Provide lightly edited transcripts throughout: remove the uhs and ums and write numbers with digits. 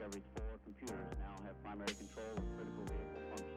every 4 computers now have primary control of critical vehicle functions.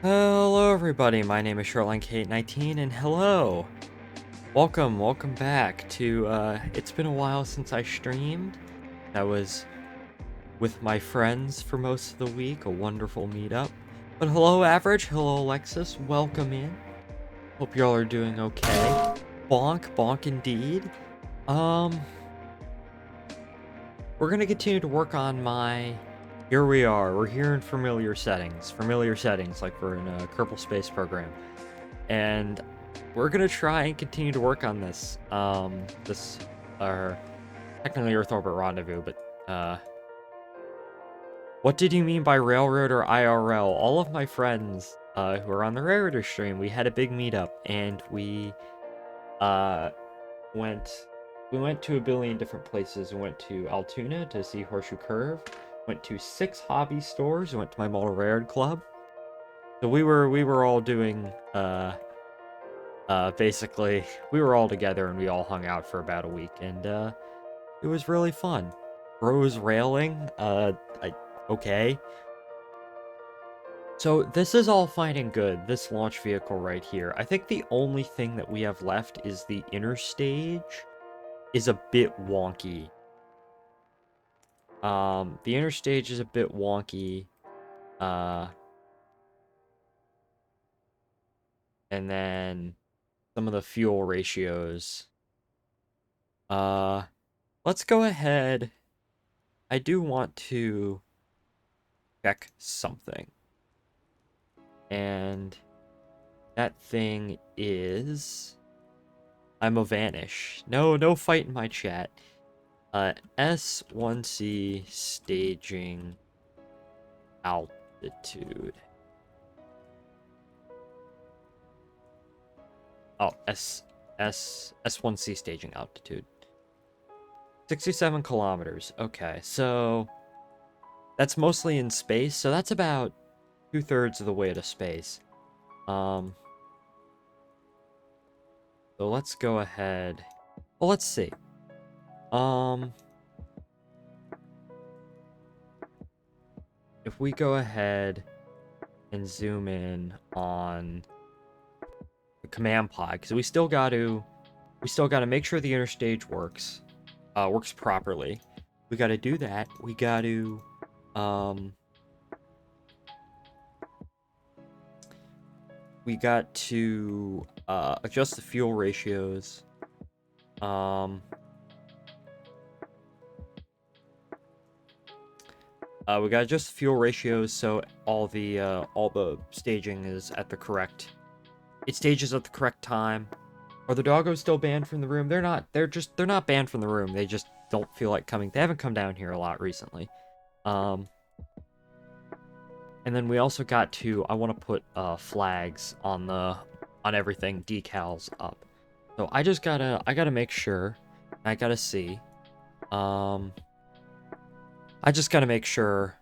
Hello everybody, my name is ShoreLineK19 and hello! Welcome back to, it's been a while since I streamed. I was with my friends for most of the week, a wonderful meetup. But hello Average, hello Alexis, welcome in. Hope y'all are doing okay. Bonk indeed. We're gonna continue to work on my... Here we are, we're here in familiar settings like we're in a Kerbal space program. And we're gonna try and continue to work on this. Technically Earth Orbit Rendezvous, but, what did you mean by Railroad or IRL? All of my friends, who are on the Railroader stream, we had a big meetup, and we went to a billion different places. We went to Altoona to see Horseshoe Curve, went to 6 hobby stores, went to my model railroad club. So we were all doing, basically, we were all together and we all hung out for about a week, and, it was really fun. Bros railing, okay. So this is all fine and good, this launch vehicle right here. I think the only thing that we have left is the inner stage is a bit wonky. The inner stage is a bit wonky. And then some of the fuel ratios. Let's go ahead. I do want to check something. And that thing is... I'm a vanish. No fight in my chat. S1C staging altitude. Oh, S1C staging altitude. 67 kilometers. Okay, so that's mostly in space, so that's about 2/3 of the way to space. So let's go ahead. Well, let's see. If we go ahead and zoom in on the command pod, because we still got to make sure the interstage works properly. We got to do that. We got to adjust the fuel ratios. We got just fuel ratios, so all the staging is at the correct. It stages at the correct time. Are the doggos still banned from the room? They're not. They're not banned from the room. They just don't feel like coming. They haven't come down here a lot recently. And then we also got to. I want to put flags on everything, decals up. So I gotta make sure. I gotta see. I just gotta make sure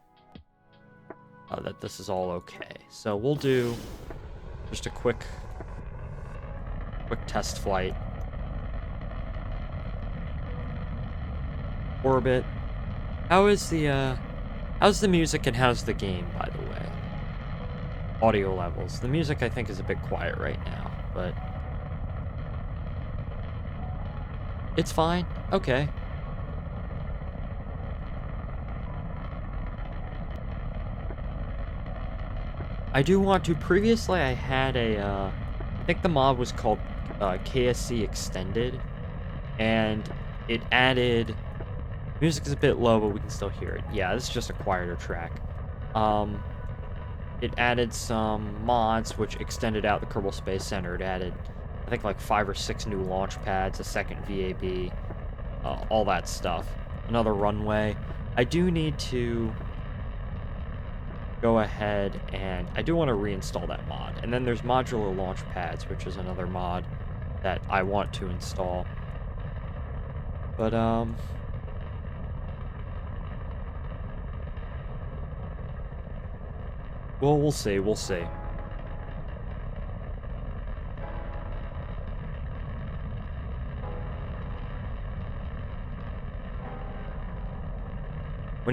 that this is all okay. So we'll do just a quick test flight. Orbit. How's the music and how's the game, by the way? Audio levels. The music I think is a bit quiet right now, but it's fine. Okay. I do want to. Previously, I had I think the mod was called KSC Extended, and it added. Music is a bit low, but we can still hear it. Yeah, this is just a quieter track. It added some mods which extended out the Kerbal Space Center. It added, I think, like 5 or 6 new launch pads, a second VAB, all that stuff. Another runway. I do need to go ahead and I do want to reinstall that mod. And then there's modular launch pads, which is another mod that I want to install. But well, we'll see. When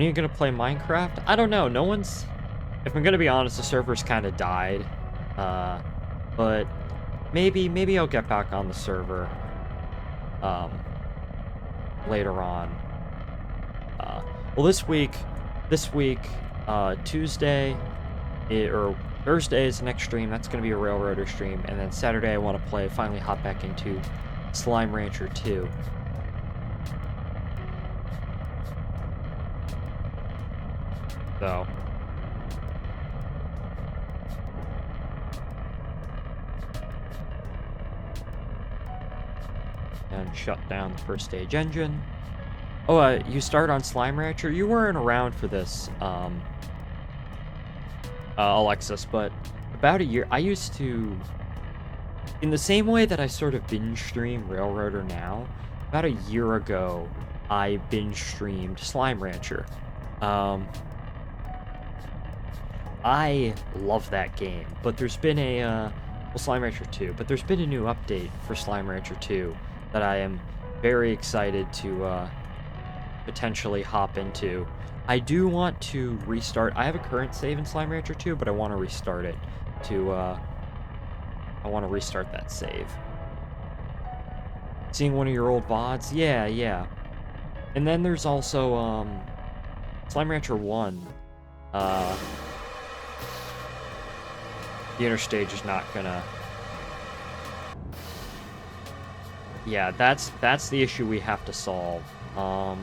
are you gonna play Minecraft? I don't know. No one's. If I'm gonna be honest, the server's kind of died. But maybe I'll get back on the server. Later on. Well, this week, Tuesday, or Thursday is the next stream. That's gonna be a Railroader stream, and then Saturday I want to finally hop back into Slime Rancher 2. So. And shut down the first stage engine. Oh, you start on Slime Rancher? You weren't around for this, Alexis, but about a year, I used to, in the same way that I sort of binge stream Railroader now, about a year ago, I binge streamed Slime Rancher. I love that game, but there's been Slime Rancher 2, but there's been a new update for Slime Rancher 2 that I am very excited to potentially hop into. I do want to restart. I have a current save in Slime Rancher 2, but I want to restart it I want to restart that save. Seeing one of your old VODs? Yeah. And then there's also Slime Rancher 1. The interstage is not gonna. Yeah, that's the issue we have to solve. The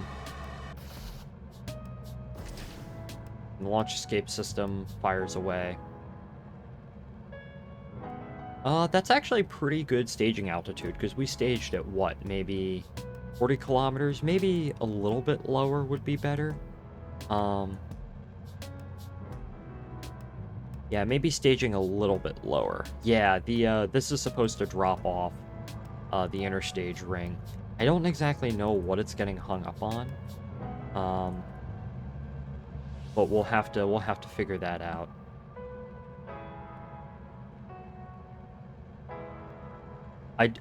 launch escape system fires away. That's actually pretty good staging altitude, because we staged at what, maybe 40 kilometers? Maybe a little bit lower would be better. Yeah, maybe staging a little bit lower. Yeah, this is supposed to drop off the interstage ring. I don't exactly know what it's getting hung up on. But we'll have to figure that out.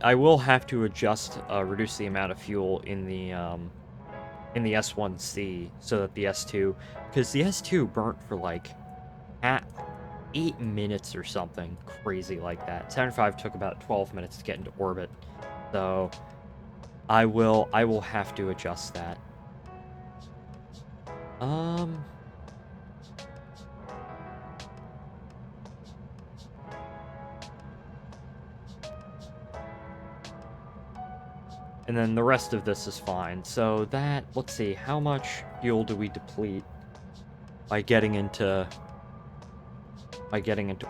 I will have to reduce the amount of fuel in the S1C so that the S2, because the S2 burnt for like 8 minutes or something crazy like that. 75 took about 12 minutes to get into orbit. So I will have to adjust that. And then the rest of this is fine. So that, let's see, how much fuel do we deplete? by getting into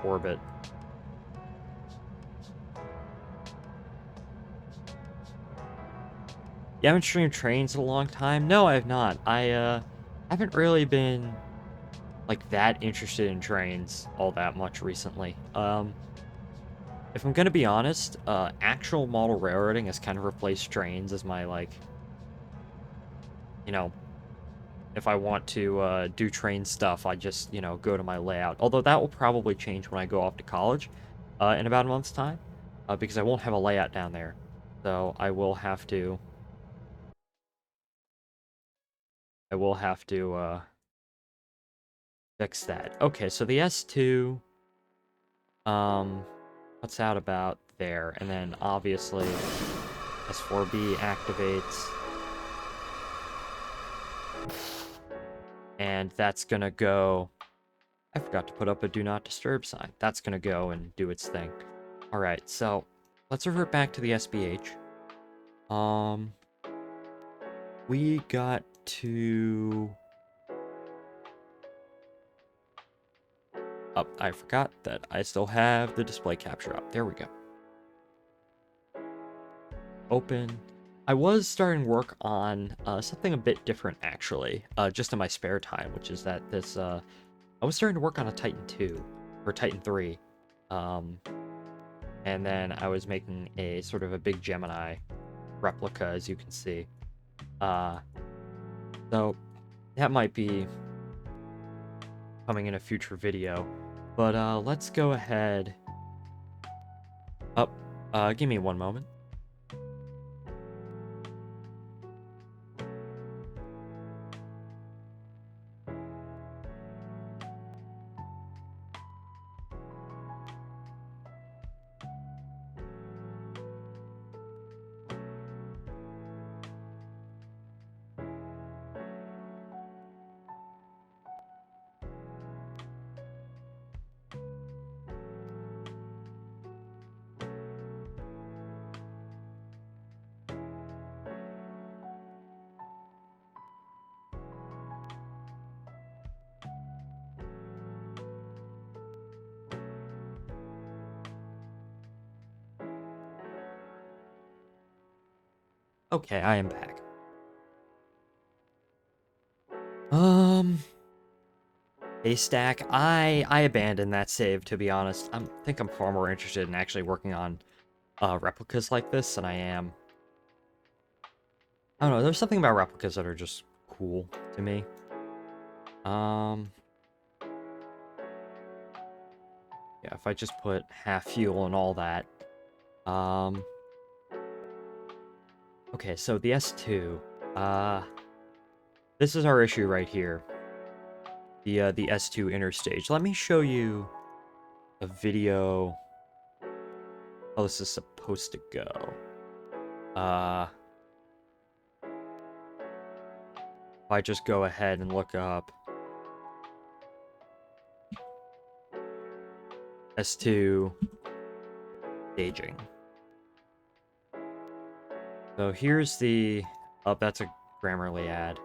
orbit. You haven't streamed trains in a long time? No, I have not. I haven't really been like that interested in trains all that much recently. If I'm gonna be honest, actual model railroading has kind of replaced trains as my like, you know, if I want to do train stuff, I just, go to my layout. Although that will probably change when I go off to college in about a month's time, because I won't have a layout down there. So I will have to fix that. Okay, so the S2, what's out about there? And then obviously S4B activates. And that's gonna go... I forgot to put up a do not disturb sign. That's gonna go and do its thing. Alright, so let's revert back to the SBH. We got to... Oh, I forgot that I still have the display capture up. There we go. Open. I was starting work on something a bit different, actually, just in my spare time, which is that this... I was starting to work on a Titan 2, or Titan 3, and then I was making a sort of a big Gemini replica, as you can see. So that might be coming in a future video, but let's go ahead. Give me one moment. Okay, I am back. Haystack, I abandoned that save, to be honest. I think I'm far more interested in actually working on replicas like this than I am. I don't know, there's something about replicas that are just cool to me. Yeah, if I just put half fuel and all that. Okay, so the S2. This is our issue right here. The S2 interstage. Let me show you a video how this is supposed to go. If I just go ahead and look up S2 staging. So here's the... Oh, that's a Grammarly ad.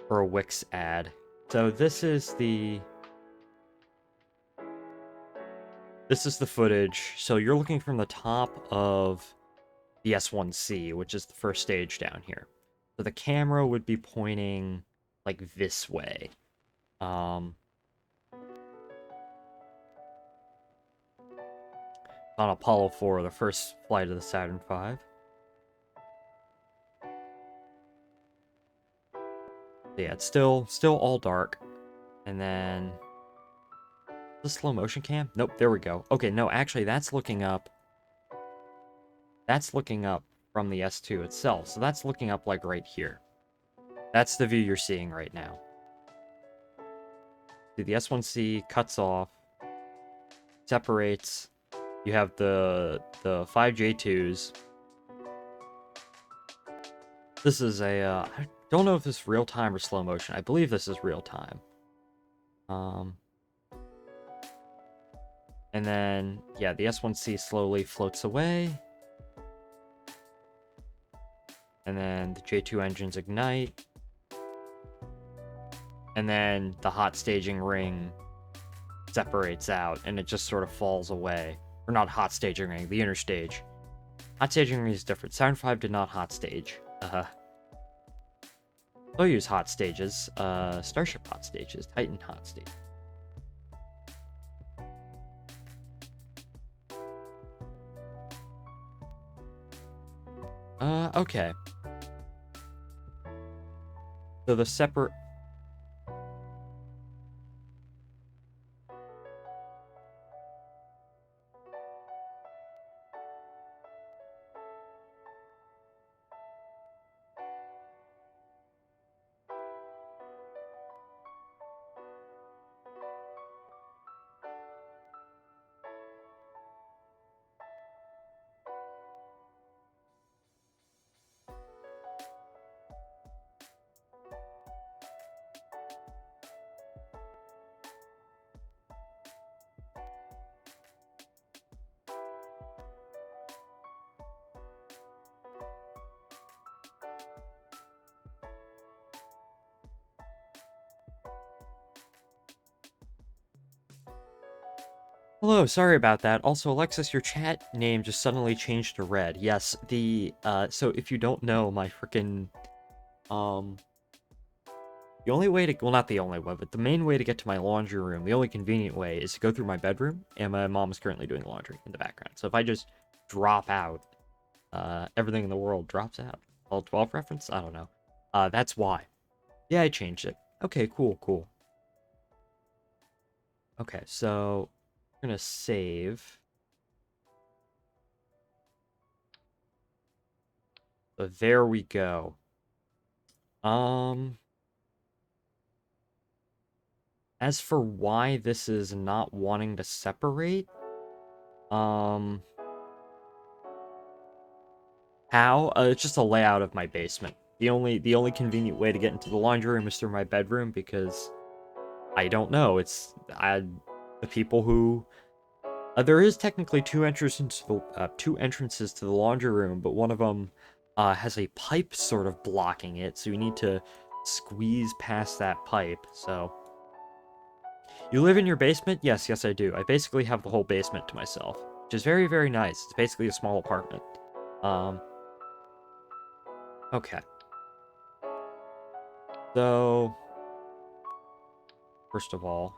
Or a Wix ad. So this is the footage. So you're looking from the top of the S1C, which is the first stage down here. So the camera would be pointing like this way. On Apollo 4, the first flight of the Saturn V. Yeah, it's still all dark. And then the slow motion cam? Nope, there we go. Okay, no, actually that's looking up. That's looking up from the S2 itself. So that's looking up like right here. That's the view you're seeing right now. See, the S1C cuts off, separates. You have the 5J2s. This is a, I don't know if this is real time or slow motion. I believe this is real time. And then, yeah, the S1C slowly floats away. And then the J2 engines ignite. and then the hot staging ring separates out, and it just sort of falls away. Or not hot staging ring, the inner stage. Hot staging ring is different. Saturn V did not hot stage. They'll use hot stages. Starship hot stages. Titan hot stage. Okay. So the separate... Hello, sorry about that. Also, Alexis, your chat name just suddenly changed to red. Yes, so if you don't know, my freaking, the only way to, well, not the only way, but the main way to get to my laundry room, the only convenient way, is to go through my bedroom, and my mom is currently doing laundry in the background. So if I just drop out, everything in the world drops out. All 12 reference? I don't know. That's why. Yeah, I changed it. Okay, cool. Okay, so I'm gonna save. So there we go. As for why this is not wanting to separate, how? It's just a layout of my basement. The only convenient way to get into the laundry room is through my bedroom because I don't know. The people who there is technically two entrances to the laundry room, but one of them has a pipe sort of blocking it, so you need to squeeze past that pipe. So you live in your basement? Yes, I do. I basically have the whole basement to myself, which is very, very nice. It's basically a small apartment. Okay. So, first of all,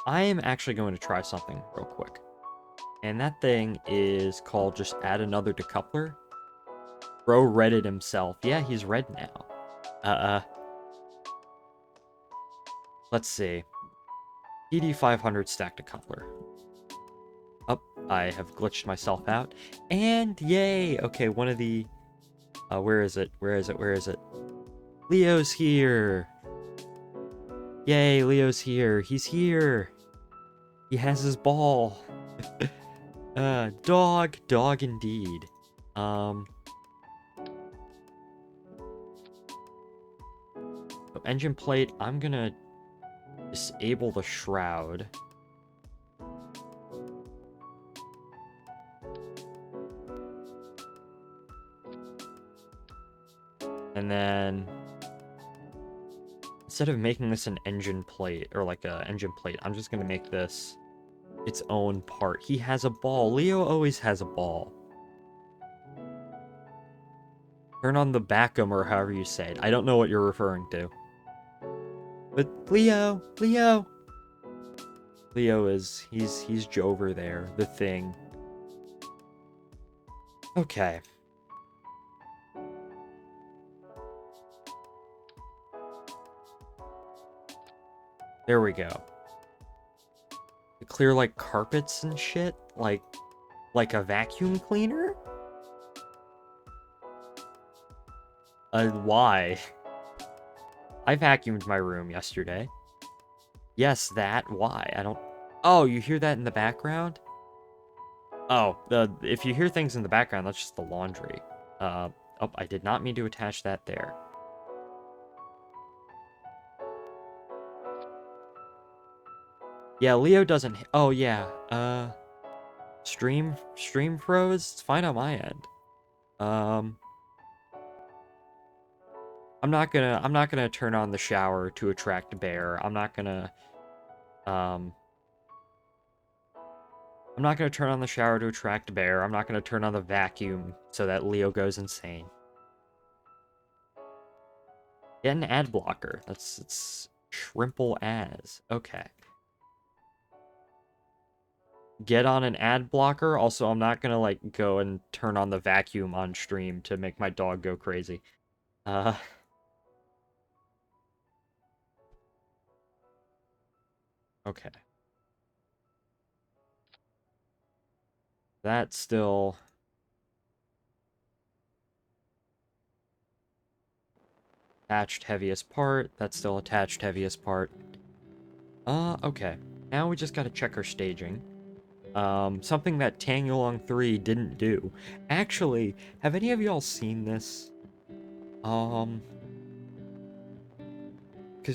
I am actually going to try something real quick. And that thing is called just add another decoupler. Bro redded himself. Yeah, he's red now. Let's see. PD500 stack decoupler. Oh, I have glitched myself out. And yay! Okay, one of the... where is it? Leo's here! Yay, Leo's here. He's here! He has his ball. Dog indeed. Engine plate, I'm gonna disable the shroud. And then instead of making this an engine plate or like a engine plate, I'm just gonna make this its own part. He has a ball. Leo always has a ball. Turn on the Backum or however you say it. I don't know what you're referring to. But Leo is he's Jover there, the thing. Okay. There we go. To clear like carpets and shit, like a vacuum cleaner? Why? I vacuumed my room yesterday. Yes, that. Why? I don't... Oh, you hear that in the background? Oh, if you hear things in the background, that's just the laundry. Oh, I did not mean to attach that there. Yeah, Leo doesn't... Oh, yeah. Stream froze? It's fine on my end. I'm not gonna turn on the shower to attract a bear. I'm not gonna turn on the shower to attract a bear. I'm not gonna turn on the vacuum so that Leo goes insane. Get an ad blocker. It's Shrimple as. Okay. Get on an ad blocker. Also, I'm not gonna like go and turn on the vacuum on stream to make my dog go crazy. Okay. That's still attached heaviest part. That's still attached heaviest part. Okay. Now we just gotta check our staging. Something that Tangyulong 3 didn't do. Actually, have any of y'all seen this? Because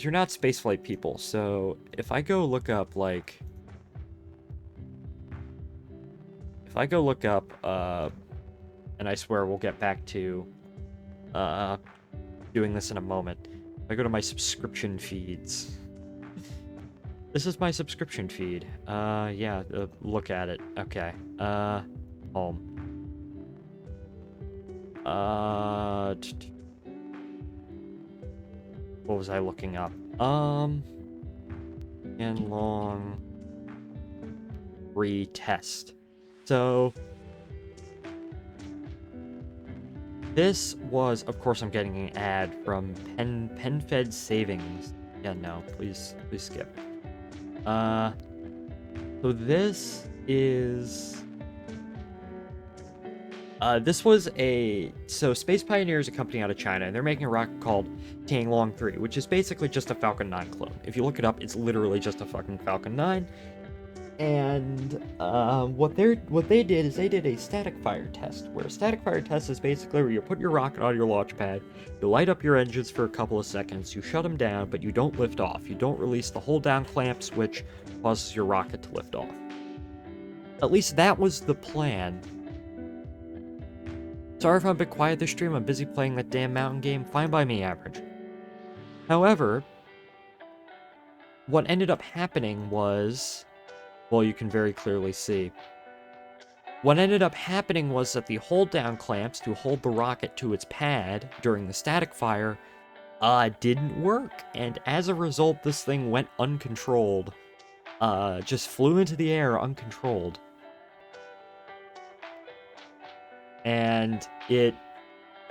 you're not spaceflight people, so if I go look up, like... If I go look up, and I swear we'll get back to, doing this in a moment. If I go to my subscription feeds... This is my subscription feed. Yeah, look at it. Okay. Home. What was I looking up? And long retest. So this was, of course, I'm getting an ad from PenFed Savings. Yeah, no, please skip. So this is... this was so Space Pioneer is a company out of China, and they're making a rocket called Tianlong 3, which is basically just a Falcon 9 clone. If you look it up, it's literally just a fucking Falcon 9. And what they did is they did a static fire test, where a static fire test is basically where you put your rocket on your launch pad, you light up your engines for a couple of seconds, you shut them down, but you don't lift off. You don't release the hold down clamp, which causes your rocket to lift off. At least that was the plan. Sorry if I'm a bit quiet this stream, I'm busy playing that damn mountain game. Fine by me, average. However, what ended up happening was... Well, you can very clearly see. What ended up happening was that the hold-down clamps to hold the rocket to its pad during the static fire didn't work. And as a result, this thing went uncontrolled. Just flew into the air uncontrolled. And it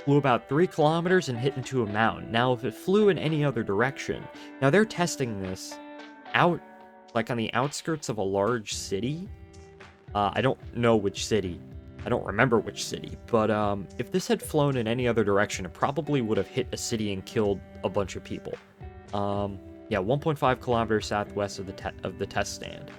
flew about 3 kilometers and hit into a mountain. Now, if it flew in any other direction... Now, they're testing this out, like on the outskirts of a large city. I don't know which city. I don't remember which city. But if this had flown in any other direction, it probably would have hit a city and killed a bunch of people. Yeah, 1.5 kilometers southwest of the test stand.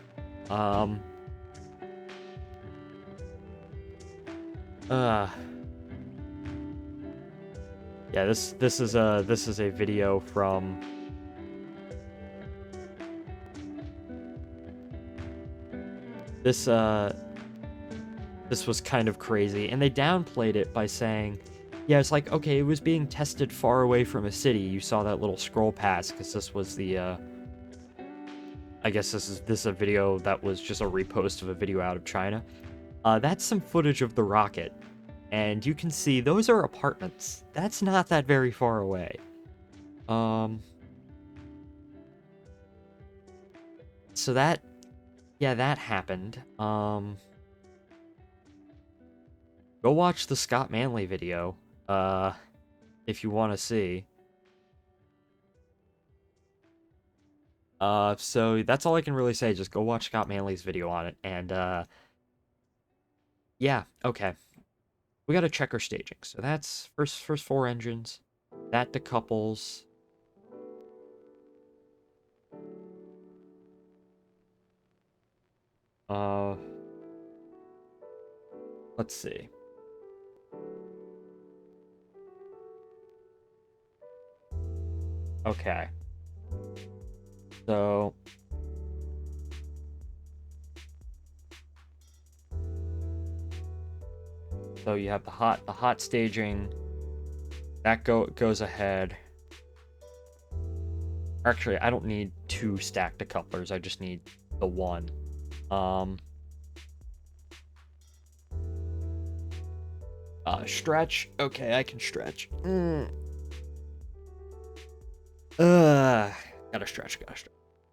Yeah, this is a video from... This was kind of crazy, and they downplayed it by saying, yeah, it's like, okay, it was being tested far away from a city. You saw that little scroll pass, because this was the, I guess this is a video that was just a repost of a video out of China. That's some footage of the rocket, and you can see those are apartments. That's not that very far away. So that... Yeah, that happened. Go watch the Scott Manley video, if you want to see. So that's all I can really say. Just go watch Scott Manley's video on it, and, yeah, okay. We gotta check our staging. So that's first 4 engines. That decouples. Let's see. Okay. So So you have the hot staging. That goes ahead. Actually, I don't need 2 stacked decouplers. I just need the 1. Stretch. Okay, I can stretch. Gotta stretch.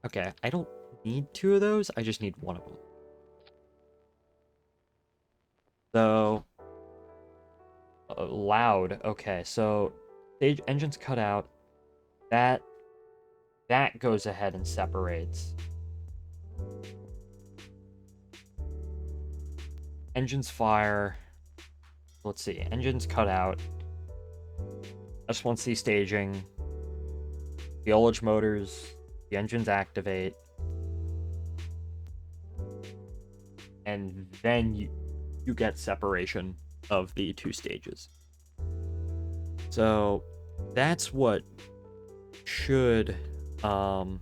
Okay, I don't need 2 of those. I just need 1 of them. So, loud. Okay, so stage engine's cut out. That goes ahead and separates. Engines fire. Let's see. Engines cut out. S1C staging. The ullage motors. The engines activate. And then you get separation of the 2 stages. So that's what should happen.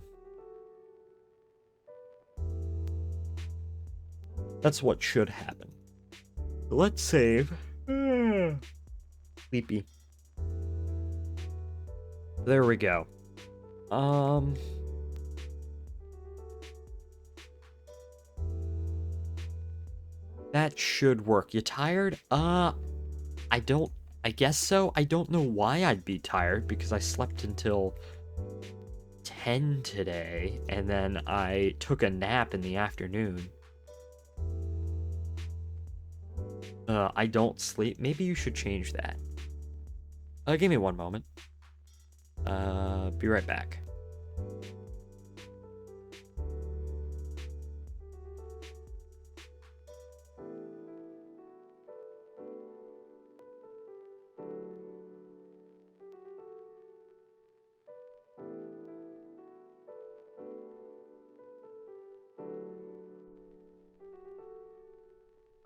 Let's save. Sleepy. There we go. That should work. You tired? I guess so. I don't know why I'd be tired because I slept until 10 today and then I took a nap in the afternoon. I don't sleep. Maybe you should change that. Give me 1 moment. Be right back.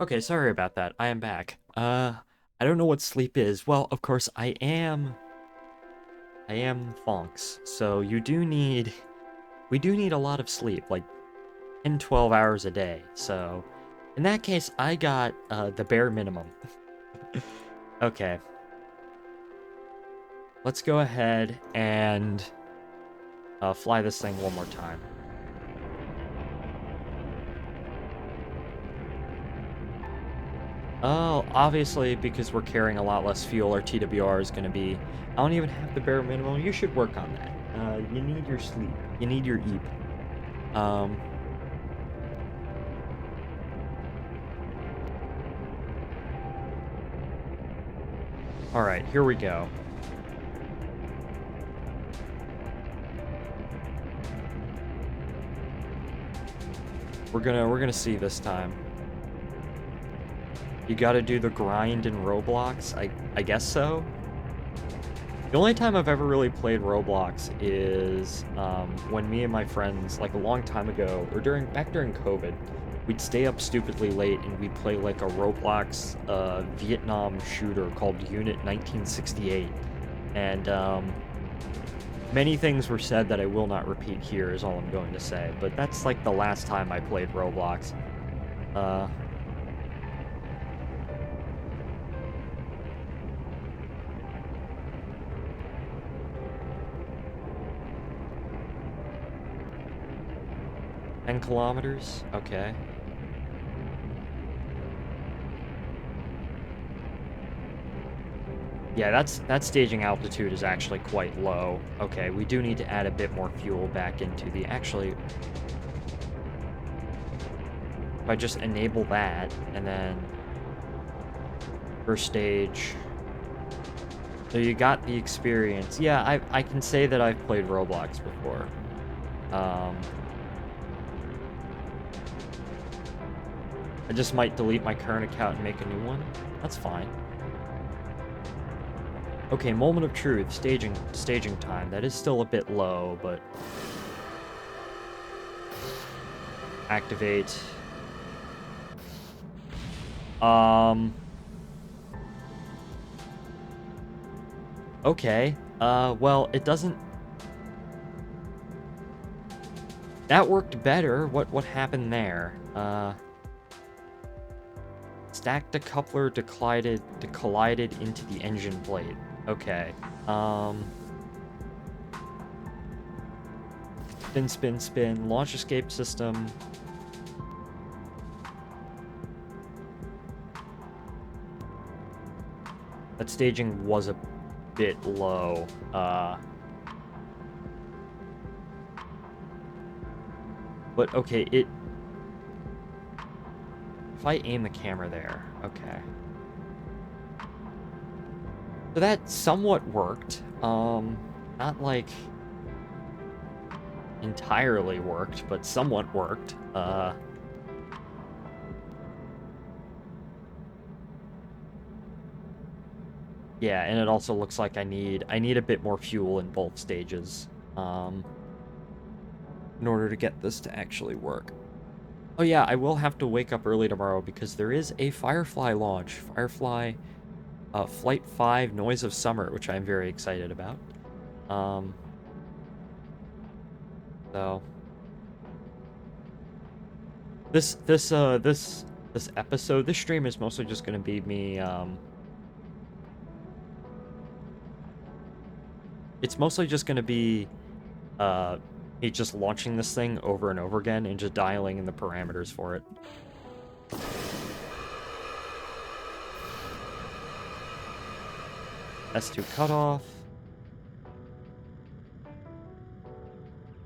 Okay, sorry about that. I am back. I don't know what sleep is. Well, of course, I am Fonks, so we do need a lot of sleep, like 10, 12 hours a day. So, in that case, I got the bare minimum. Okay. Let's go ahead and fly this thing 1 more time. Oh, obviously, because we're carrying a lot less fuel, our TWR is going to be... I don't even have the bare minimum. You should work on that. You need your sleep. You need your EEP. Alright, here we go. We're gonna see this time. You gotta do the grind in Roblox? I guess so? The only time I've ever really played Roblox is when me and my friends, like a long time ago, or back during COVID, we'd stay up stupidly late and we'd play like a Roblox Vietnam shooter called Unit 1968. And many things were said that I will not repeat here is all I'm going to say, but that's like the last time I played Roblox. Kilometers? Okay. Yeah, that staging altitude is actually quite low. Okay, we do need to add a bit more fuel back into the... Actually, if I just enable that, and then... First stage... So you got the experience. Yeah, I can say that I've played Roblox before. I just might delete my current account and make a new one. That's fine. Okay, moment of truth. Staging time. That is still a bit low, but... Activate. Okay. Well, it doesn't... That worked better. What happened there? Stacked decoupler collided into the engine plate. Okay. Spin, spin, spin. Launch escape system. That staging was a bit low. But okay, if I aim the camera there, okay. So that somewhat worked. Not like entirely worked, but somewhat worked. Yeah, and it also looks like I need a bit more fuel in both stages, in order to get this to actually work. Oh yeah, I will have to wake up early tomorrow because there is a Firefly launch. Firefly, Flight 5, Noise of Summer, which I'm very excited about. So this episode, this stream is mostly just gonna be me. It's mostly just gonna be me just launching this thing over and over again and just dialing in the parameters for it. S2 cutoff.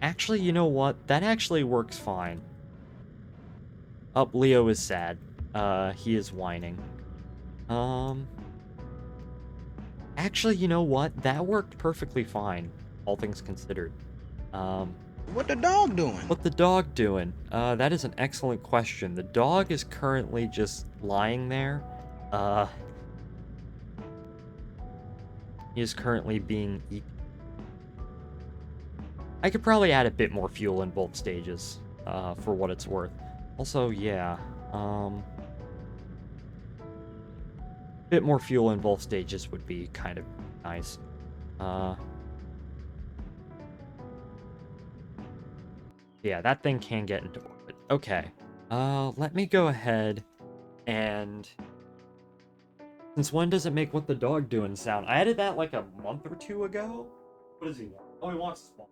Actually, you know what? That actually works fine. Leo is sad. He is whining. Actually, you know what? That worked perfectly fine, all things considered. What the dog doing? What the dog doing? That is an excellent question. The dog is currently just lying there. He is currently being eaten. I could probably add a bit more fuel in both stages, for what it's worth. Also, yeah, bit more fuel in both stages would be kind of nice. Yeah, that thing can get into orbit. Okay, let me go ahead and... Since when does it make what the dog doing sound? I added that like a month or two ago? What does he want? Oh, he wants small.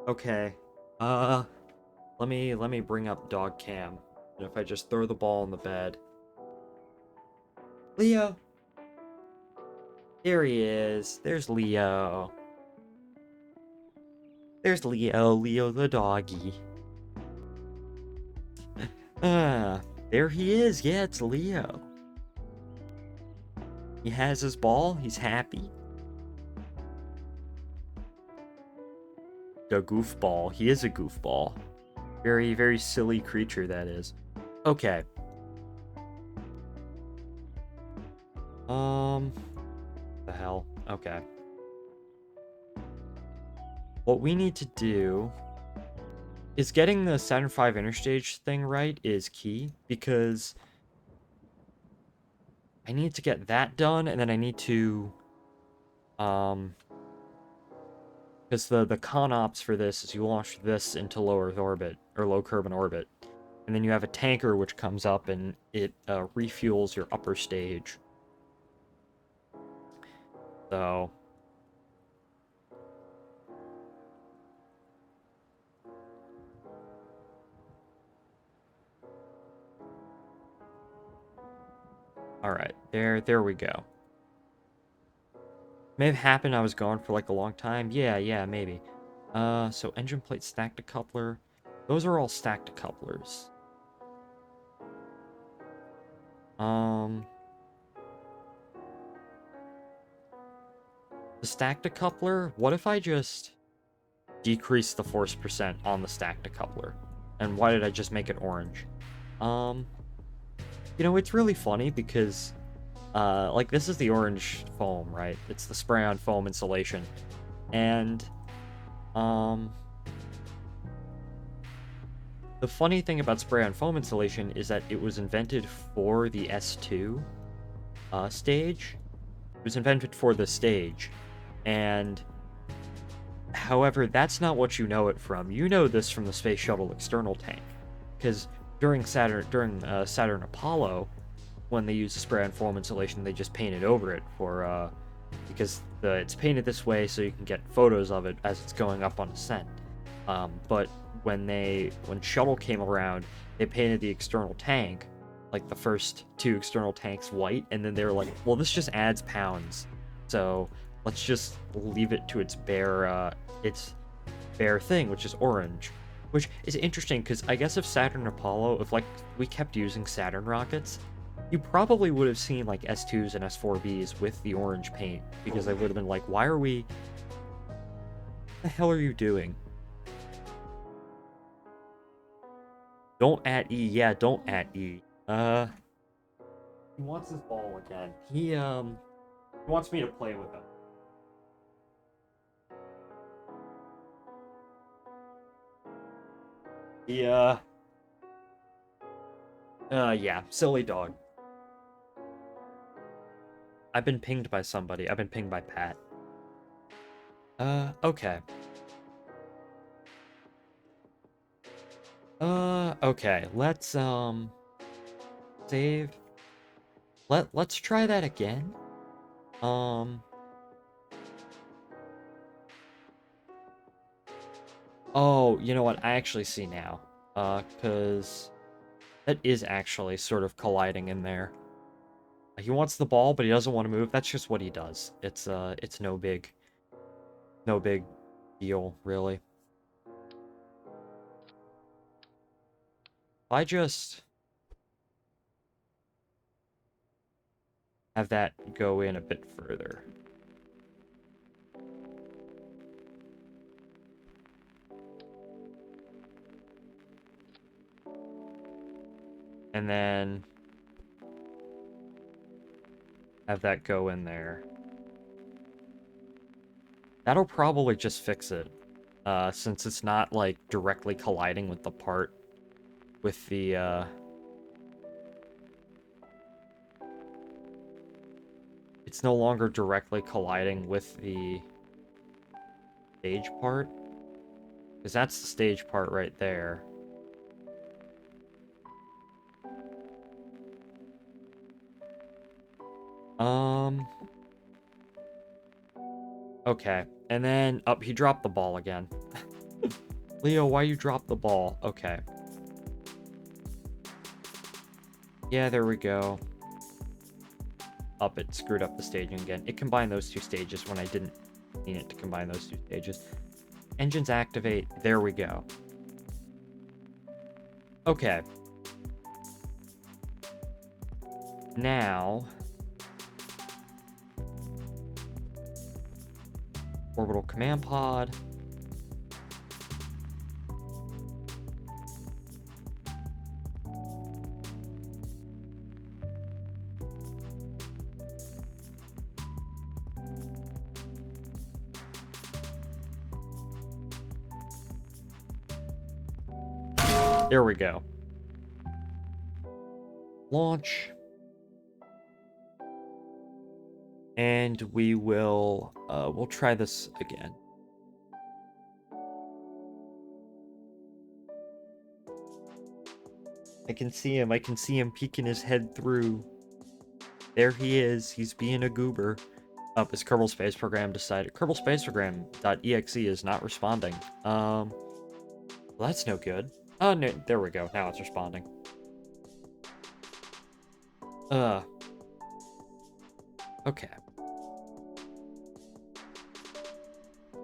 Okay. Let me bring up dog cam. And if I just throw the ball in the bed. Leo. There he is. There's Leo. There's Leo. Leo the doggy. There he is. Yeah, it's Leo. He has his ball. He's happy. A goofball. He is a goofball. Very, very silly creature, that is. Okay. The hell? Okay. What we need to do is getting the Saturn V interstage thing right is key, because I need to get that done, and then I need to, because the con ops for this is you launch this into low Earth orbit, or low Kerbal orbit, and then you have a tanker which comes up and it refuels your upper stage. So... Alright, there we go. May have happened I was gone for like a long time. Yeah, maybe. So engine plate stacked decoupler. Those are all stacked decouplers. The stacked decoupler, what if I just decrease the force percent on the stacked decoupler? And why did I just make it orange? You know, it's really funny because, like, this is the orange foam, right? It's the spray-on foam insulation. And, the funny thing about spray-on foam insulation is that it was invented for the S2 stage. It was invented for the stage. And however, that's not what you know it from. You know this from the space shuttle external tank, because during Saturn Apollo, when they used spray on foam insulation, they just painted over it for because it's painted this way so you can get photos of it as it's going up on ascent. But when shuttle came around, they painted the external tank, like the first two external tanks, white, and then they were like, well, this just adds pounds, so let's just leave it to its bare thing, which is orange. Which is interesting, because I guess if Saturn Apollo, if like we kept using Saturn rockets, you probably would have seen like S2s and S4Bs with the orange paint, because they would have been like, why are we... What the hell are you doing? Don't at E. Yeah, don't at E. He wants his ball again. He wants me to play with him. Yeah, silly dog. I've been pinged by somebody. I've been pinged by Pat. Okay. Okay, let's, save. Let's try that again. Oh, you know what? I actually see now. Because that is actually sort of colliding in there. He wants the ball, but he doesn't want to move. That's just what he does. It's no big deal, really. If I just have that go in a bit further. And then have that go in there. That'll probably just fix it, since it's not, like, directly colliding with the part, with the, It's no longer directly colliding with the stage part, because that's the stage part right there. Okay, and then, he dropped the ball again. Leo, why you dropped the ball? Okay. Yeah, there we go. It screwed up the staging again. It combined those two stages when I didn't mean it to combine those two stages. Engines activate. There we go. Okay. Now... Orbital command pod. There we go. Launch. And we will, we'll try this again. I can see him peeking his head through. There he is, he's being a goober. Is Kerbal Space Program decided? Kerbal Space Program.exe is not responding. Well, that's no good. Oh, no, there we go, now it's responding. Okay.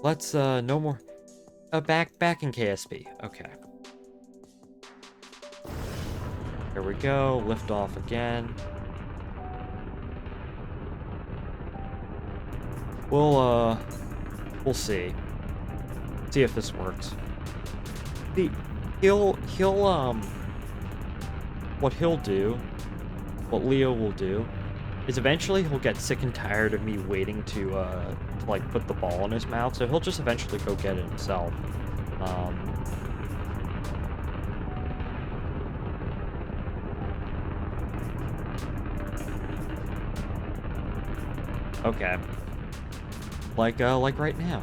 Let's, no more... back in KSP. Okay. There we go. Lift off again. We'll see. See if this works. What Leo will do, is eventually he'll get sick and tired of me waiting to like, put the ball in his mouth, so he'll just eventually go get it himself. Okay. like right now.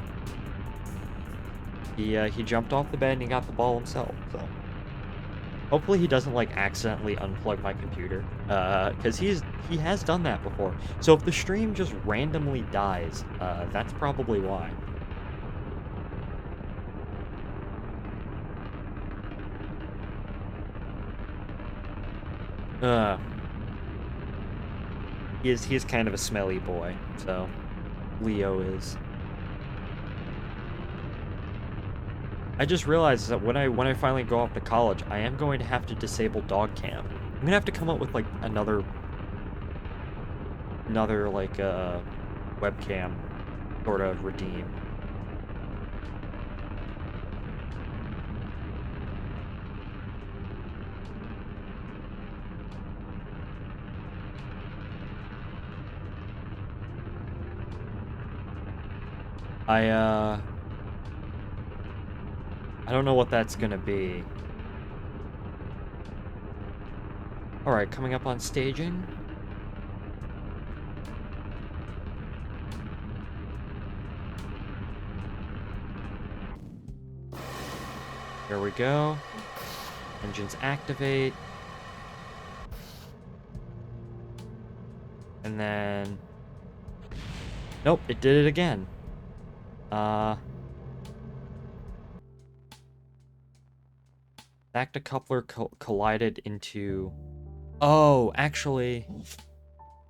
He jumped off the bed and he got the ball himself. So hopefully he doesn't like accidentally unplug my computer, because he has done that before. So if the stream just randomly dies, that's probably why. He is kind of a smelly boy, so Leo is. I just realized that when I finally go off to college, I am going to have to disable dog cam. I'm gonna have to come up with like another like webcam sort of redeem. I don't know what that's gonna be. Alright, coming up on staging. There we go. Engines activate. And then... Nope, it did it again. Stacked coupler collided into... Oh, actually...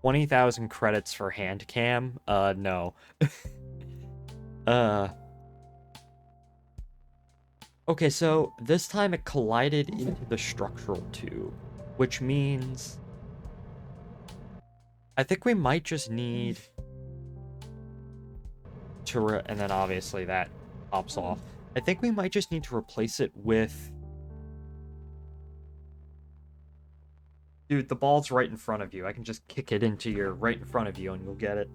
20,000 credits for hand cam? No. Okay, so this time it collided into the structural tube, which means... I think we might just need to... and then obviously that pops off. I think we might just need to replace it with... Dude, the ball's right in front of you. I can just kick it into your right in front of you and you'll get it.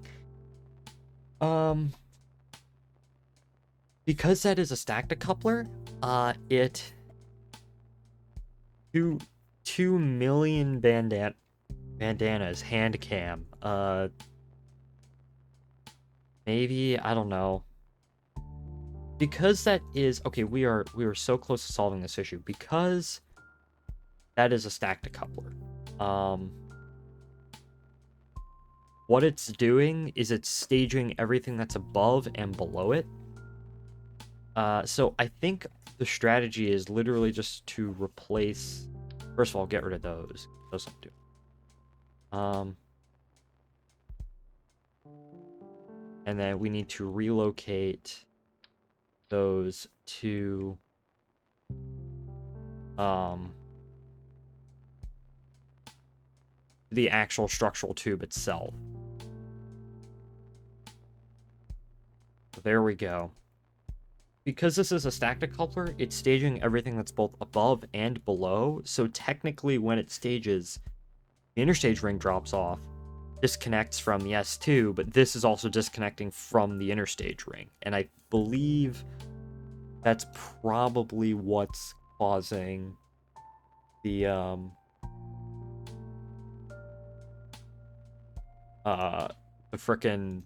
Because that is a stacked coupler, it... 2 million bandanas, hand cam. Maybe, I don't know. Because that is... Okay, we are so close to solving this issue. Because that is a stacked coupler. What it's doing is it's staging everything that's above and below it. So I think the strategy is literally just to replace... First of all, get rid of those. Those don't do. And then we need to relocate those to... the actual structural tube itself. There we go. Because this is a stacked coupler, it's staging everything that's both above and below, so technically when it stages, the interstage ring drops off, disconnects from the S2, but this is also disconnecting from the interstage ring. And I believe that's probably what's causing the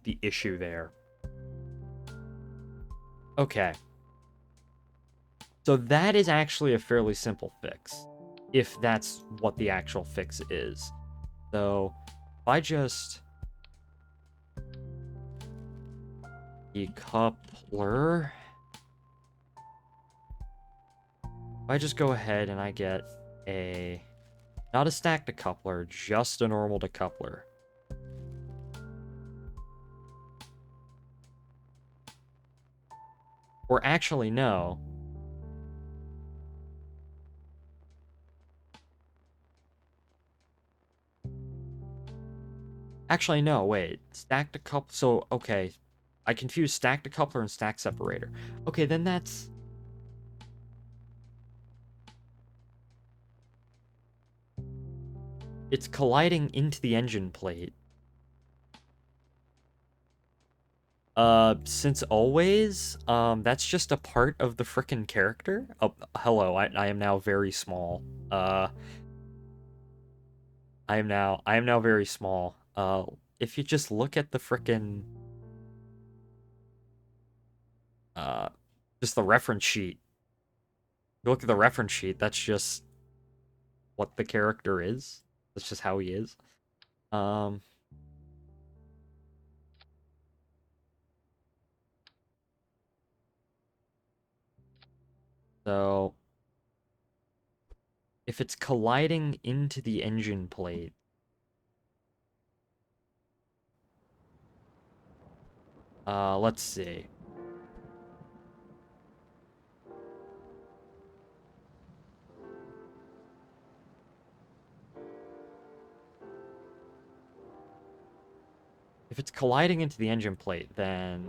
the issue there. Okay. So that is actually a fairly simple fix, if that's what the actual fix is. So if I just decoupler, if I just go ahead and I get a, not a stacked decoupler, just a normal decoupler. Or actually, no. Actually, no, wait. Stacked decoupler. So, okay. I confused stacked decoupler and stack separator. Okay, then that's... It's colliding into the engine plate. Since always, that's just a part of the frickin' character. Oh, hello, I am now very small. I am now very small. If you just look at the frickin'... uh, just the reference sheet. You look at the reference sheet, that's just what the character is. That's just how he is. Um, so if it's colliding into the engine plate, let's see. If it's colliding into the engine plate, then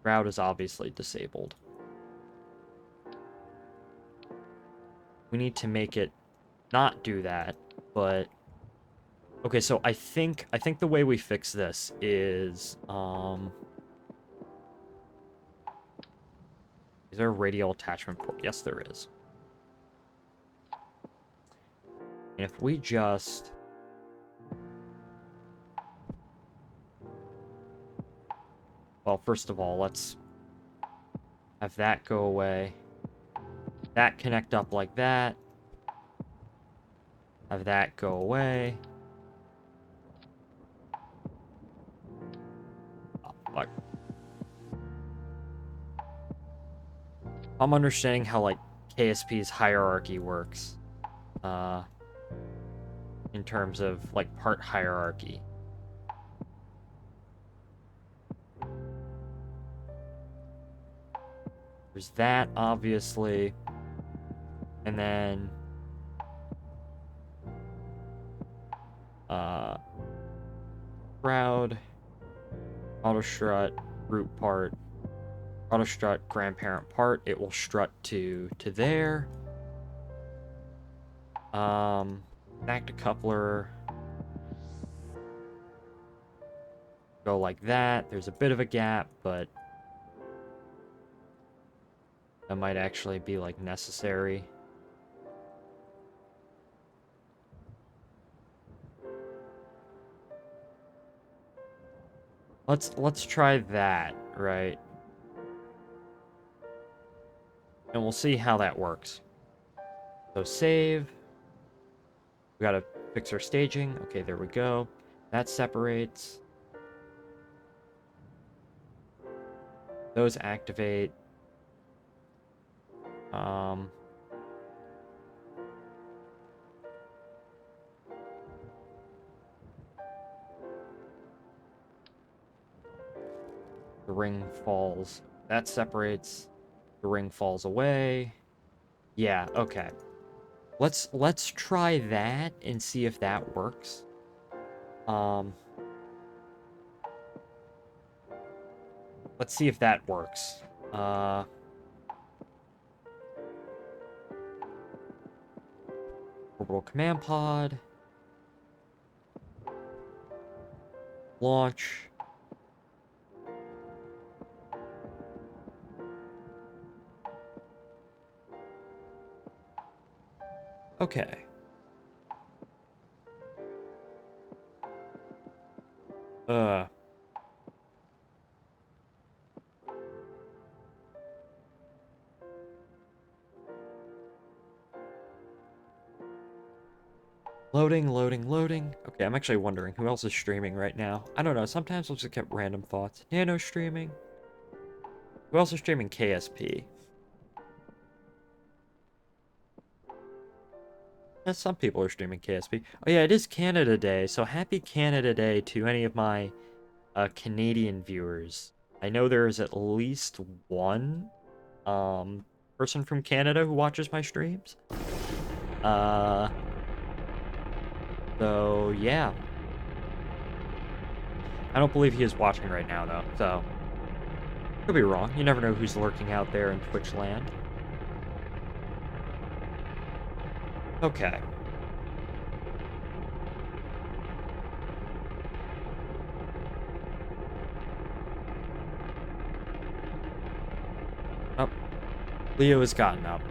route is obviously disabled. We need to make it not do that, but okay, so I think the way we fix this is is there a radial attachment port? Yes, there is. And if we just well, first of all, let's have that go away. That connect up like that. Have that go away. Oh, fuck. I'm understanding how, like, KSP's hierarchy works. In terms of, like, part hierarchy. There's that, obviously. And then... crowd, auto strut, root part, auto strut, grandparent part. It will strut to there. Back to coupler. Go like that. There's a bit of a gap, but that might actually be, like, necessary. Let's try that, right? And we'll see how that works. So save. We gotta fix our staging. Okay, there we go. That separates. Those activate. The ring falls. That separates. The ring falls away. Yeah, okay. Let's try that and see if that works. Let's see if that works. Orbital command pod. Launch. Okay. Loading, loading, loading. Okay, I'm actually wondering who else is streaming right now. I don't know, sometimes I'll just get random thoughts. Nano streaming. Who else is streaming KSP? Yeah, some people are streaming KSP. Oh yeah, it is Canada Day, so happy Canada Day to any of my Canadian viewers. I know there is at least one person from Canada who watches my streams. So yeah. I don't believe he is watching right now though, so could be wrong. You never know who's lurking out there in Twitch land. Okay. Oh, Leo has gotten up.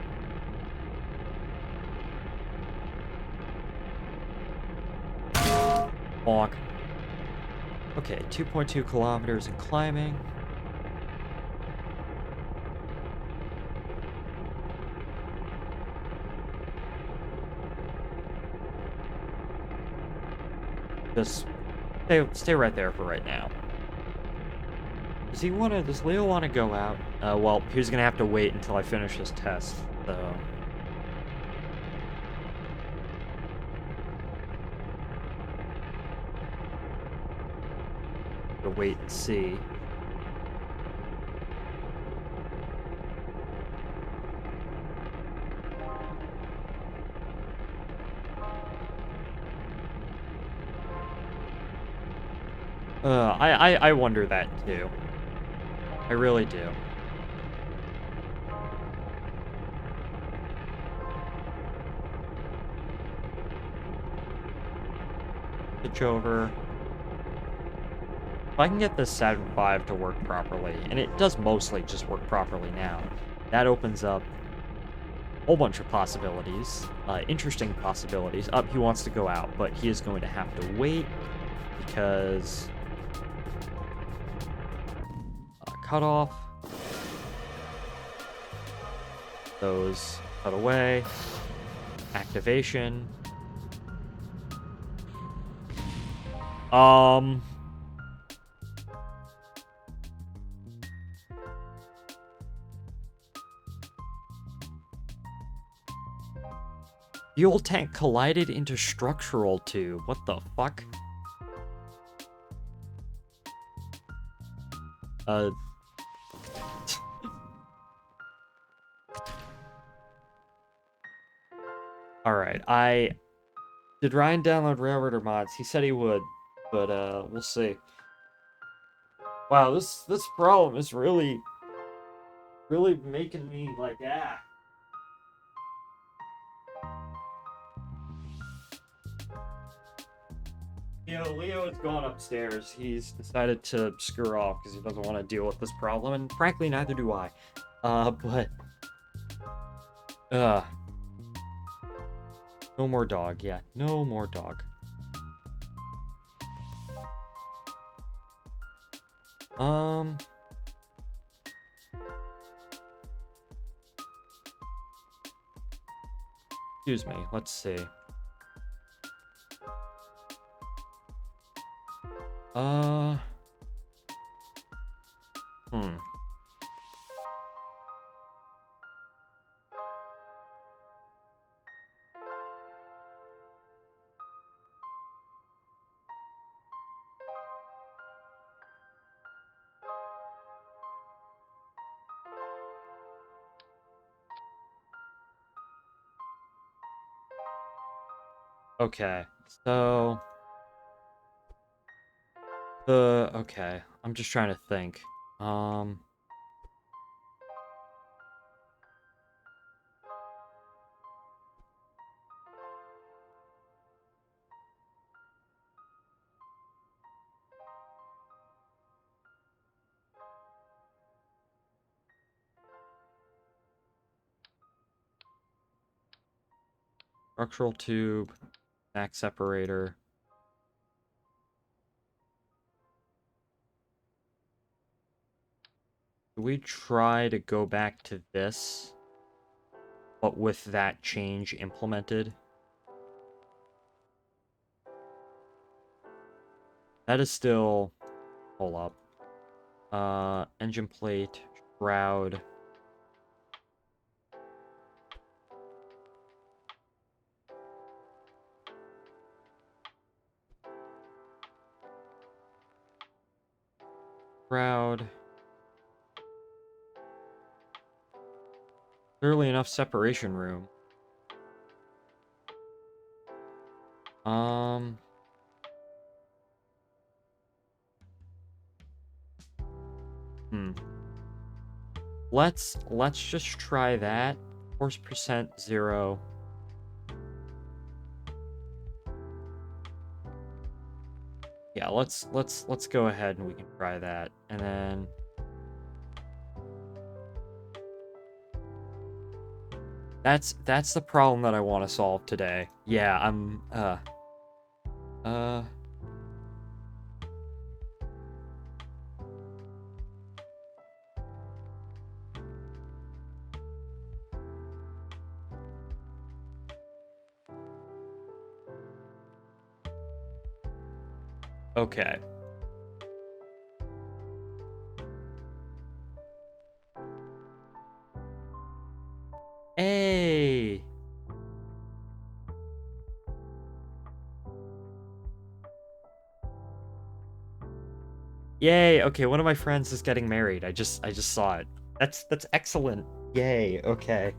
Bonk. Okay, 2.2 kilometers in climbing. Just stay right there for right now. Does Leo want to go out? Well, he's gonna have to wait until I finish this test, so. To wait and see. I wonder that too. I really do. Switch over. If I can get this 7.5 to work properly, and it does mostly just work properly now, that opens up a whole bunch of possibilities, interesting possibilities. He wants to go out, but he is going to have to wait because cutoff. Those cut away. Activation. Fuel tank collided into structural tube. What the fuck? Alright, did Ryan download Railroader mods? He said he would, but we'll see. Wow, this problem is really making me like, Leo has gone upstairs. He's decided to screw off because he doesn't want to deal with this problem, and frankly, neither do I. No more dog, yeah. No more dog. Excuse me, let's see. Okay, so okay, I'm just trying to think. Structural tube, back separator. Do we try to go back to this, but with that change implemented? That is still... Hold up. Engine plate, shroud. Shroud. Clearly enough separation room. Let's just try that. Force percent 0. Yeah, let's go ahead and we can try that. And then that's the problem that I want to solve today. Yeah, I'm Okay. Hey. Yay. Okay, one of my friends is getting married. I just saw it. That's excellent. Yay. Okay.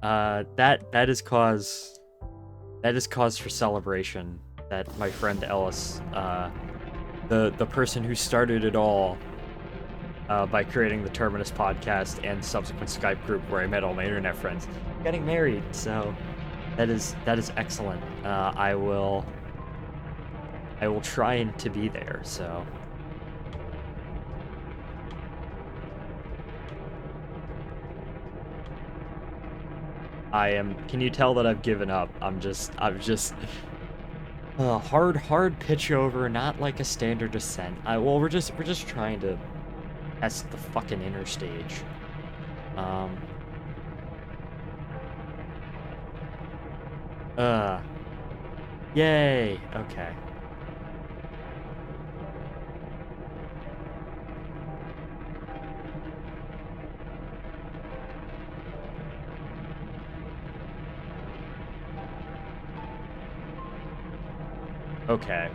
That is cause for celebration that my friend Ellis, the person who started it all, by creating the Terminus podcast and subsequent Skype group where I met all my internet friends, getting married. So that is excellent. I will try to be there. So I am. Can you tell that I've given up? I'm just hard pitch over, not like a standard descent. Well, we're just trying to test the fucking interstage. Yay. Okay. Okay.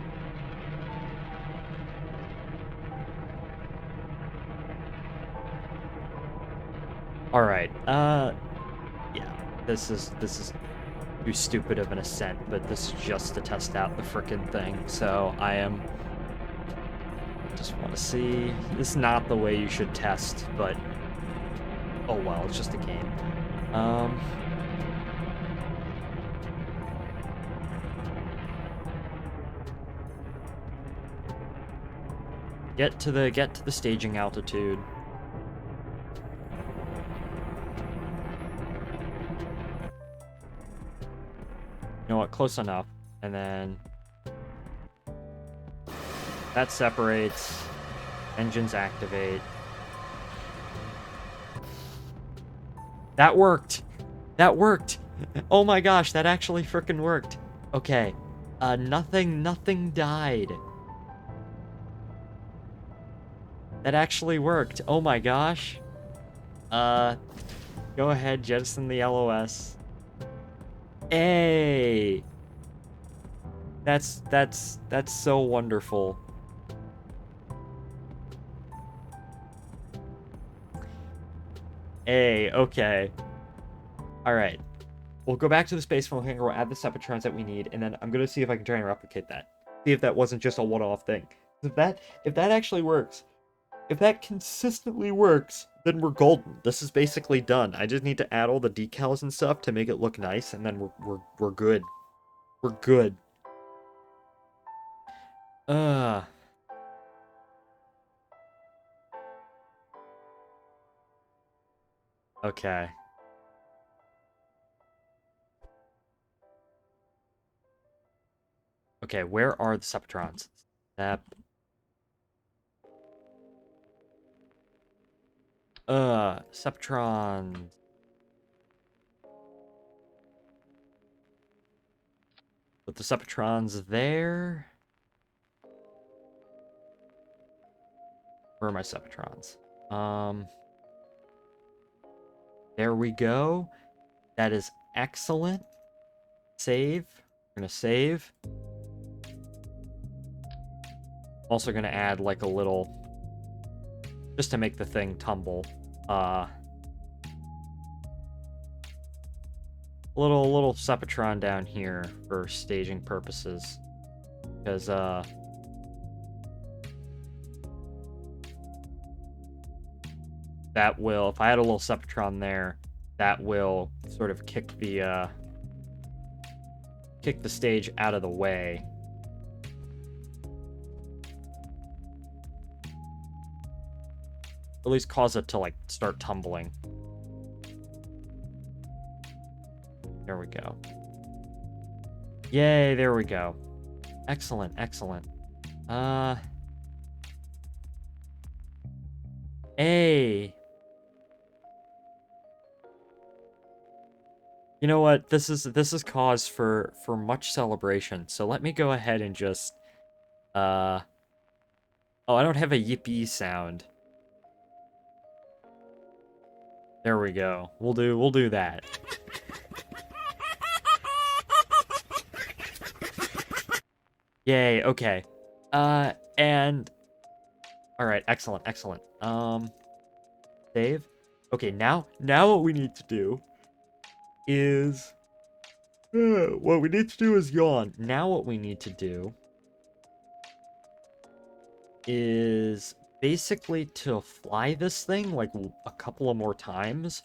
All right. Yeah. This is too stupid of an ascent, but this is just to test out the frickin' thing. So I am just want to see. This is not the way you should test, but oh well, it's just a game. Get to the staging altitude. You know what? Close enough. And then that separates. Engines activate. That worked. That worked. Oh my gosh, that actually frickin' worked. Okay. Nothing died. That actually worked. Oh my gosh. Go ahead, jettison the LOS. Hey. That's so wonderful. Hey, okay. Alright. We'll go back to the space funnel hangar, we'll add the Seppatrons that we need, and then I'm gonna see if I can try and replicate that. See if that wasn't just a one-off thing. If that actually works, if that consistently works, then we're golden. This is basically done. I just need to add all the decals and stuff to make it look nice, and then we're good. We're good. Okay. Okay, where are the Seppatrons? Seppatrons. Put the Seppatrons there. Where are my Seppatrons? There we go. That is excellent. Save. We're gonna save. Also gonna add like a little, just to make the thing tumble. Little Seppatron down here for staging purposes, because that will, if I had a little Seppatron there, that will sort of kick the stage out of the way. At least cause it to like start tumbling. There we go. Yay, there we go. Excellent, excellent. Hey. You know what? This is cause for much celebration. So let me go ahead and just uh oh, I don't have a yippee sound. There we go. We'll do that. Yay, okay. And all right, excellent, excellent. Save. Okay, now what we need to do is what we need to do is yawn. Now what we need to do is basically to fly this thing like a couple of more times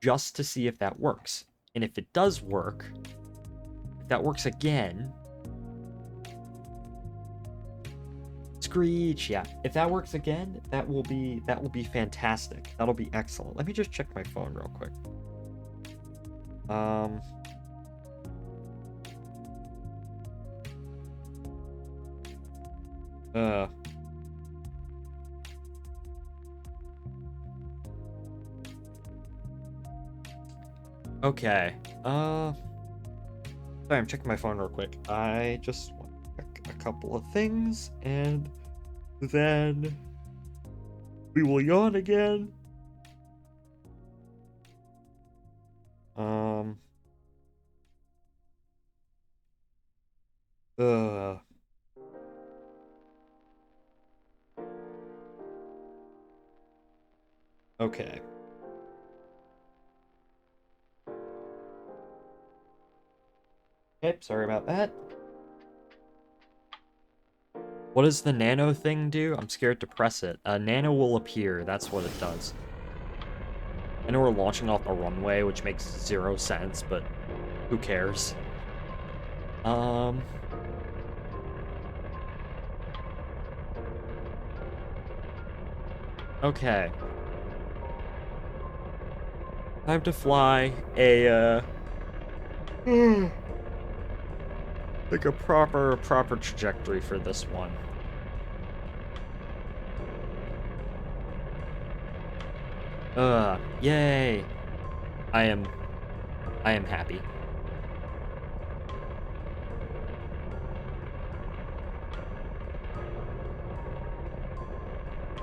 just to see if that works. And if it does work, if that works again, screech, yeah. If that works again, that will be fantastic. That'll be excellent. Let me just check my phone real quick. Uh okay. Sorry, I'm checking my phone real quick. I just want to check a couple of things and then we will yawn again. Um uh okay. Okay, sorry about that. What does the nano thing do? I'm scared to press it. Nano will appear. That's what it does. I know we're launching off a runway, which makes 0 sense, but who cares? Okay. Time to fly a, like a proper trajectory for this one. Yay! I am happy.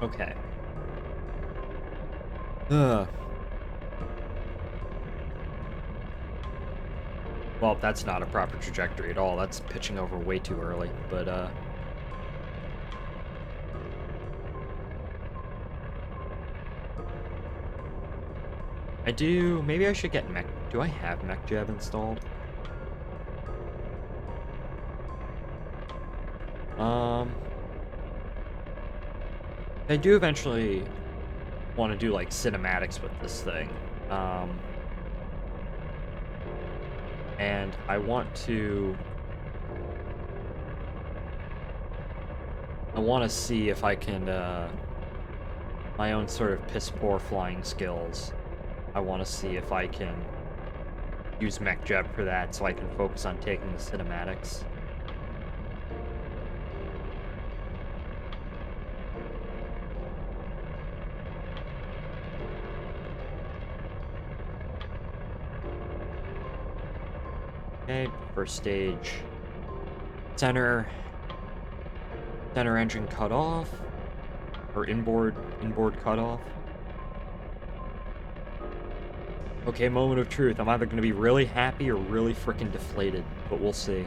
Okay. Well, that's not a proper trajectory at all. That's pitching over way too early, but, maybe I should get mech. Do I have mech jab installed? I do eventually want to do, like, cinematics with this thing. And I want to see if I can, my own sort of piss-poor flying skills. I want to see if I can use mech jab for that so I can focus on taking the cinematics. Okay, first stage. Center engine cut off. Or inboard cut off. Okay, moment of truth. I'm either going to be really happy or really freaking deflated, but we'll see.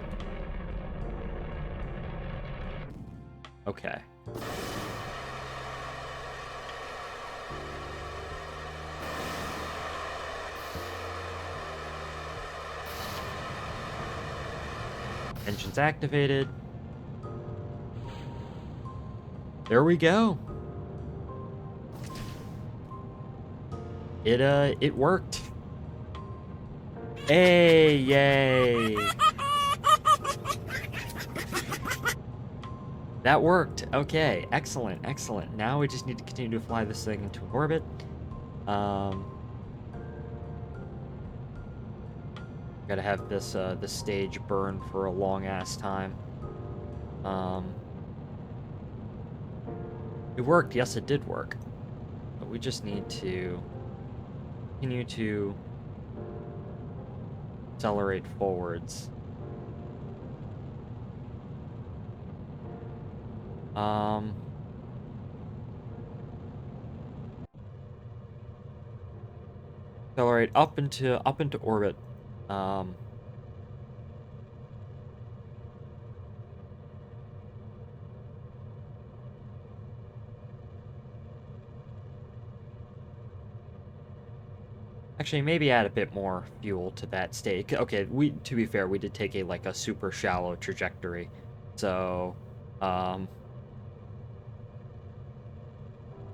Okay. Engines activated. There we go. It worked. Hey, yay. That worked. Okay, excellent, excellent. Now we just need to continue to fly this thing into an orbit. Gotta have this this stage burn for a long ass time. It worked. Yes, it did work. But we just need to continue to accelerate forwards. Accelerate up into orbit. Actually, maybe add a bit more fuel to that state. Okay, to be fair, we did take a super shallow trajectory. So,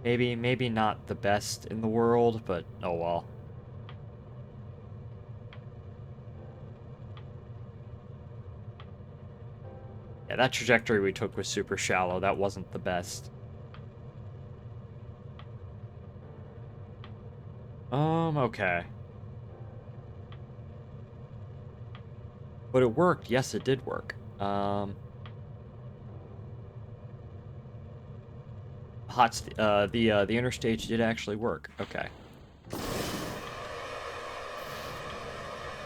maybe not the best in the world, but oh well. Yeah, that trajectory we took was super shallow. That wasn't the best. Okay. But it worked. Yes, it did work. The interstage did actually work. Okay.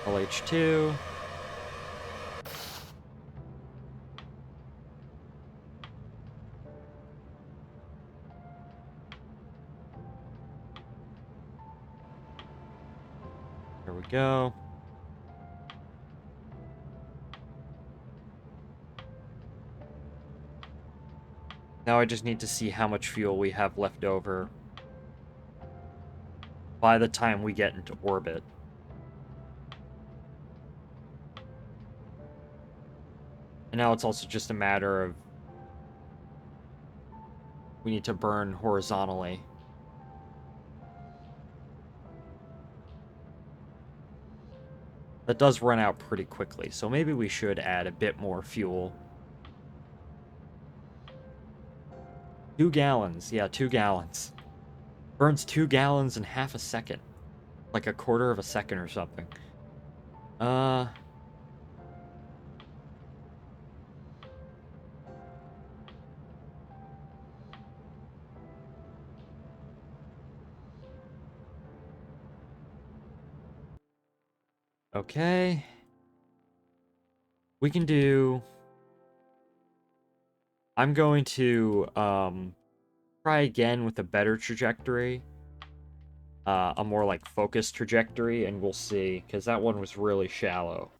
LH2. There we go. Now I just need to see how much fuel we have left over by the time we get into orbit. And now it's also just a matter of we need to burn horizontally. That does run out pretty quickly, so maybe we should add a bit more fuel. 2 gallons. Yeah, 2 gallons. Burns 2 gallons in half a second. Like a quarter of a second or something. Okay. We can do... I'm going to, try again with a better trajectory. A more, like, focused trajectory, and we'll see. Because that one was really shallow.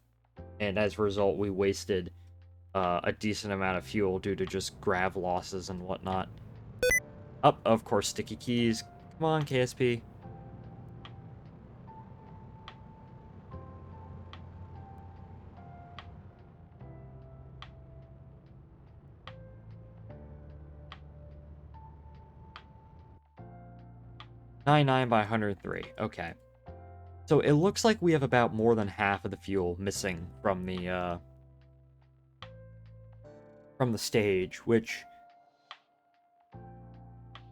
And as a result, we wasted a decent amount of fuel due to just grav losses and whatnot. Up, of course, sticky keys. Come on, KSP. $99 by 103. Okay. So it looks like we have about more than half of the fuel missing from the stage, which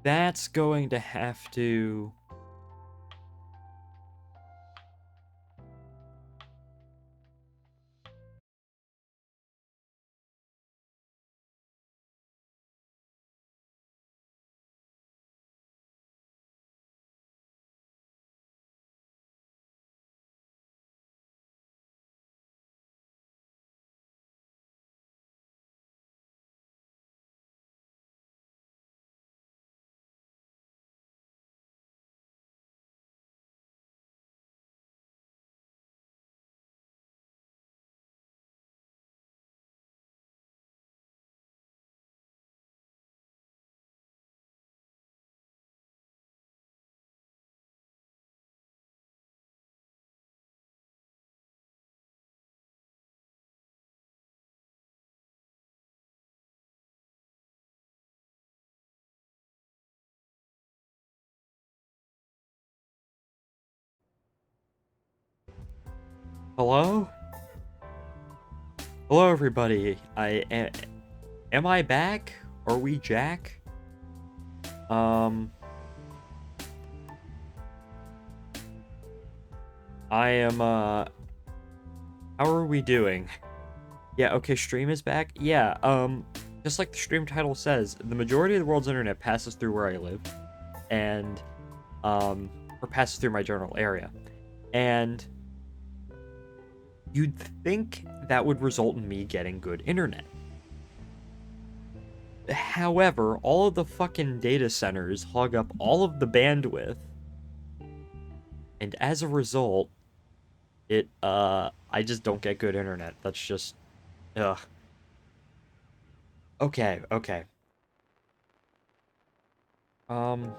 that's going to have to... Hello? Hello, everybody. Am I back? Are we Jack? I am, how are we doing? Yeah, okay, stream is back. Yeah, just like the stream title says, the majority of the world's internet passes through where I live, and, or passes through my general area. And you'd think that would result in me getting good internet. However, all of the fucking data centers hog up all of the bandwidth, and as a result, I just don't get good internet. That's just, ugh. Okay, okay. I'm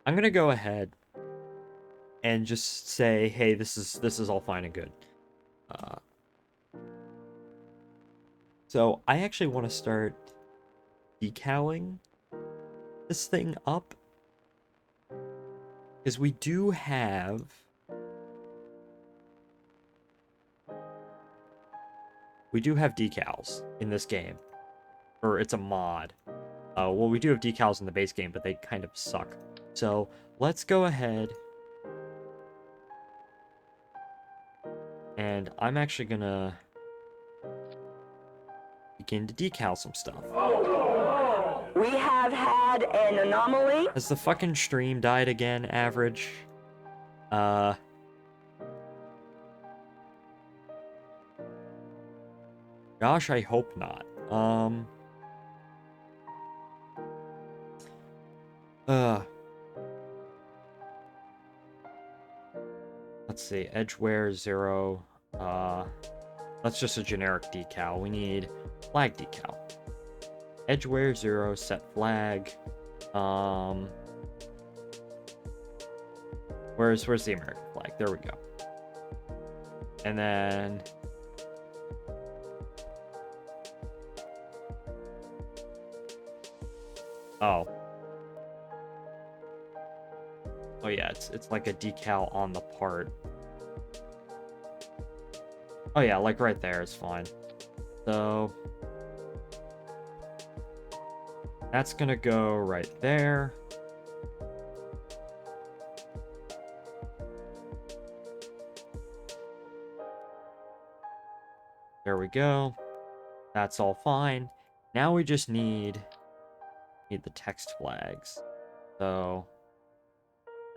gonna go ahead and just say, hey, this is all fine and good. Uh, so I actually want to start decaling this thing up, because we do have decals in this game, or it's a mod. Well, we do have decals in the base game, but they kind of suck. So let's go ahead, and I'm actually gonna begin to decal some stuff. We have had an anomaly. Has the fucking stream died again, average? Gosh, I hope not. Let's see, edgeware 0. That's just a generic decal. We need flag decal. Edgeware 0, set flag. Where's the American flag? There we go. And then oh yeah, it's like a decal on the part. Oh yeah, like right there is fine. So that's gonna go right there. There we go. That's all fine. Now we just need the text flags. So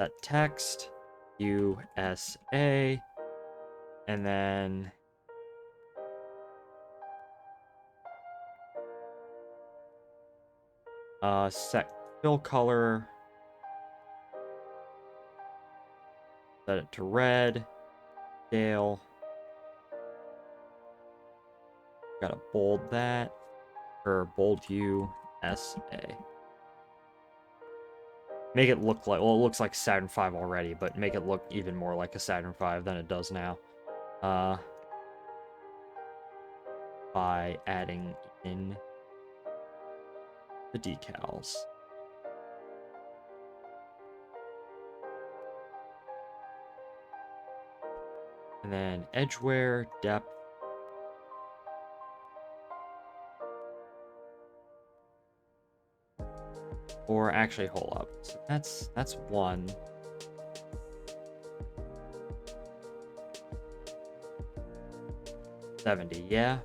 that text USA, and then set fill color, set it to red, scale. Gotta bold that, or bold USA. Make it look like, well, it looks like Saturn V already, but make it look even more like a Saturn V than it does now. By adding in the decals. And then edgeware, depth. Or actually, hold up. So that's 1. $70, yeah.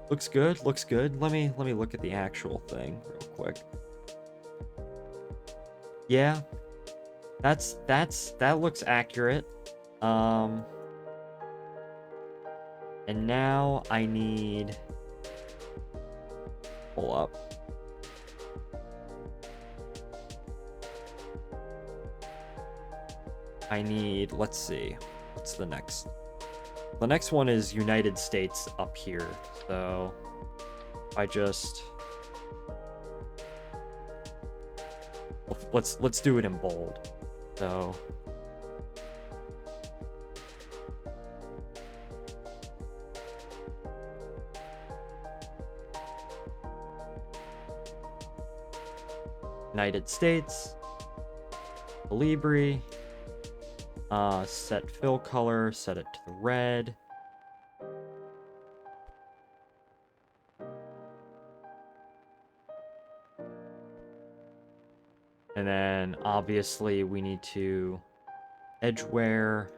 Looks good, looks good. Let me look at the actual thing real quick. Yeah. That looks accurate. And now I need, pull up. I need, let's see, what's the next? The next one is United States up here. So I just, let's do it in bold. So United States, Calibri, set fill color, set it to the red. And then obviously we need to edgeware.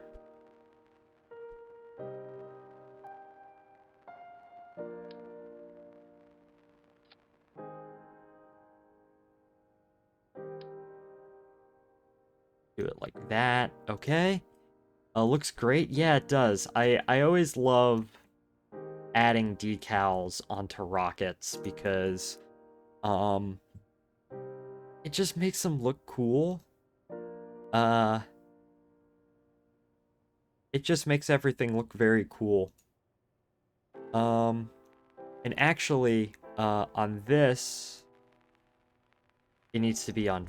Do it like that, okay? Looks great. Yeah, it does. I always love adding decals onto rockets because um it just makes them look cool. Uh it just makes everything look very cool. Um and actually on this it needs to be on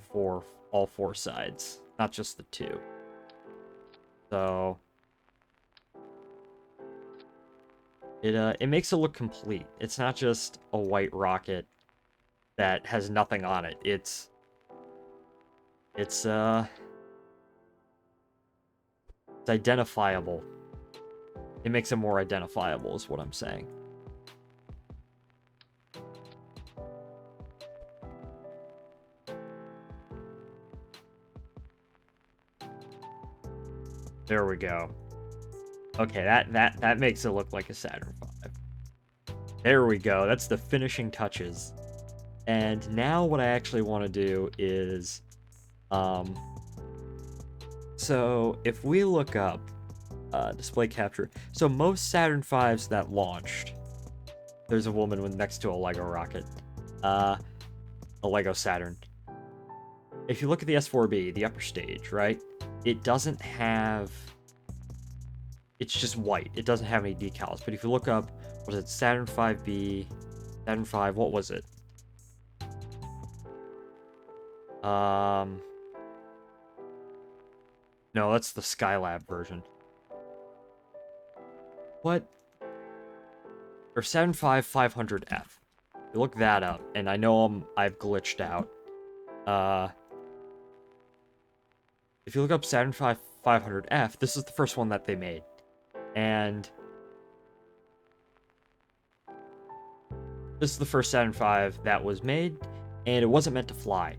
all four sides, not just the two. So it makes it look complete. It's not just a white rocket that has nothing on it. It's it's identifiable. It makes it more identifiable is what I'm saying. There we go. Okay, that makes it look like a Saturn V. There we go. That's the finishing touches. And now what I actually want to do is so if we look up display capture. So most Saturn V's that launched, there's a woman with next to a Lego rocket. A Lego Saturn. If you look at the S4B, the upper stage, right? It doesn't have... It's just white. It doesn't have any decals. But if you look up, was it Saturn 5B, Saturn 5, what was it? No, that's the Skylab version. What? Or Saturn 5 500F. You look that up, and I know I've glitched out. If you look up Saturn 5 500F, this is the first one that they made. And this is the first Saturn V that was made, and it wasn't meant to fly.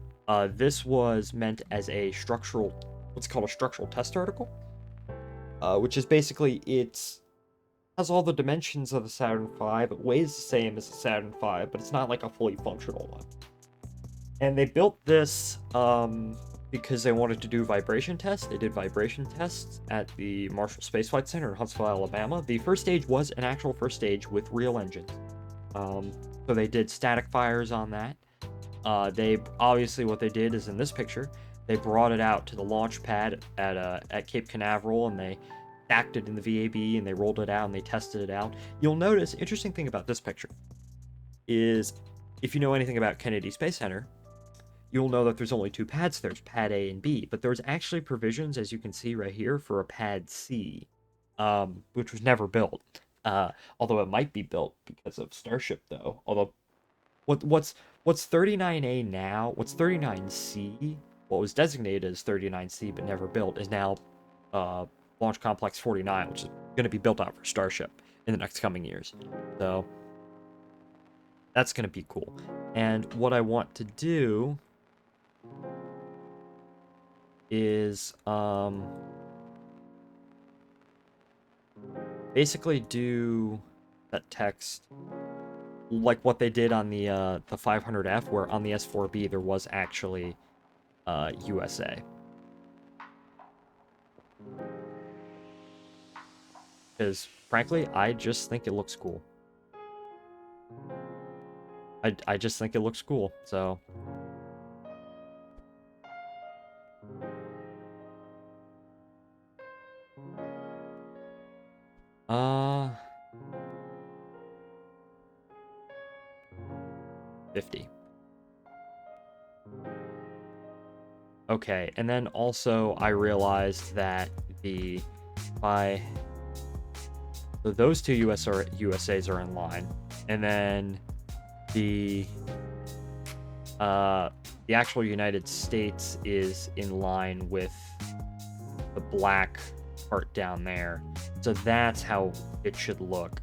This was meant as a structural, what's called a structural test article, which is basically it has all the dimensions of the Saturn V. It weighs the same as the Saturn V, but it's not like a fully functional one. And they built this because they wanted to do vibration tests. They did vibration tests at the Marshall Space Flight Center in Huntsville, Alabama. The first stage was an actual first stage with real engines. So they did static fires on that. They obviously what they did is in this picture, they brought it out to the launch pad at Cape Canaveral, and they stacked it in the VAB, and they rolled it out and they tested it out. You'll notice, interesting thing about this picture is, if you know anything about Kennedy Space Center, you'll know that there's only two pads. There's pad A and B, but there's actually provisions, as you can see right here, for a pad C, which was never built. Although it might be built because of Starship, though. Although, what's 39A now? What's 39C? What was designated as 39C but never built is now Launch Complex 49, which is going to be built out for Starship in the next coming years. So that's going to be cool. And what I want to do is basically do that text like what they did on the 500F, where on the S4B there was actually USA. Because frankly, I just think it looks cool. I just think it looks cool, so 50. Okay, and then also I realized that so those two USAs are in line, and then the actual United States is in line with the black part down there. So that's how it should look.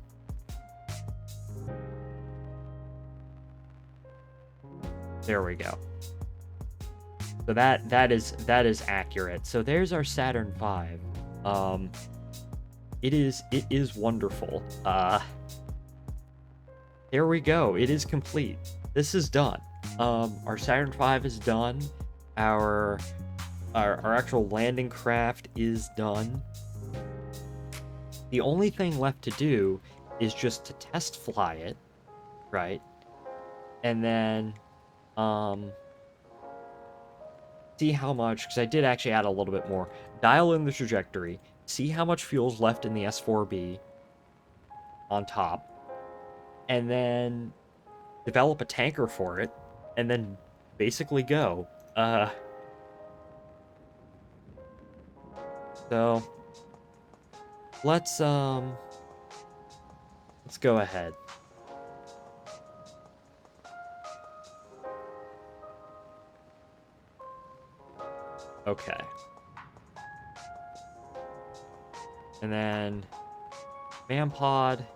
There we go. So that is accurate. So there's our Saturn V. It is wonderful. There we go. It is complete. This is done. Our Saturn V is done. Our actual landing craft is done. the only thing left to do is just to test fly it, right? And then see how much, because I did actually add a little bit more. Dial in the trajectory, see how much fuel's left in the S4B on top, and then develop a tanker for it, and then basically go. So let's go ahead. Okay. And then command pod.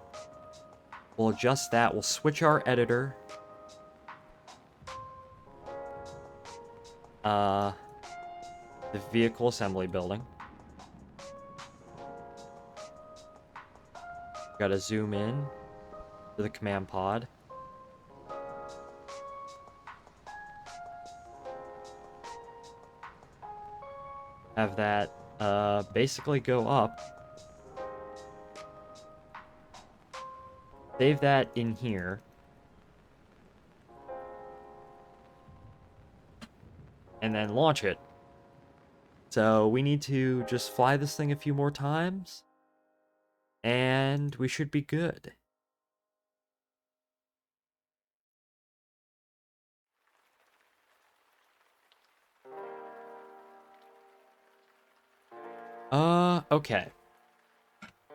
We'll adjust that. We'll switch our editor. The vehicle assembly building. Gotta zoom in to the command pod. Have that basically go up. Save that in here. And then launch it. So we need to just fly this thing a few more times. And we should be good. Okay.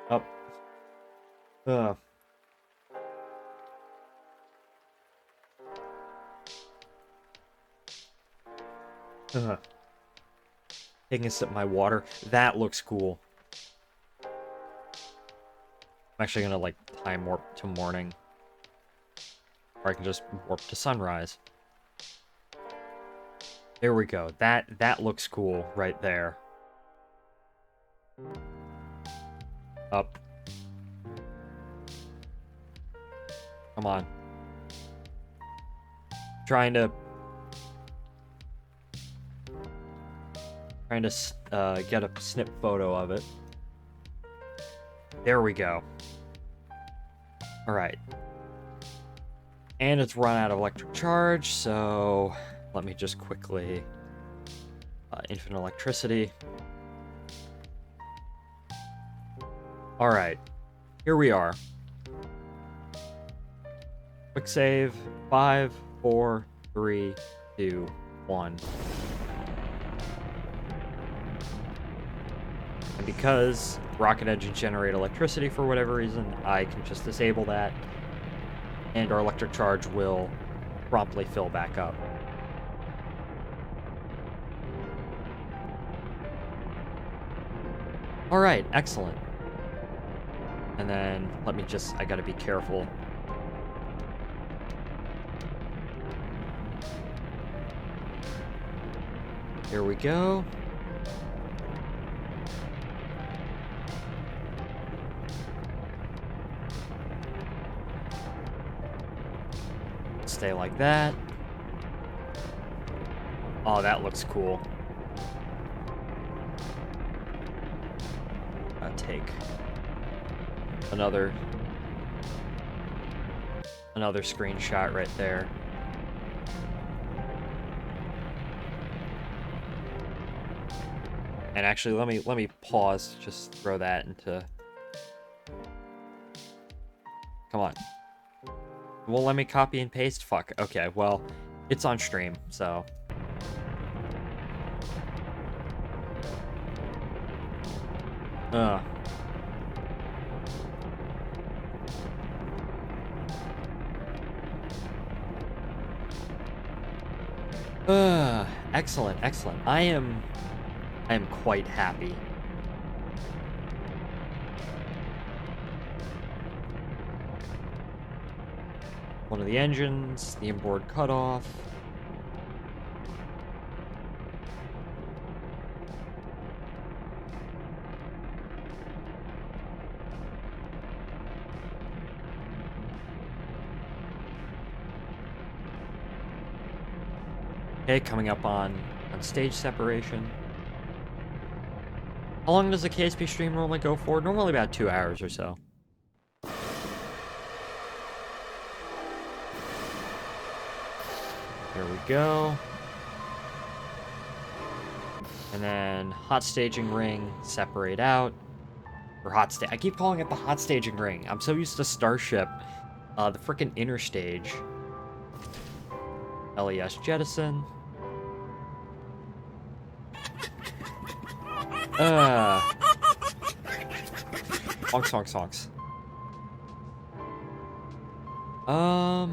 Up. Taking a sip of my water. That looks cool. I'm actually gonna, like, time warp to morning. Or I can just warp to sunrise. There we go. That looks cool right there. Up. Come on. Trying to get a snip photo of it. There we go. Alright. And it's run out of electric charge, so let me just quickly... infinite electricity. Alright. Here we are. Quick save. 5, 4, 3, 2, 1. And because rocket engines generate electricity for whatever reason, I can just disable that, and our electric charge will promptly fill back up. Alright, excellent. And then, I gotta be careful. Here we go. Stay like that. Oh, that looks cool. I'll take another screenshot right there. And actually, let me pause. Just throw that into. Come on. Well, let me copy and paste. Fuck. Okay, well, it's on stream, so. Excellent, excellent. I am quite happy. One of the engines, the inboard cutoff. Okay, coming up on stage separation. How long does a KSP stream normally go for? Normally about 2 hours or so. Here we go. And then hot staging ring, separate out. Or hot stage. I keep calling it the hot staging ring. I'm so used to Starship. The frickin' inner stage. LES jettison. Honks. Now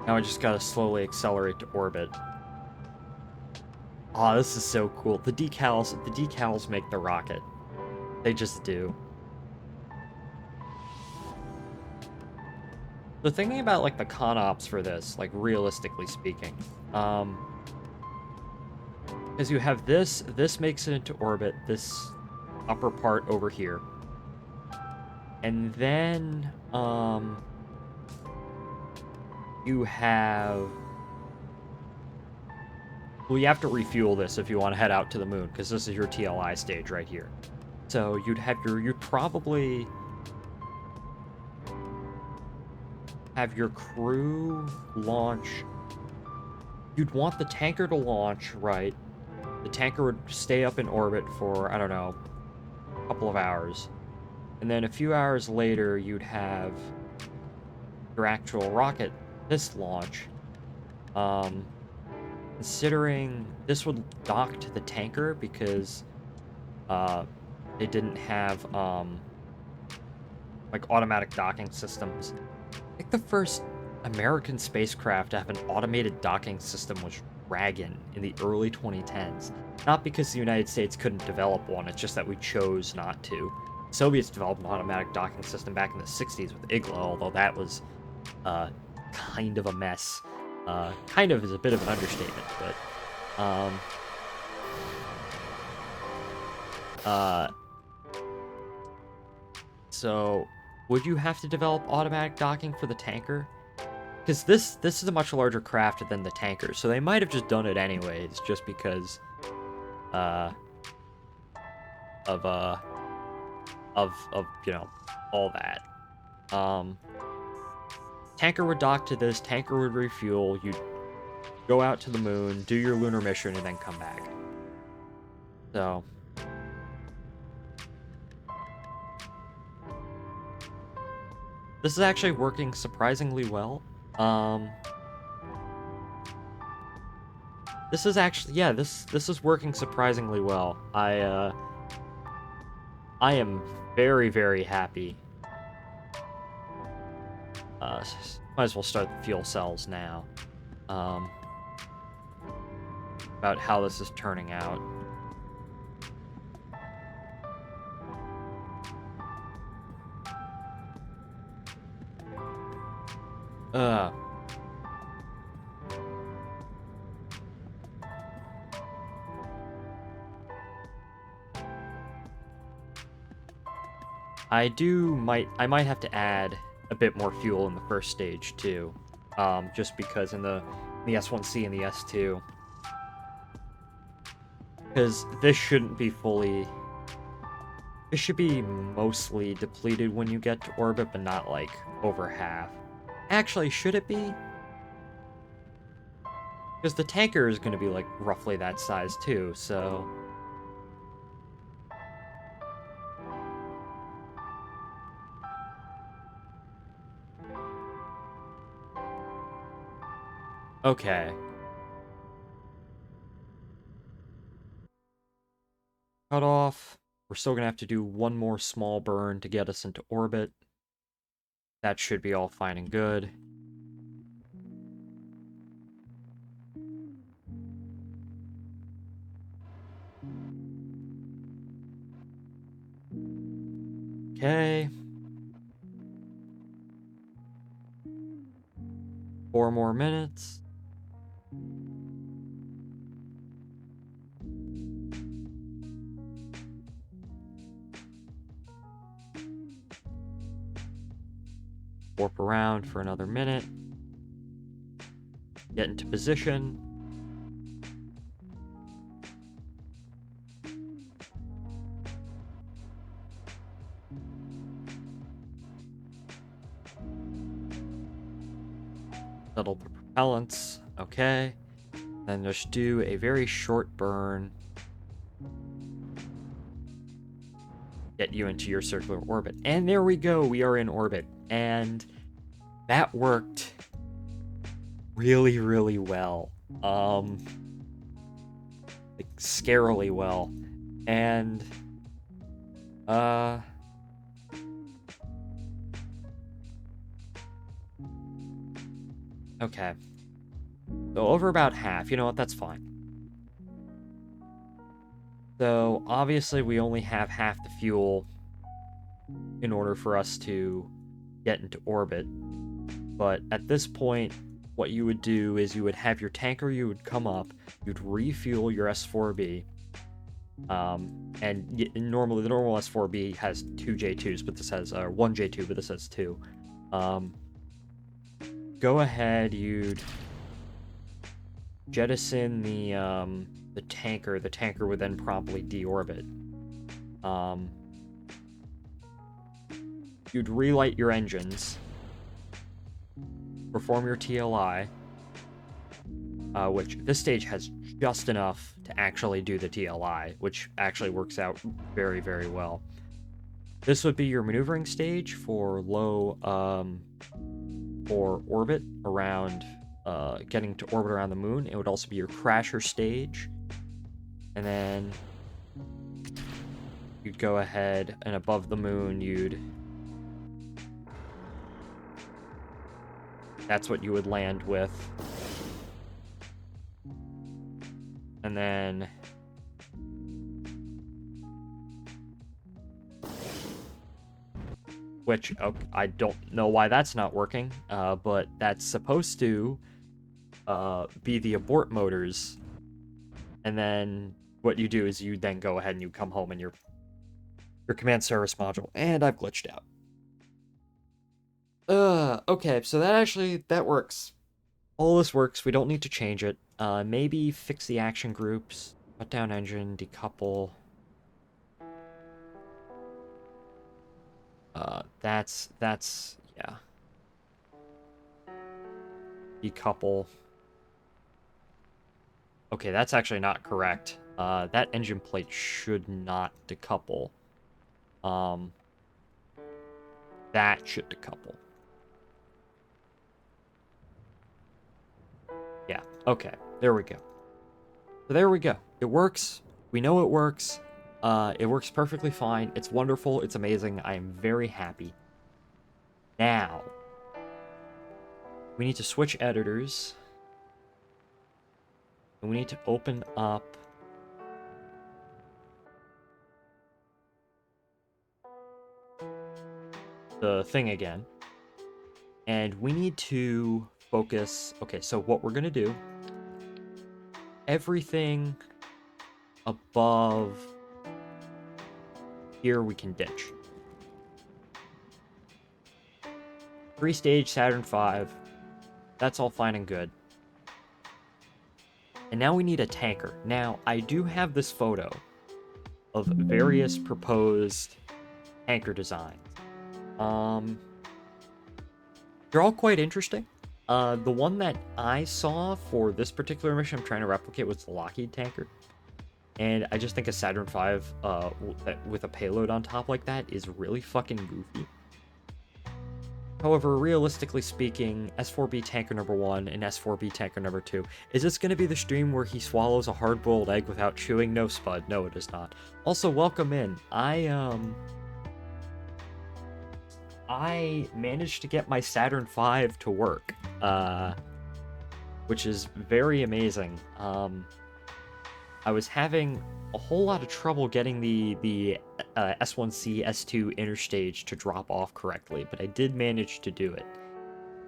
I just gotta slowly accelerate to orbit. Aw, oh, this is so cool. The decals make the rocket. They just do. The thinking about, like, the con ops for this, like, realistically speaking, because you have this makes it into orbit, this upper part over here. And then, you have... Well, you have to refuel this if you want to head out to the moon, because this is your TLI stage right here. So you'd probably have your crew launch. You'd want the tanker to launch, right? The tanker would stay up in orbit for, I don't know, a couple of hours. And then a few hours later, you'd have your actual rocket, this launch. Considering this would dock to the tanker because they didn't have like automatic docking systems. I think the first American spacecraft to have an automated docking system was Dragon in the early 2010s. Not because the United States couldn't develop one, it's just that we chose not to. Soviets developed an automatic docking system back in the 60s with Iglo, although that was kind of a mess. Kind of is a bit of an understatement, but so would you have to develop automatic docking for the tanker? Because this is a much larger craft than the tanker, so they might have just done it anyways, just because of you know, all that. Tanker would dock to this, tanker would refuel, you'd go out to the moon, do your lunar mission, and then come back. So... this is actually working surprisingly well. This is actually... yeah, this is working surprisingly well. I am very, very happy. Might as well start the fuel cells now. About how this is turning out. I might have to add a bit more fuel in the first stage too, just because in the S1C and the S2, because this shouldn't be fully. This should be mostly depleted when you get to orbit, but not like over half. Actually, should it be? Because the tanker is going to be like roughly that size too, so. Okay. Cut off. We're still gonna have to do one more small burn to get us into orbit. That should be all fine and good. Okay. 4 more minutes. Warp around for another minute. Get into position. settle the propellants. Okay. Then just do a very short burn. Get you into your circular orbit. And there we go. We are in orbit. And that worked really, really well. Like scarily well. And okay. So over about half. You know what? That's fine. So obviously we only have half the fuel in order for us to get into orbit. But at this point, what you would do is you would have your tanker, you would come up, you'd refuel your S4B. And normally the normal S4B has 2 J2s, but this has 1 J2, but this has 2. Go ahead, you'd jettison the tanker. The tanker would then promptly deorbit. You'd relight your engines, perform your TLI, which this stage has just enough to actually do the TLI, which actually works out very, very well. This would be your maneuvering stage for low, for orbit around, getting to orbit around the moon. It would also be your crasher stage. And then you'd go ahead and above the moon, that's what you would land with. And then which I don't know why that's not working, but that's supposed to be the abort motors. And then what you do is you then go ahead and you come home in your command service module. And I've glitched out. Okay, so that works. All this works. We don't need to change it. Maybe fix the action groups. Shut down engine, decouple. That's yeah. Decouple. Okay, that's actually not correct. That engine plate should not decouple. That should decouple. Yeah, okay. There we go. So there we go. It works. We know it works. It works perfectly fine. It's wonderful. It's amazing. I am very happy. Now, we need to switch editors. And we need to open up the thing again. And we need to focus. Okay, so what we're going to do, everything above here we can ditch. 3-stage Saturn V, that's all fine and good. And now we need a tanker. Now, I do have this photo of various proposed tanker designs. They're all quite interesting. The one that I saw for this particular mission I'm trying to replicate was the Lockheed tanker. And I just think a Saturn V with a payload on top like that is really fucking goofy. However, realistically speaking, S4B tanker number 1 and S4B tanker number 2. Is this going to be the stream where he swallows a hard-boiled egg without chewing? No, Spud. No, it is not. Also, welcome in. I managed to get my Saturn V to work, which is very amazing. I was having a whole lot of trouble getting the S1C, S2 interstage to drop off correctly, but I did manage to do it.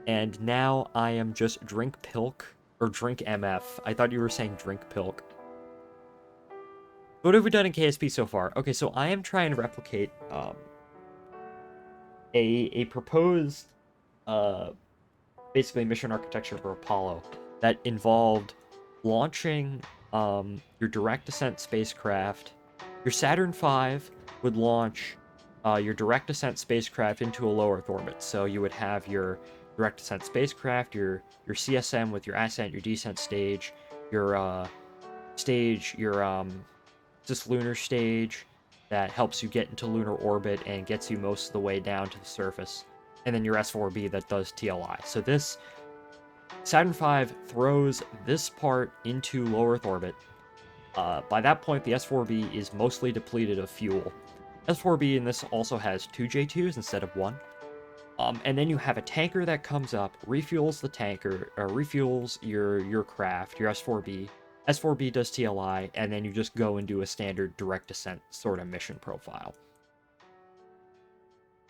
And now I am just drink pilk, or drink MF. I thought you were saying drink pilk. What have we done in KSP so far? Okay, so I am trying to replicate a proposed basically mission architecture for Apollo that involved launching your direct descent spacecraft. Your Saturn V would launch your direct descent spacecraft into a low Earth orbit. So you would have your direct descent spacecraft, your CSM with your ascent, your descent stage, your just lunar stage that helps you get into lunar orbit and gets you most of the way down to the surface, and then your S4B that does TLI. So this Saturn V throws this part into low Earth orbit. By that point, the S4B is mostly depleted of fuel. S4B in this also has 2 J2s instead of 1. And then you have a tanker that comes up, refuels the tanker, or refuels your craft, your S4B. S4B does TLI, and then you just go and do a standard direct descent sort of mission profile.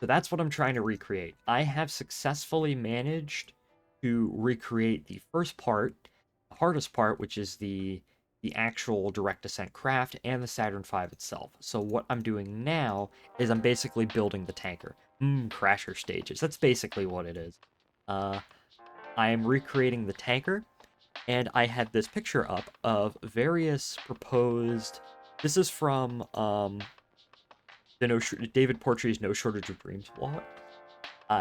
So that's what I'm trying to recreate. I have successfully managed to recreate the first part, the hardest part, which is the actual direct descent craft and the Saturn V itself. So what I'm doing now is I'm basically building the tanker. Crasher stages. That's basically what it is. I am recreating the tanker, and I had this picture up of various proposed. This is from the David Portree's No Shortage of Dreams blog.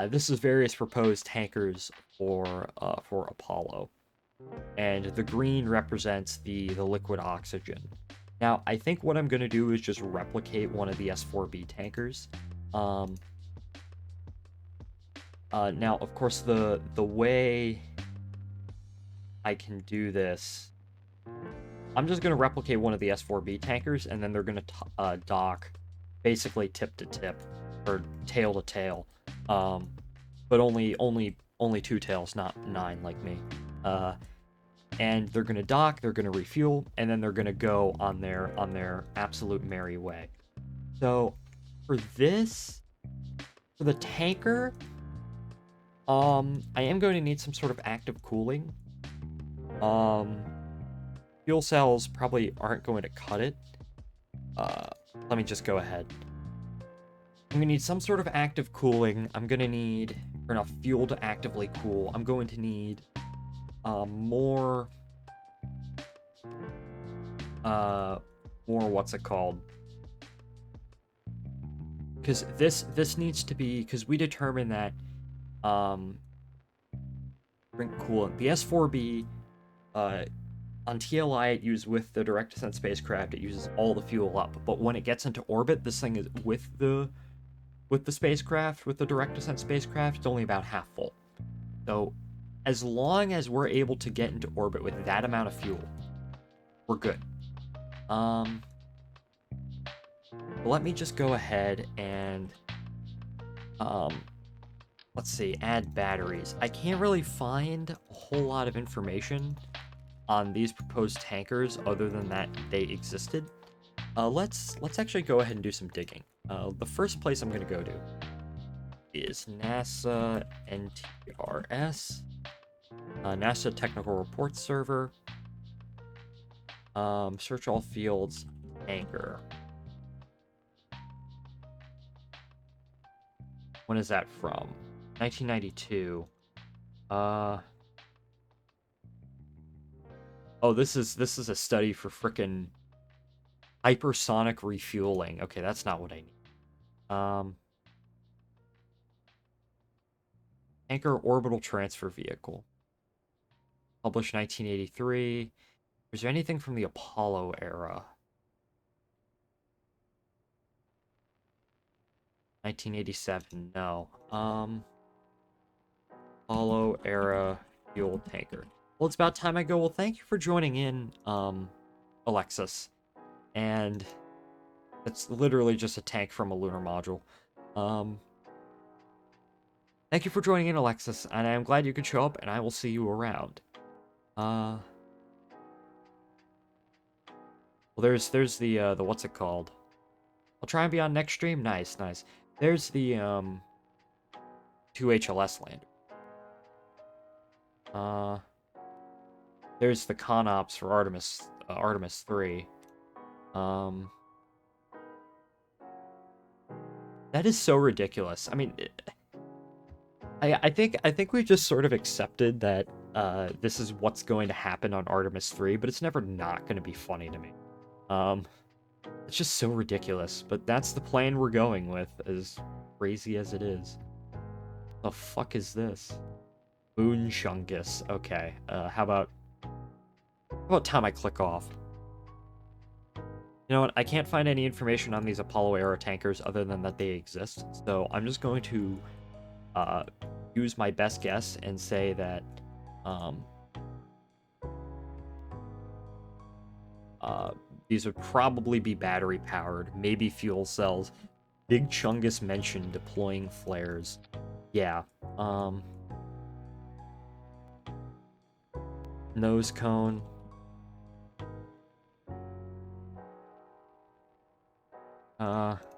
This is various proposed tankers for Apollo, and the green represents the liquid oxygen. Now, I think what I'm going to do is just replicate one of the S4B tankers. Now, of course, the way I can do this, I'm just going to replicate one of the S4B tankers, and then they're going to dock basically tip to tip or tail to tail, but only 2 tails, not 9 like me. And they're gonna dock, they're gonna refuel, and then they're gonna go on their absolute merry way. So for the tanker, I am going to need some sort of active cooling. Fuel cells probably aren't going to cut it. Let me just go ahead. I'm gonna need some sort of active cooling. I'm gonna need enough fuel to actively cool. I'm going to need more what's it called? Because this needs to be, because we determined that drink coolant. The S4B on TLI it uses with the direct descent spacecraft, it uses all the fuel up, but when it gets into orbit, this thing is with the spacecraft, with the direct descent spacecraft, it's only about half full. So as long as we're able to get into orbit with that amount of fuel, we're good. Let me just go ahead and let's see, add batteries. I can't really find a whole lot of information on these proposed tankers other than that they existed. Let's actually go ahead and do some digging. The first place I'm going to go to is NASA NTRS, NASA Technical Reports Server, search all fields, tanker. When is that from? 1992. Oh, this is a study for frickin' hypersonic refueling. Okay, that's not what I need. Tanker orbital transfer vehicle. Published 1983. Is there anything from the Apollo era? 1987, no. Apollo era fuel tanker. Well, it's about time I go. Well, thank you for joining in, Alexis. And it's literally just a tank from a lunar module. Thank you for joining in, Alexis, and I'm glad you could show up, and I will see you around. Well, there's the what's it called? I'll try and be on next stream. Nice. There's the 2 HLS lander. There's the ConOps for Artemis 3. That is so ridiculous. I mean, I think we just sort of accepted that this is what's going to happen on Artemis 3, but it's never not going to be funny to me. It's just so ridiculous, but that's the plan we're going with, as crazy as it is. The fuck is this? Moon Chungus. Okay. How about time I click off? You know what? I can't find any information on these Apollo Aero tankers other than that they exist. So I'm just going to use my best guess and say that these would probably be battery powered, maybe fuel cells. Big Chungus mentioned deploying flares. Yeah. Nose cone.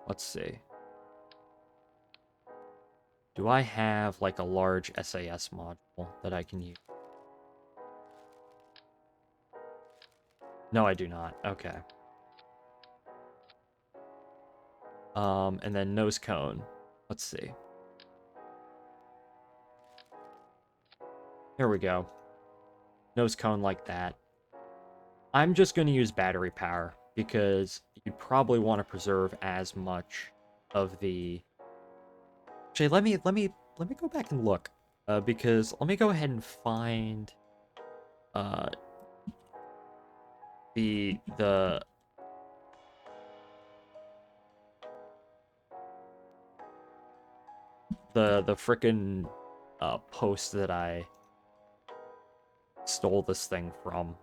Let's see. Do I have like a large SAS module that I can use? No, I do not. Okay. And then nose cone. Let's see. Here we go. Nose cone like that. I'm just going to use battery power because you probably want to preserve as much of the. Actually, let me go back and look, because let me go ahead and find the frickin' post that I stole this thing from.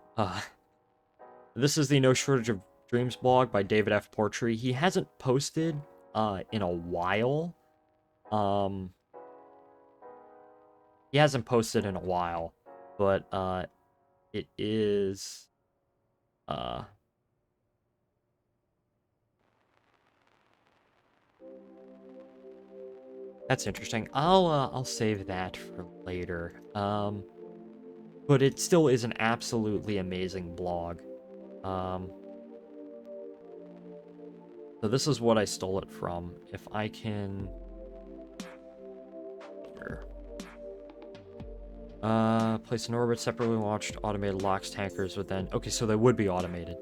This is the No Shortage of Dreams blog by David F. Portree. He hasn't posted in a while. He hasn't posted in a while, but it is that's interesting. I'll save that for later. But it still is an absolutely amazing blog. So this is what I stole it from. If I can here. Place in orbit, separately launched automated LOX tankers would then. Okay, so they would be automated.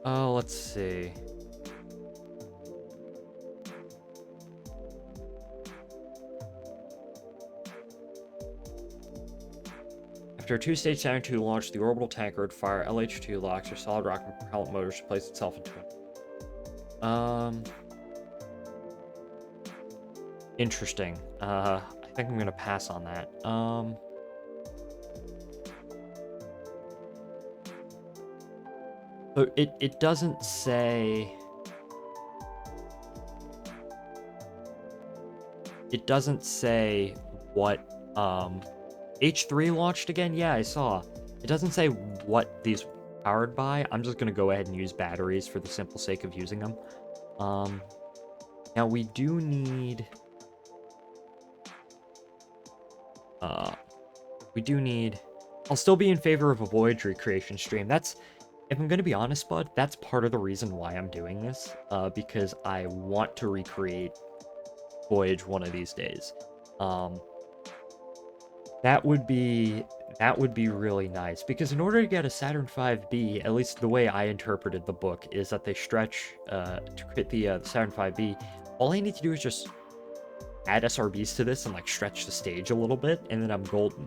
Oh, let's see. After a two-stage Saturn II launch, the orbital tanker would fire LH2 LOX or solid rocket propellant motors to place itself into it. Interesting. I think I'm gonna pass on that. So it doesn't say. It doesn't say what H3 launched again? Yeah, I saw. It doesn't say what these powered by. I'm just gonna go ahead and use batteries for the simple sake of using them. Now we do need I'll still be in favor of a Voyage recreation stream. That's, if I'm gonna be honest, bud, that's part of the reason why I'm doing this. Because I want to recreate Voyage one of these days. That would be really nice, because in order to get a Saturn V-B, at least the way I interpreted the book, is that they stretch to create the Saturn V-B. All I need to do is just add SRBs to this and like stretch the stage a little bit, and then I'm golden.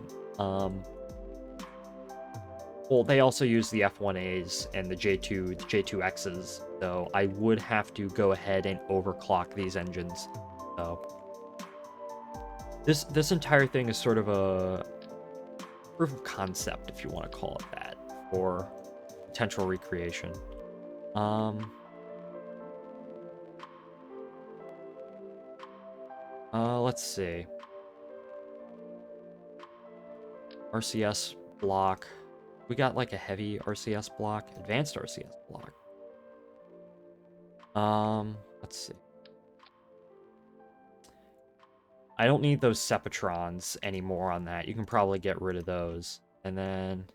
Well, they also use the F1As and the J2Xs, so I would have to go ahead and overclock these engines. So this entire thing is sort of a proof of concept, if you want to call it that, for potential recreation. Let's see. RCS block. We got like a heavy RCS block, advanced RCS block. Let's see. I don't need those Sepatrons anymore on that. You can probably get rid of those. And then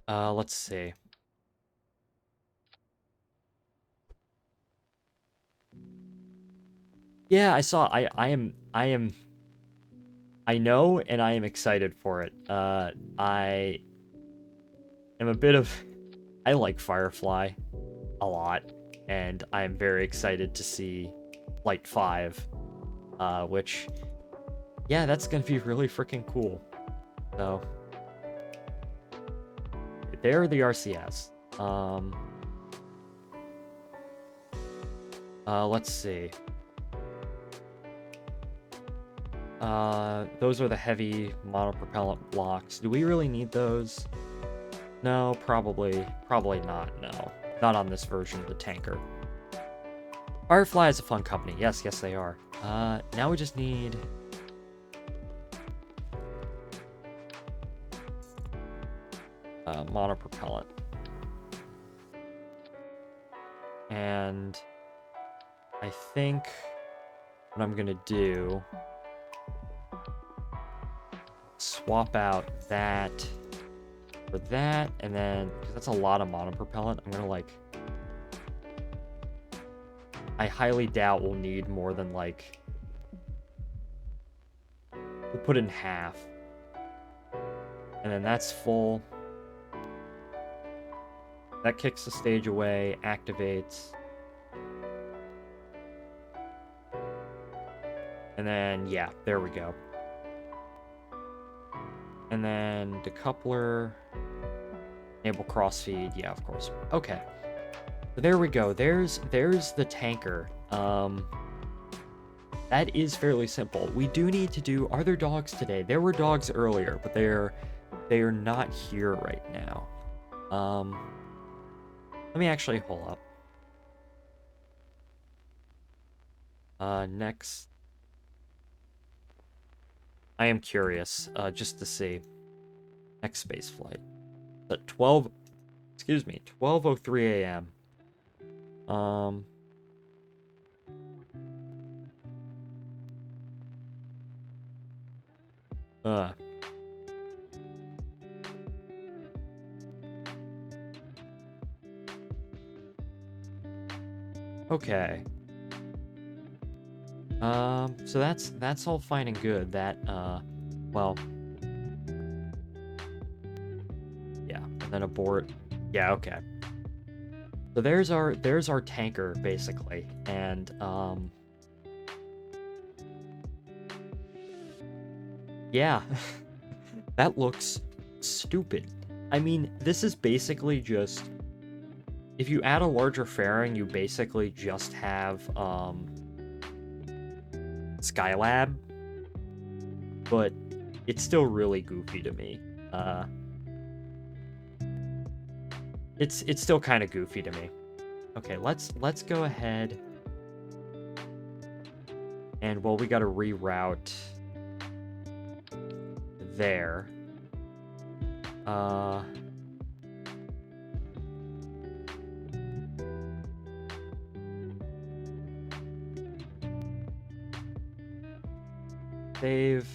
let's see. Yeah, I saw. I I know, and I am excited for it. I am a bit of... I like Firefly a lot, and I am very excited to see Flight 5, which, yeah, that's going to be really freaking cool. So, there are the RCS. Let's see. Those are the heavy monopropellant blocks. Do we really need those? No, probably not, no. Not on this version of the tanker. Firefly is a fun company. Yes, they are. Now we just need... monopropellant. And... I think... what I'm gonna do... swap out that... for that, and then... because that's a lot of monopropellant, I'm gonna, like... I highly doubt we'll need more than, like... we'll put it in half. And then that's full. That kicks the stage away, activates. And then, yeah, there we go. And then decoupler, enable crossfeed, yeah, of course. Okay. So there we go. There's the tanker. That is fairly simple. We do need to do... are there dogs today? There were dogs earlier, but they are not here right now. Let me actually hold up. Next. I am curious, just to see. Next space flight. At 12:03 a.m. Okay. So that's all fine and good. That, well, yeah, and then abort. Yeah, okay. So there's our tanker basically, and yeah, that looks stupid. I mean, this is basically just, if you add a larger fairing, you basically just have Skylab, but it's still really goofy to me. It's still kind of goofy to me. Okay, let's go ahead and, well, we got to reroute there. Save.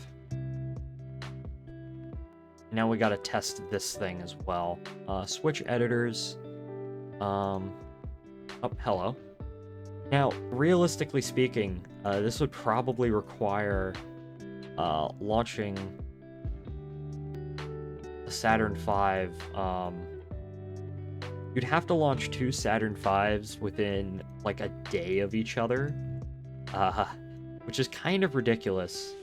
Now we gotta test this thing as well. Switch editors. Oh, hello. Now, realistically speaking, this would probably require launching a Saturn V. You'd have to launch 2 Saturn Vs within like a day of each other, which is kind of ridiculous.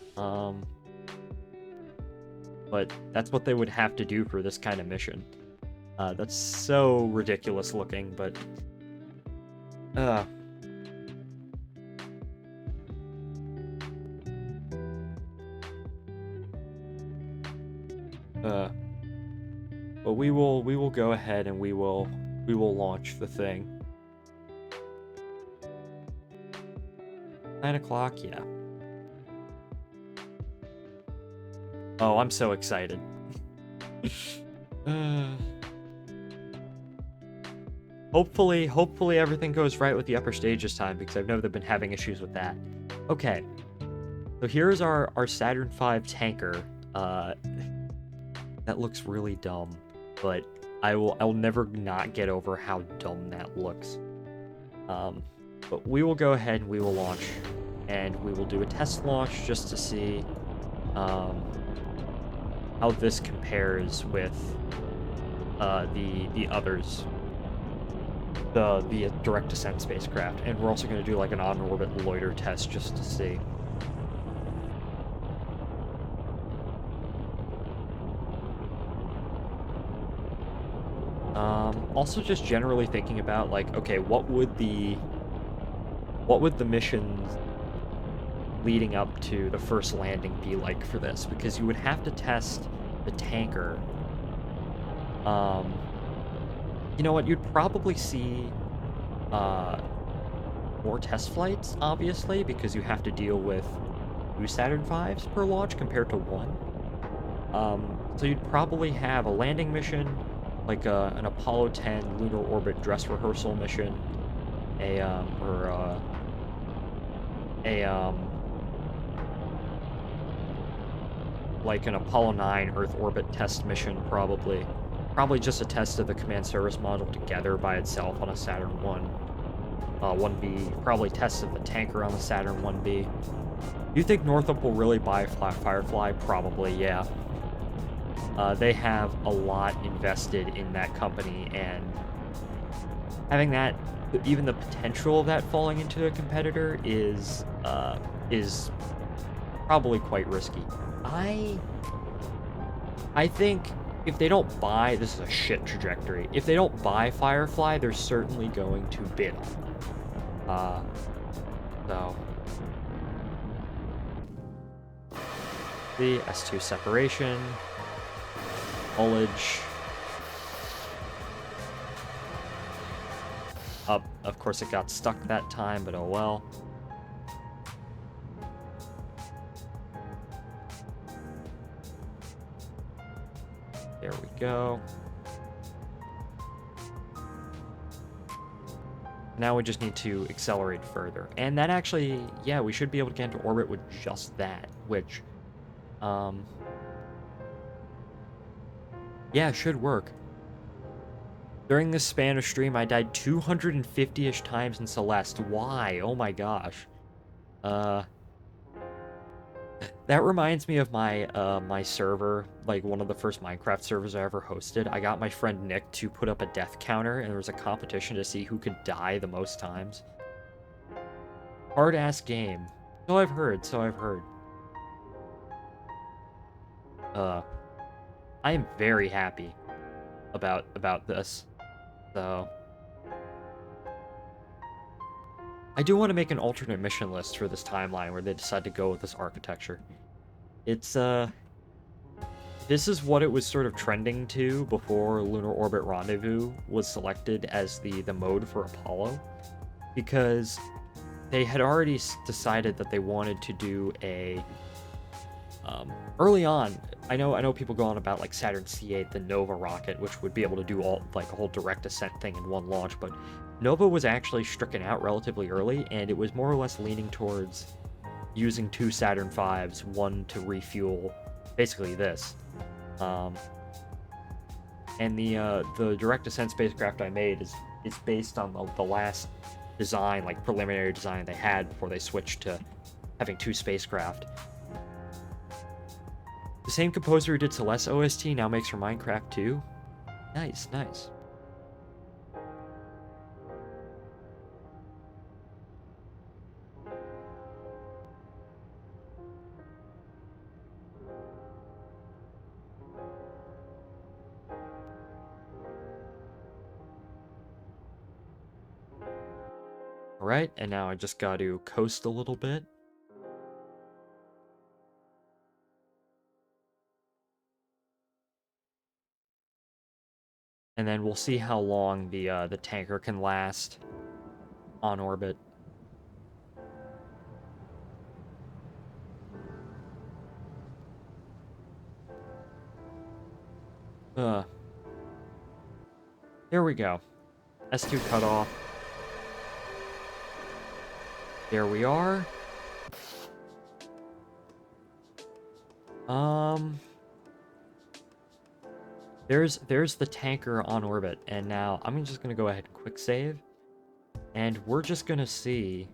But that's what they would have to do for this kind of mission. That's so ridiculous looking, but but we will go ahead and we will launch the thing. 9 o'clock, yeah. Oh, I'm so excited. Hopefully everything goes right with the upper stage this time, because I know they've been having issues with that. Okay. So here's our Saturn V tanker. That looks really dumb, but I'll never not get over how dumb that looks. But we will go ahead and we will launch, and we will do a test launch just to see how this compares with the others, the direct descent spacecraft, and we're also going to do like an on-orbit loiter test just to see. Also just generally thinking about like, okay, what would the missions leading up to the first landing be like for this? Because you would have to test the tanker. You know what? You'd probably see more test flights, obviously, because you have to deal with 2 Saturn V's per launch compared to 1. So you'd probably have a landing mission, like an Apollo 10 lunar orbit dress rehearsal mission, like an Apollo 9 Earth orbit test mission, probably. Probably just a test of the command service module together by itself on a Saturn 1B. Probably tests of the tanker on the Saturn 1B. Do you think Northrop will really buy Firefly? Probably, yeah. They have a lot invested in that company, and having that, even the potential of that falling into a competitor is probably quite risky. I think if they don't buy, this is a shit trajectory. If they don't buy Firefly, they're certainly going to bid on it. So the S2 separation, ullage. Of course, it got stuck that time, but oh well. There we go. Now we just need to accelerate further. And that actually, yeah, we should be able to get into orbit with just that, which, yeah, should work. During this span of stream, I died 250-ish times in Celeste. Why? Oh my gosh. That reminds me of my my server, like one of the first Minecraft servers I ever hosted. I got my friend Nick to put up a death counter, and there was a competition to see who could die the most times. Hard-ass game. So I've heard, so I've heard. I am very happy about this. So I do want to make an alternate mission list for this timeline where they decide to go with this architecture. It's, this is what it was sort of trending to before Lunar Orbit Rendezvous was selected as the mode for Apollo, because they had already decided that they wanted to do a, early on, I know people go on about like Saturn C8, the Nova rocket, which would be able to do all, like a whole direct descent thing in one launch, but Nova was actually stricken out relatively early, and it was more or less leaning towards using 2 Saturn V's, one to refuel, basically this. And the direct descent spacecraft I made is based on the last design, like preliminary design they had before they switched to having 2 spacecraft. The same composer who did Celeste OST now makes her Minecraft too. Nice, nice. Alright, and now I just got to coast a little bit. And then we'll see how long the tanker can last on orbit. There we go. S2 cutoff. There we are. There's the tanker on orbit, and now I'm just gonna go ahead and quick save, and we're just gonna see,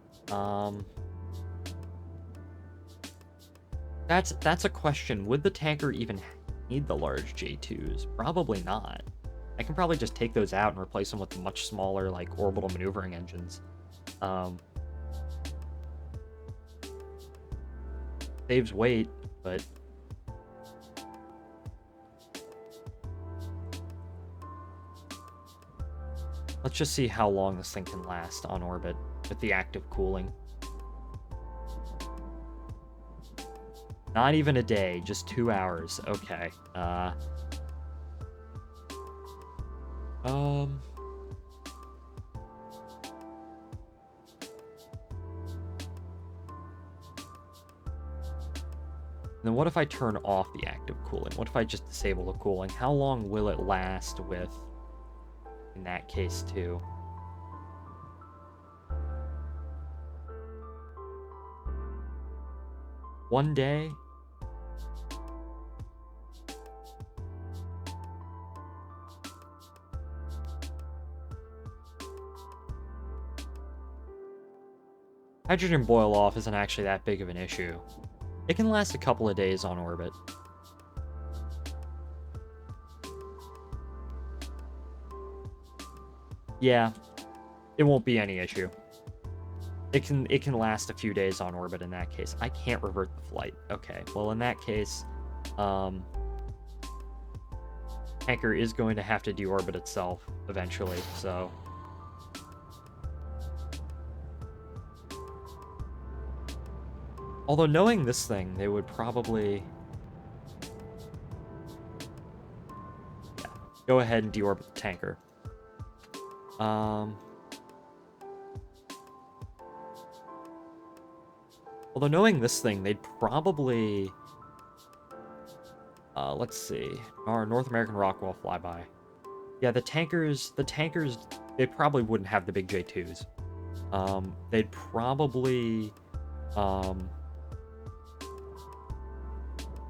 That's a question. Would the tanker even need the large J2s? Probably not. I can probably just take those out and replace them with much smaller, like, orbital maneuvering engines. Saves weight, but... Let's just see how long this thing can last on orbit with the active cooling. Not even a day, just 2 hours. Okay. Then what if I turn off the active cooling? What if I just disable the cooling? How long will it last with, in that case, too? One day? Hydrogen boil off isn't actually that big of an issue. It can last a couple of days on orbit. Yeah, it won't be any issue. It can last a few days on orbit in that case. I can't revert the flight. Okay, well in that case, tanker is going to have to deorbit itself eventually, so... Although knowing this thing, they would probably... Yeah, go ahead and deorbit the tanker. Although knowing this thing, they'd probably... let's see. Our North American Rockwell flyby. Yeah, the tankers, they probably wouldn't have the big J2s. They'd probably...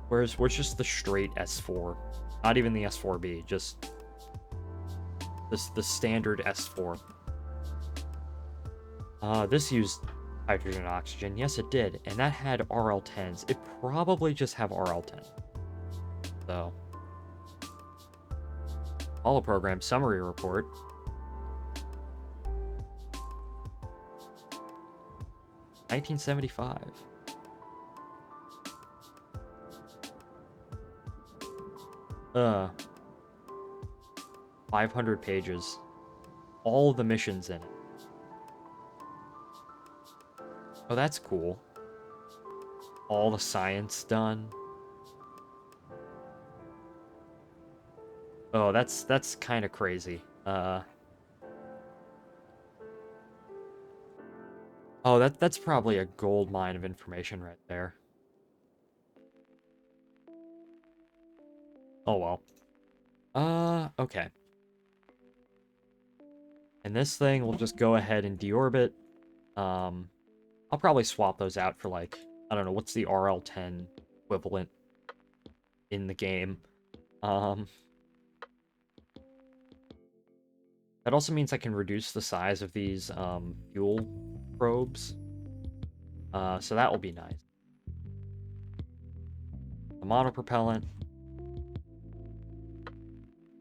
Where's just the straight S4? Not even the S4B, just the standard S4. This used hydrogen and oxygen. Yes, it did. And that had RL10s. It probably just have RL10. So. Apollo program summary report. (1975). 500 pages. All the missions in it. Oh, that's cool. All the science done. Oh, that's kind of crazy. Oh, that's probably a gold mine of information right there. Oh well. Okay. And this thing will just go ahead and deorbit. I'll probably swap those out for, like, I don't know, what's the RL10 equivalent in the game? That also means I can reduce the size of these fuel probes. So that will be nice. The monopropellant.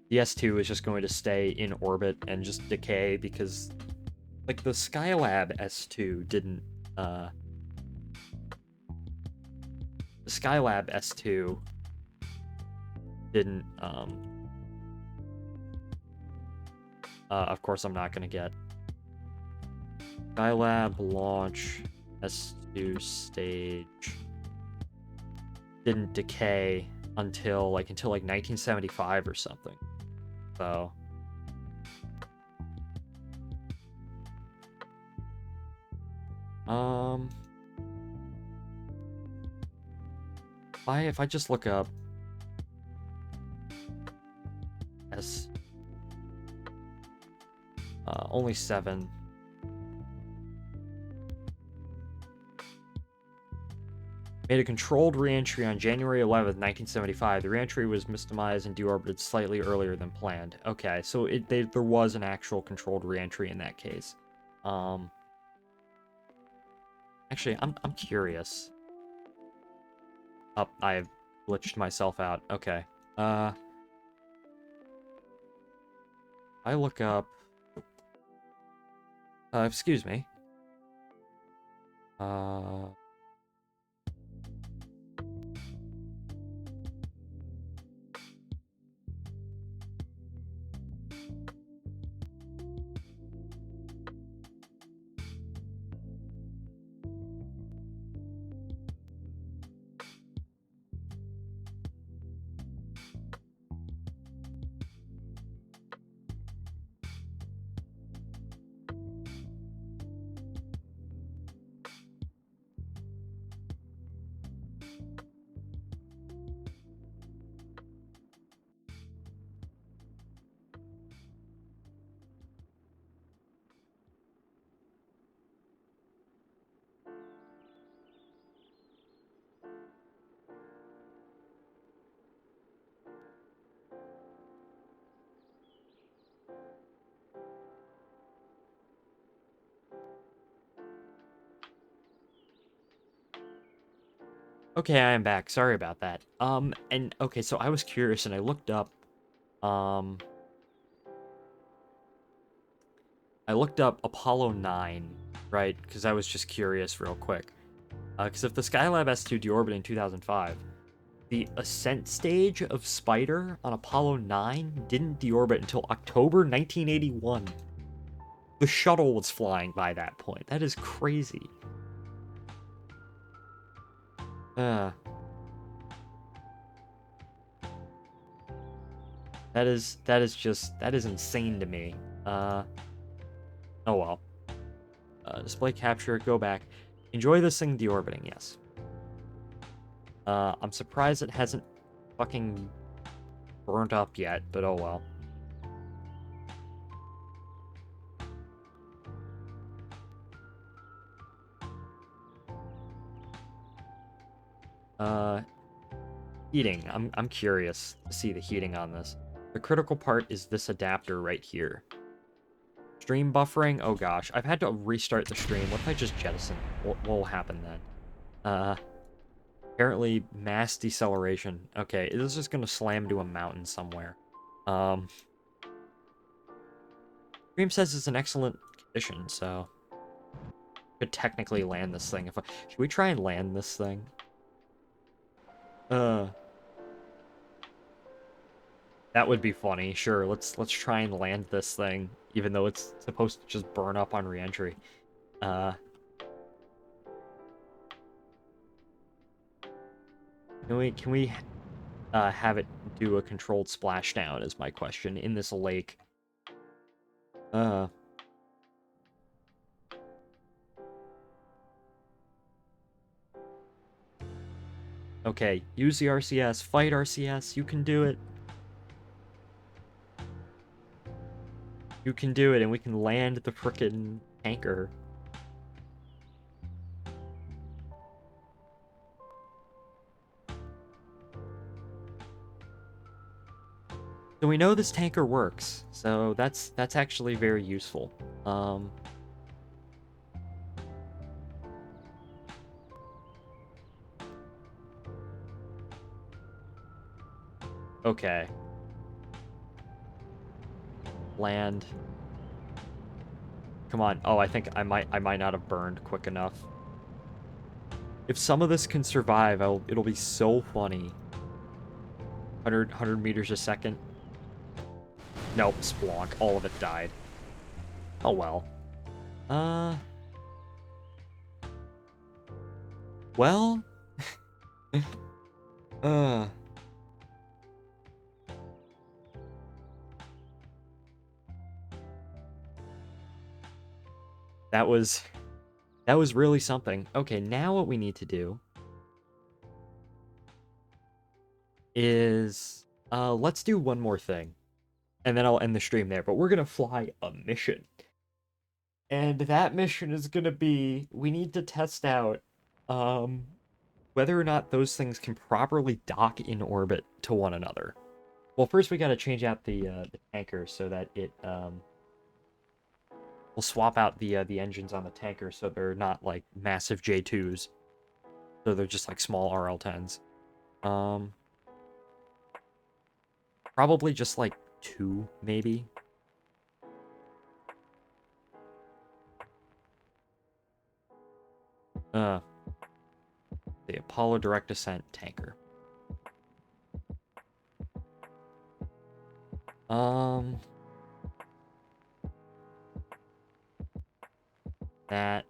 The S2 is just going to stay in orbit and just decay because, like, the Skylab S2 didn't, the Skylab S2 didn't, of course I'm not gonna get Skylab launch S2 stage didn't decay until like 1975 or something. So if I just look up S only 7. Made a controlled reentry on January 11th, 1975. The reentry was misdemised and deorbited slightly earlier than planned. Okay, so there was an actual controlled reentry in that case. Actually, I'm curious. Oh, I glitched myself out. Okay. I look up... excuse me. Okay, I am back. Sorry about that. And okay, so I was curious and I looked up, um, Apollo 9, right? Because I was just curious real quick. Because if the Skylab S2 deorbited in 2005, the ascent stage of Spider on Apollo 9 didn't deorbit until October 1981. The shuttle was flying by that point. That is crazy. Uh, that is insane to me. Oh well. Display capture, go back. Enjoy this thing deorbiting, yes. I'm surprised it hasn't fucking burnt up yet, but oh well. Heating. I'm curious to see the heating on this. The critical part is this adapter right here. Stream buffering? Oh gosh, I've had to restart the stream. What if I just jettison? What will happen then? Apparently mass deceleration. Okay, this is just gonna slam to a mountain somewhere. Stream says it's in excellent condition, so could technically land this thing. Should we try and land this thing? That would be funny. Sure, let's try and land this thing, even though it's supposed to just burn up on re-entry. Can we have it do a controlled splashdown is my question in this lake. Okay, use the RCS, fight RCS, you can do it. You can do it, and we can land the frickin' tanker. So we know this tanker works, so that's actually very useful. Okay. Land. Come on. Oh, I think I might not have burned quick enough. If some of this can survive, it'll be so funny. 100 meters a second. Nope, splonk. All of it died. Oh well. Well. That was really something. Okay, now what we need to do is let's do one more thing. And then I'll end the stream there, but we're going to fly a mission. And that mission is going to be we need to test out whether or not those things can properly dock in orbit to one another. Well, first we got to change out the tanker so that it we'll swap out the engines on the tanker so they're not like massive J2s. So they're just like small RL10s. Probably just like 2, maybe. The Apollo Direct Ascent tanker. That.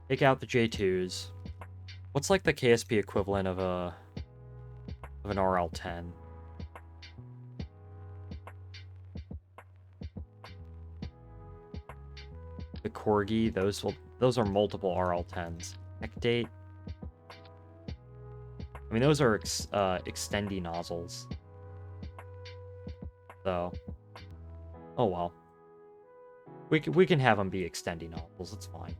Take out the J2s. What's like the KSP equivalent of an RL-10? The Corgi, those are multiple RL-10s. Ectate. I mean, those are extendy nozzles. So, oh well. We can have them be extendy nozzles. It's fine.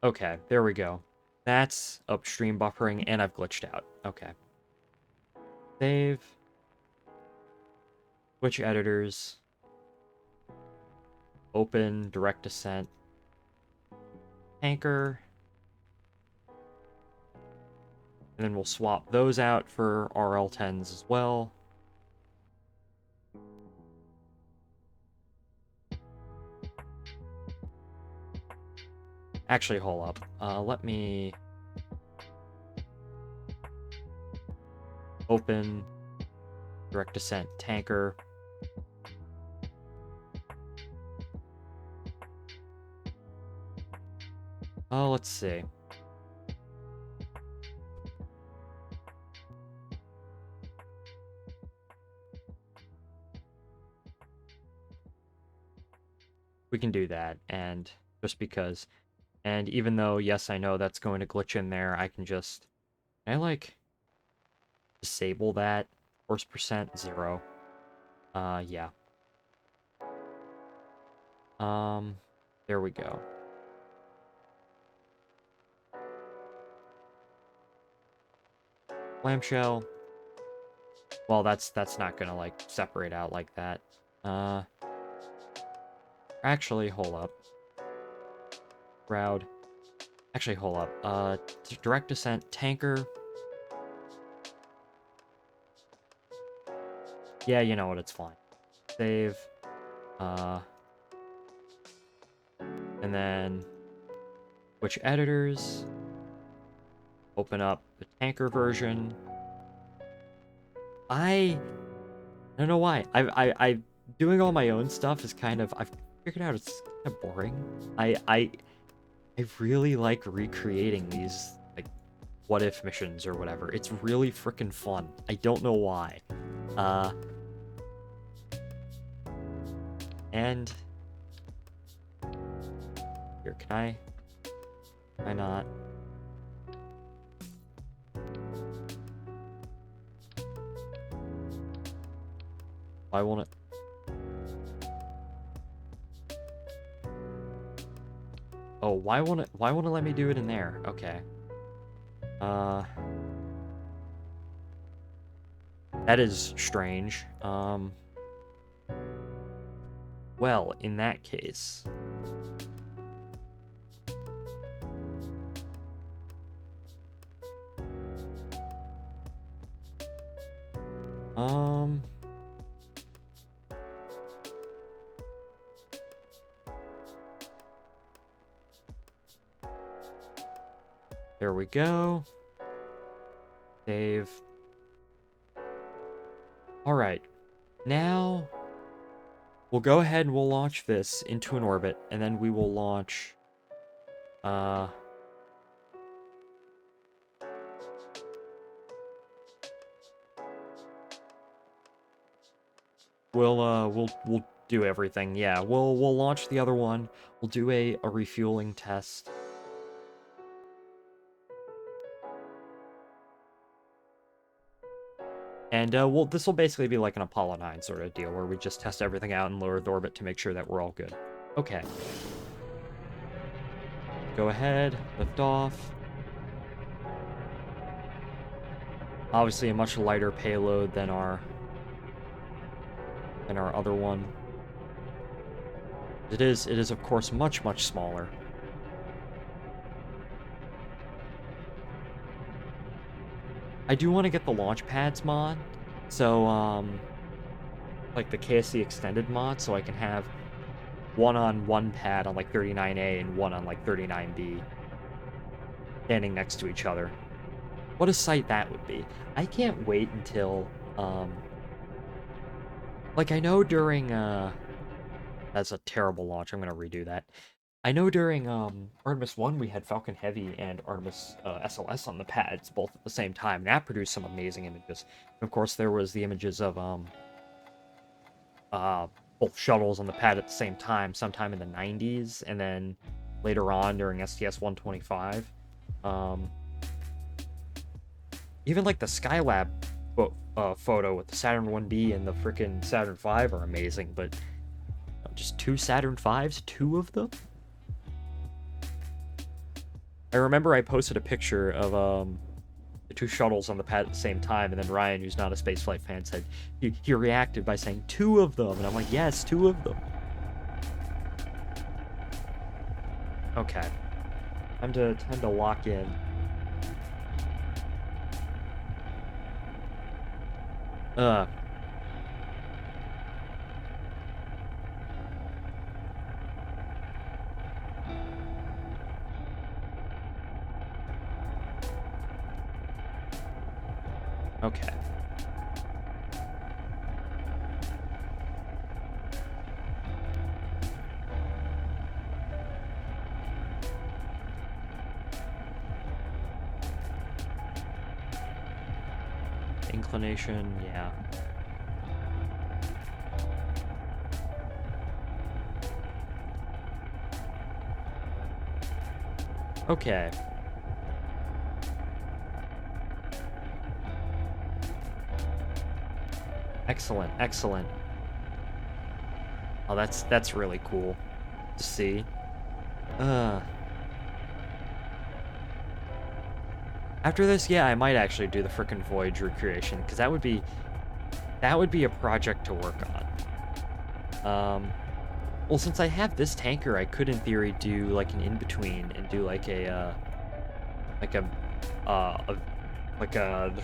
Okay, there we go. That's upstream buffering, and I've glitched out. Okay. Save. Switch editors. Open direct ascent. Tanker. And then we'll swap those out for RL-10s as well. Actually, hold up. Let me open direct ascent tanker. Oh, let's see. We can do that, and just because. And even though, yes, I know that's going to glitch in there, I can just... Can I, like, disable that? Force percent, 0. Yeah. There we go. Clamshell. Well, that's not gonna, like, separate out like that. Actually, hold up. Crowd. Actually, hold up. Direct ascent tanker. Yeah, you know what, it's fine. Save. And then switch editors. Open up the tanker version. I don't know why. I doing all my own stuff is kind of, I've figured out it's kind of boring. I really like recreating these, like, what if missions or whatever. It's really freaking fun. I don't know why. And here, can I not? Why won't it? Oh, why won't it let me do it in there? Okay. That is strange. Well, in that case, there we go. Save. All right. Now we'll go ahead and we'll launch this into an orbit, and then we will launch we'll do everything. Yeah, we'll launch the other one. We'll do a refueling test. And this will basically be like an Apollo 9 sort of deal, where we just test everything out in low Earth orbit to make sure that we're all good. Okay. Go ahead, lift off. Obviously a much lighter payload than our other one. It is of course much smaller. I do want to get the launch pads mod, so like the KSC extended mod, so I can have one on one pad on like 39A and one on like 39B standing next to each other. What a sight that would be. I can't wait until like I know during that's a terrible launch. I'm gonna redo that. I know during Artemis 1 we had Falcon Heavy and Artemis SLS on the pads both at the same time, and that produced some amazing images. And of course there was the images of both shuttles on the pad at the same time, sometime in the 90s, and then later on during STS 125. Even like the Skylab photo with the Saturn 1B and the freaking Saturn V are amazing, but just 2 Saturn Vs, 2 of them? I remember I posted a picture of the 2 shuttles on the pad at the same time, and then Ryan, who's not a spaceflight fan, said he reacted by saying 2 of them, and I'm like, yes, 2 of them. Okay, time to lock in. Okay. Inclination, yeah. Okay. Excellent, excellent. Oh, that's really cool to see. After this, yeah, I might actually do the frickin' Voyage recreation, because that would be a project to work on. Well, since I have this tanker, I could in theory do like an in-between and do like the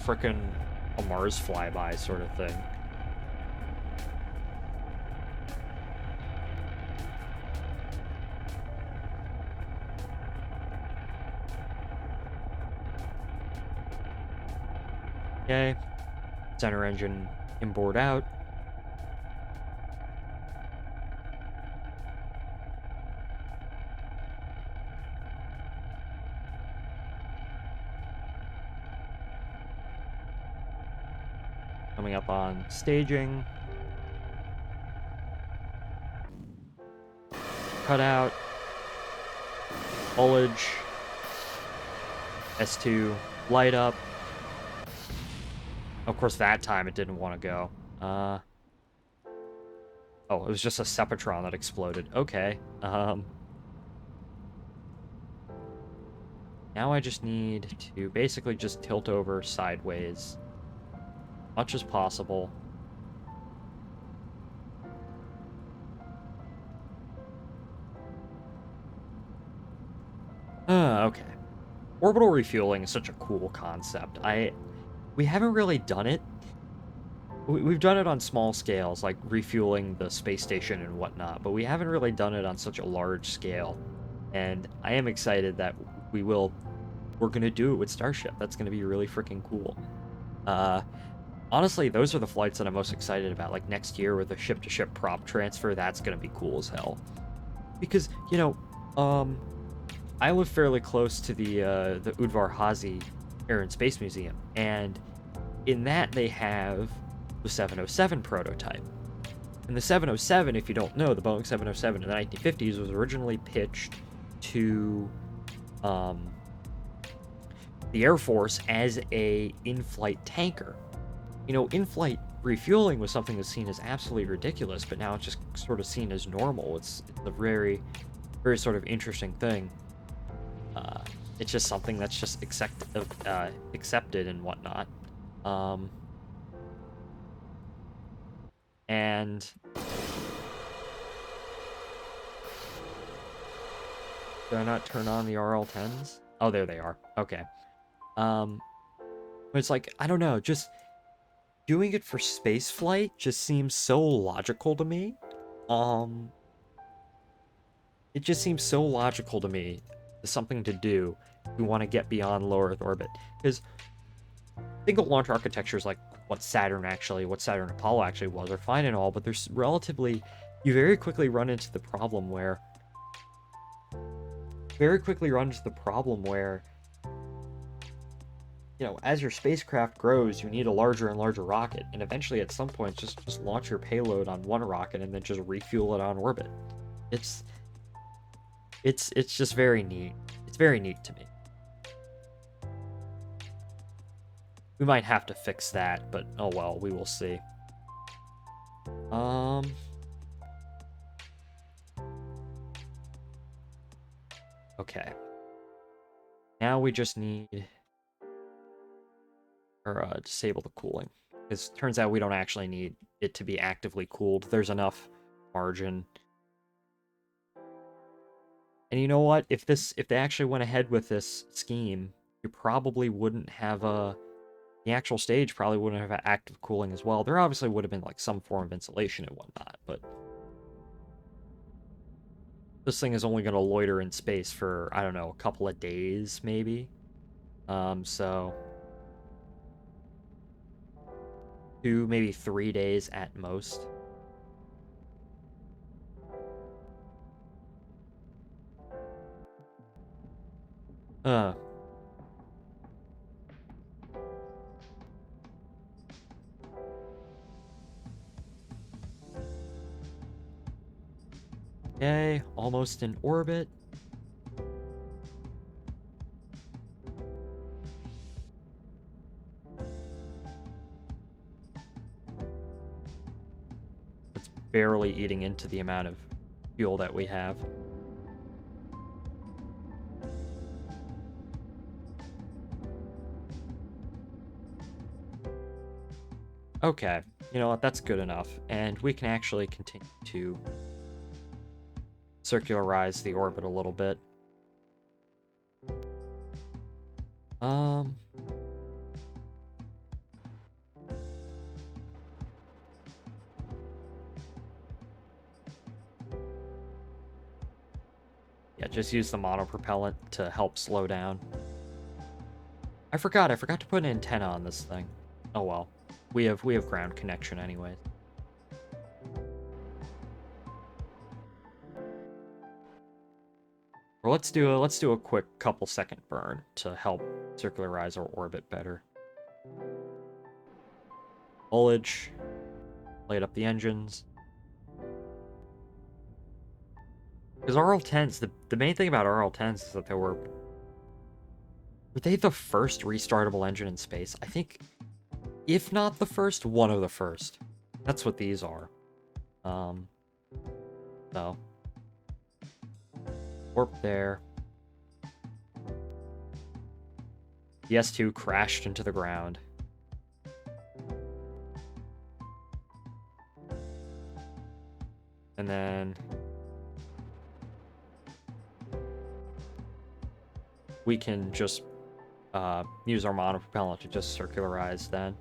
frickin' a Mars flyby sort of thing. Okay, center engine inboard out. Coming up on staging. Cutout. Foliage. S2 light up. Of course, that time it didn't want to go. Oh, it was just a Sepatron that exploded. Okay. Now I just need to basically just tilt over sideways much as possible. Okay. Orbital refueling is such a cool concept. We haven't really done it. We've done it on small scales, like refueling the space station and whatnot, but we haven't really done it on such a large scale. And I am excited that we're going to do it with Starship. That's going to be really freaking cool. Honestly, those are the flights that I'm most excited about. Like next year with a ship-to-ship prop transfer, that's going to be cool as hell. Because, you know, I live fairly close to the Udvar Hazy Air and Space Museum, and in that they have the 707 prototype. And the 707, if you don't know, the Boeing 707 in the 1950s was originally pitched to the Air Force as a in-flight tanker. You know, in-flight refueling was something that's seen as absolutely ridiculous, but now it's just sort of seen as normal. It's a very, very sort of interesting thing. It's just something that's just accepted and whatnot. And did I not turn on the RL-10s? Oh, there they are. Okay. But it's like, I don't know, just doing it for space flight just seems so logical to me. It just seems so logical to me, something to do if we want to get beyond low Earth orbit. Because single launch architectures like what Saturn Apollo actually was are fine and all, but there's relatively, you very quickly run into the problem where, you know, as your spacecraft grows, you need a larger and larger rocket, and eventually at some point just launch your payload on one rocket and then just refuel it on orbit. It's just very neat. It's very neat to me. We might have to fix that, but oh well, we will see. Okay. Now we just need disable the cooling. Because it turns out we don't actually need it to be actively cooled. There's enough margin. And you know what? If they actually went ahead with this scheme, you probably wouldn't have the actual stage probably wouldn't have active cooling as well. There obviously would have been like some form of insulation and whatnot, but this thing is only going to loiter in space for, I don't know, a couple of days maybe. So 2, maybe 3 days at most. Okay, almost in orbit. It's barely eating into the amount of fuel that we have. Okay, you know what, that's good enough. And we can actually continue to circularize the orbit a little bit. Yeah, just use the monopropellant to help slow down. I forgot to put an antenna on this thing. Oh well. We have ground connection anyways. Or let's do a quick couple second burn to help circularize our orbit better. Foliage. Light up the engines. Because RL-10s, the main thing about RL-10s is that were they the first restartable engine in space? I think, if not the first, one of the first. That's what these are. So. Warp there. The S2 crashed into the ground. And then we can just use our monopropellant to just circularize then.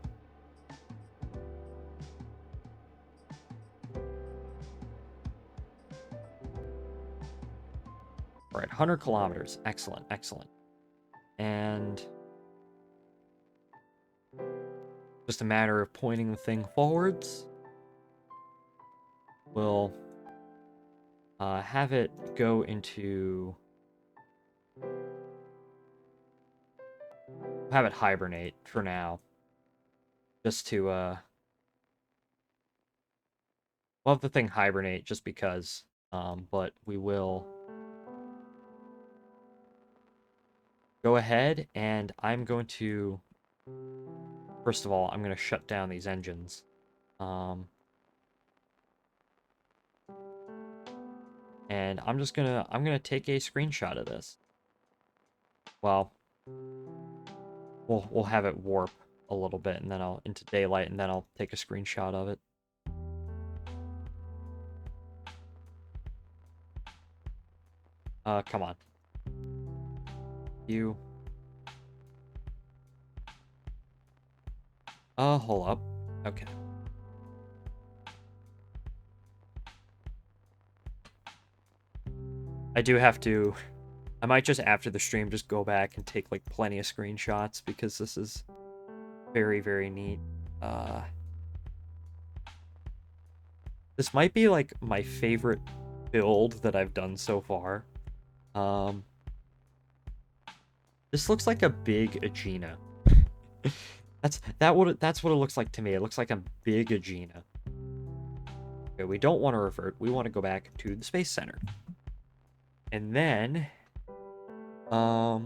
All right, 100 kilometers. Excellent, excellent. And just a matter of pointing the thing forwards. We'll have it go into... have it hibernate for now. Just to, we'll have the thing hibernate just because, but we will go ahead and I'm going to, first of all, I'm going to shut down these engines. And I'm gonna take a screenshot of this. Well, we'll have it warp a little bit, and then I'll into daylight, and then I'll take a screenshot of it. Come on. You. Hold up. Okay. I do have to... I might just, after the stream, just go back and take, like, plenty of screenshots, because this is very, very neat. This might be, like, my favorite build that I've done so far. This looks like a big Aegina. That's what it looks like to me. It looks like a big Aegina. Okay, we don't want to revert. We want to go back to the Space Center. And then... we're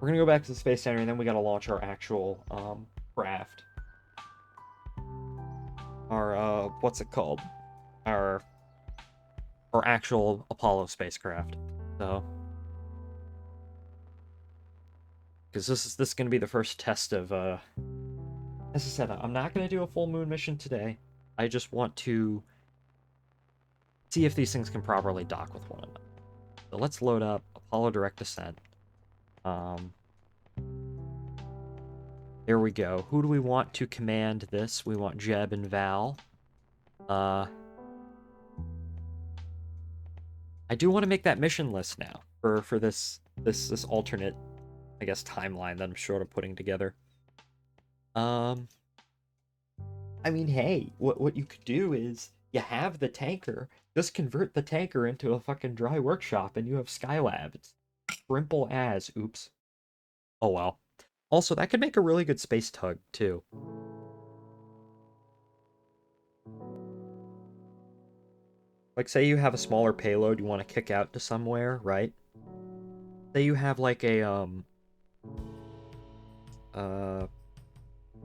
gonna go back to the Space Center, and then we gotta launch our actual, craft. Our, what's it called? Our actual Apollo spacecraft. So... because this is gonna be the first test of, as I said, I'm not gonna do a full moon mission today. I just want to see if these things can properly dock with one another. So let's load up Apollo Direct Descent. There we go. Who do we want to command this? We want Jeb and Val. I do want to make that mission list now for this alternate, I guess, timeline that I'm sort of putting together. I mean, hey, what you could do is you have the tanker, just convert the tanker into a fucking dry workshop, and you have Skylab. It's simple as. Oops. Oh well. Also, that could make a really good space tug too. Like, say you have a smaller payload you want to kick out to somewhere, right? Say you have like a I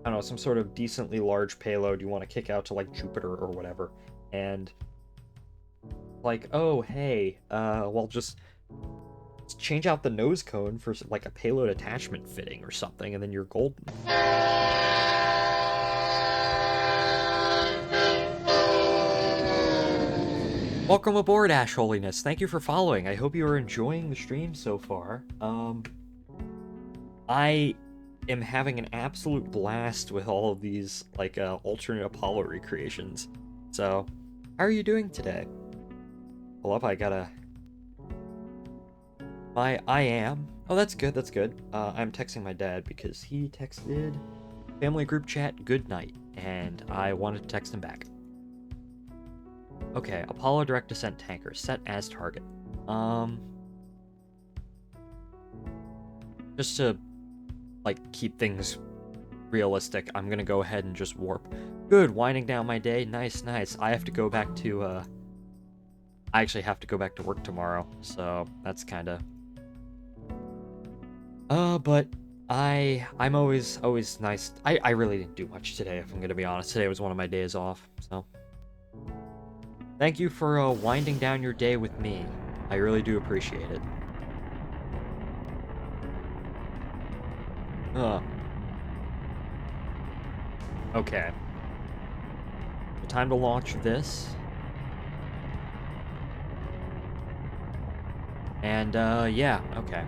don't know, some sort of decently large payload you want to kick out to, like, Jupiter or whatever, and, like, oh, hey, well, just change out the nose cone for, like, a payload attachment fitting or something, and then you're golden. Welcome aboard, Ash Holiness. Thank you for following. I hope you are enjoying the stream so far. I am having an absolute blast with all of these, like, alternate Apollo recreations. So, how are you doing today? Hold up, I gotta... I am... Oh, that's good, that's good. I'm texting my dad because he texted family group chat good night, and I wanted to text him back. Okay, Apollo Direct Descent Tanker, set as target. Just to, like, keep things realistic, I'm gonna go ahead and just warp. Good, winding down my day. Nice, nice. I have to go back to, I actually have to go back to work tomorrow, so that's kinda... but I'm always nice. I really didn't do much today, if I'm gonna be honest. Today was one of my days off, so... Thank you for, winding down your day with me. I really do appreciate it. Okay. Time to launch this. And, yeah, okay.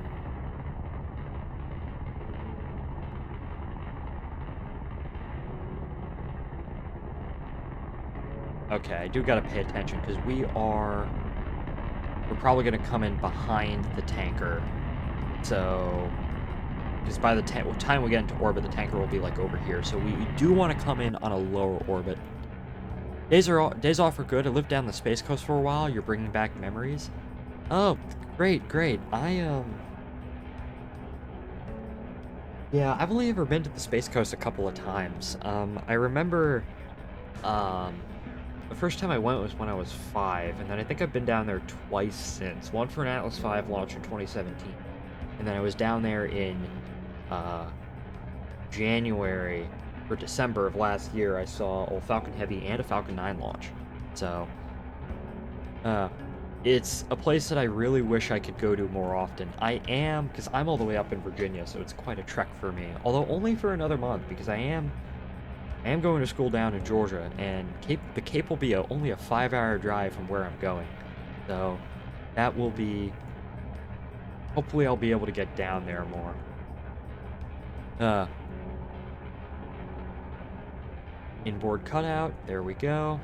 Okay, I do gotta pay attention, because we're probably gonna come in behind the tanker. So, because by the time we get into orbit, the tanker will be, like, over here. So we do want to come in on a lower orbit. Days off are good. I lived down the Space Coast for a while. You're bringing back memories. Oh, great, great. Yeah, I've only ever been to the Space Coast a couple of times. I remember, the first time I went was when I was 5, and then I think I've been down there twice since. One for an Atlas V launch in 2017, and then I was down there in, January for December of last year, I saw a Falcon Heavy and a Falcon 9 launch. So, it's a place that I really wish I could go to more often. Because I'm all the way up in Virginia, so it's quite a trek for me. Although only for another month, because I am going to school down in Georgia, and the Cape will be only a 5-hour drive from where I'm going. So, that will be... Hopefully I'll be able to get down there more. Inboard cutout, there we go.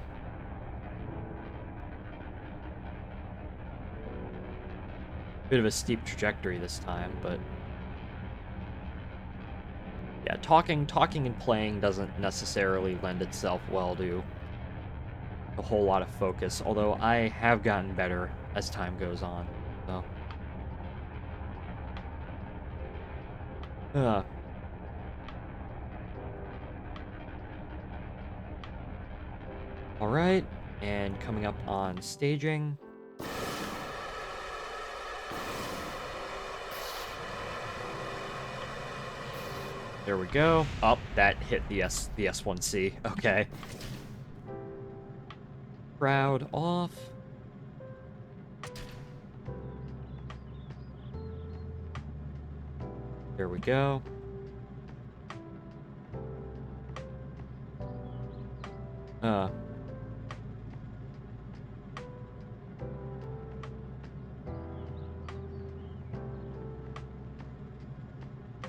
Bit of a steep trajectory this time, but yeah, talking and playing doesn't necessarily lend itself well to a whole lot of focus, although I have gotten better as time goes on, so. Alright, and coming up on staging. There we go. Oh, that hit the S1C. Okay. Crowd off. There we go.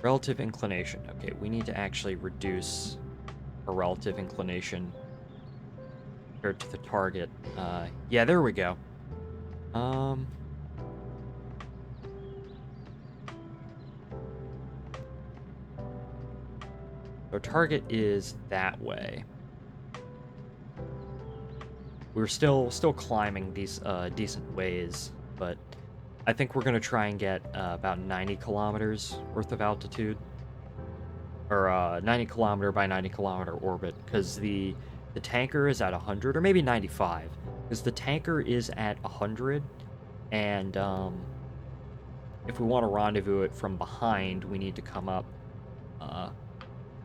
Relative inclination. Okay, we need to actually reduce our relative inclination compared to the target. Yeah, there we go. Our target is that way. We're still climbing these decent ways, but I think we're gonna try and get about 90 kilometers worth of altitude, or 90 kilometer by 90 kilometer orbit, because the tanker is at 100, or maybe 95, because the tanker is at 100, and if we want to rendezvous it from behind, we need to come up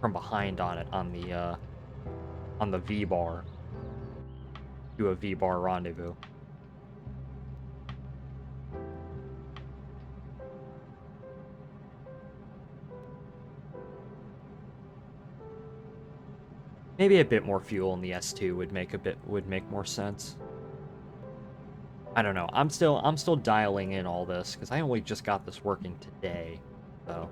from behind on it on the V bar. Do a V bar rendezvous. Maybe a bit more fuel in the S2 would make more sense. I don't know. I'm still dialing in all this because I only just got this working today. So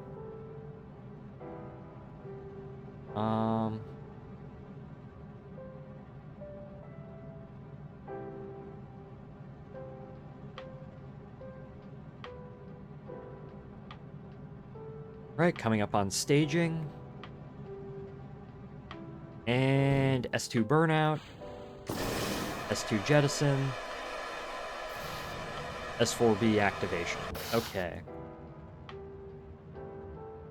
right, coming up on staging. And S2 burnout, S2 jettison, S4B activation. Okay.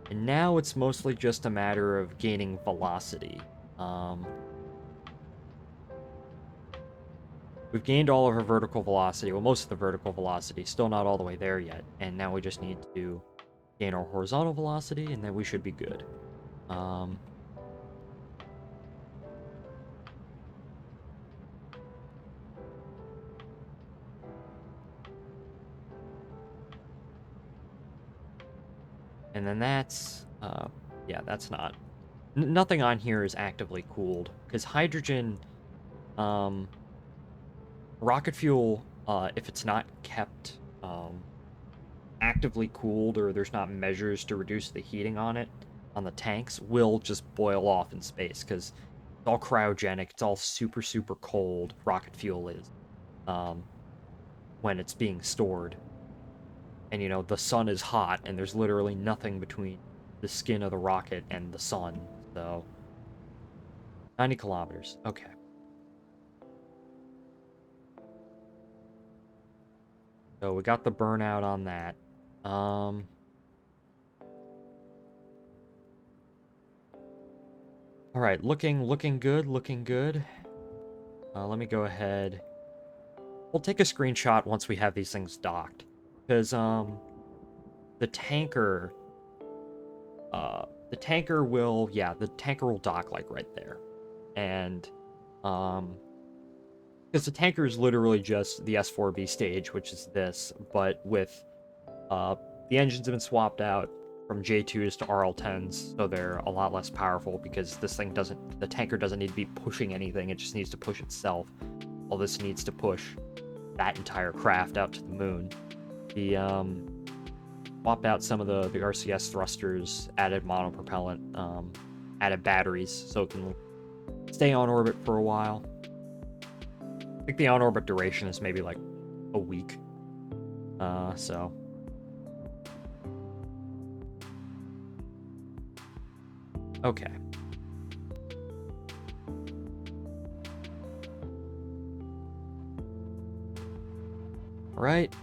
And now it's mostly just a matter of gaining velocity. We've gained all of our vertical velocity, well, most of the vertical velocity, still not all the way there yet. And now we just need to gain our horizontal velocity, and then we should be good. And then that's, yeah, that's not... nothing on here is actively cooled, because hydrogen, rocket fuel, if it's not kept actively cooled, or there's not measures to reduce the heating on it, on the tanks, will just boil off in space, because it's all cryogenic, it's all super, super cold, rocket fuel is, when it's being stored. And, you know, the sun is hot, and there's literally nothing between the skin of the rocket and the sun, so... 90 kilometers, okay. So we got the burnout on that. Alright, looking good, looking good. Let me go ahead. We'll take a screenshot once we have these things docked. Because, the tanker the tanker will, yeah, the tanker will dock like right there. And because the tanker is literally just the S4B stage, which is this, but with the engines have been swapped out from J2s to RL10s, so they're a lot less powerful because this thing doesn't, the tanker doesn't need to be pushing anything, it just needs to push itself. All this needs to push that entire craft out to the moon. The swapped out some of the RCS thrusters, added monopropellant, added batteries so it can stay on orbit for a while. I think the on-orbit duration is maybe like a week. So okay. All right,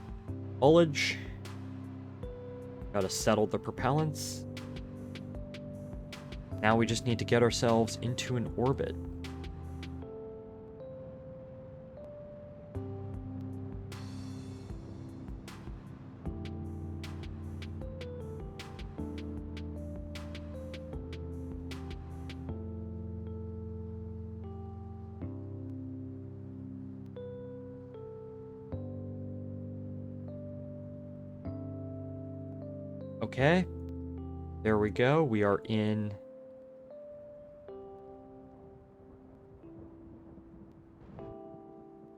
foliage. Gotta settle the propellants. Now we just need to get ourselves into an orbit. Okay, there we go. We are in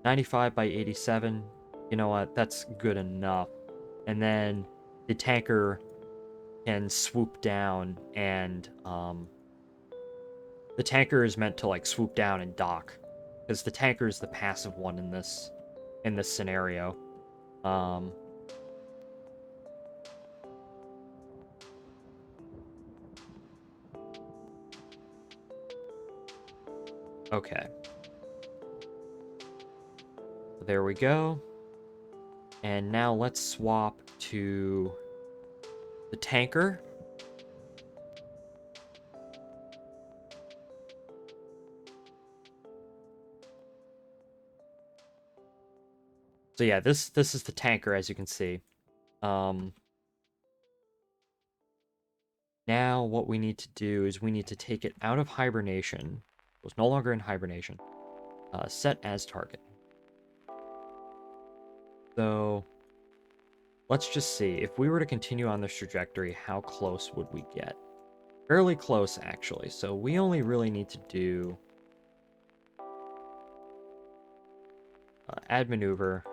(95/87). You know what? That's good enough. And then the tanker can swoop down, and the tanker is meant to like swoop down and dock, because the tanker is the passive one in this scenario. Okay. There we go. And now let's swap to the tanker. So yeah, this is the tanker, as you can see. Now what we need to do is we need to take it out of hibernation. It's no longer in hibernation. Set as target. So let's just see. If we were to continue on this trajectory, how close would we get? Fairly close, actually. So we only really need to do add maneuver.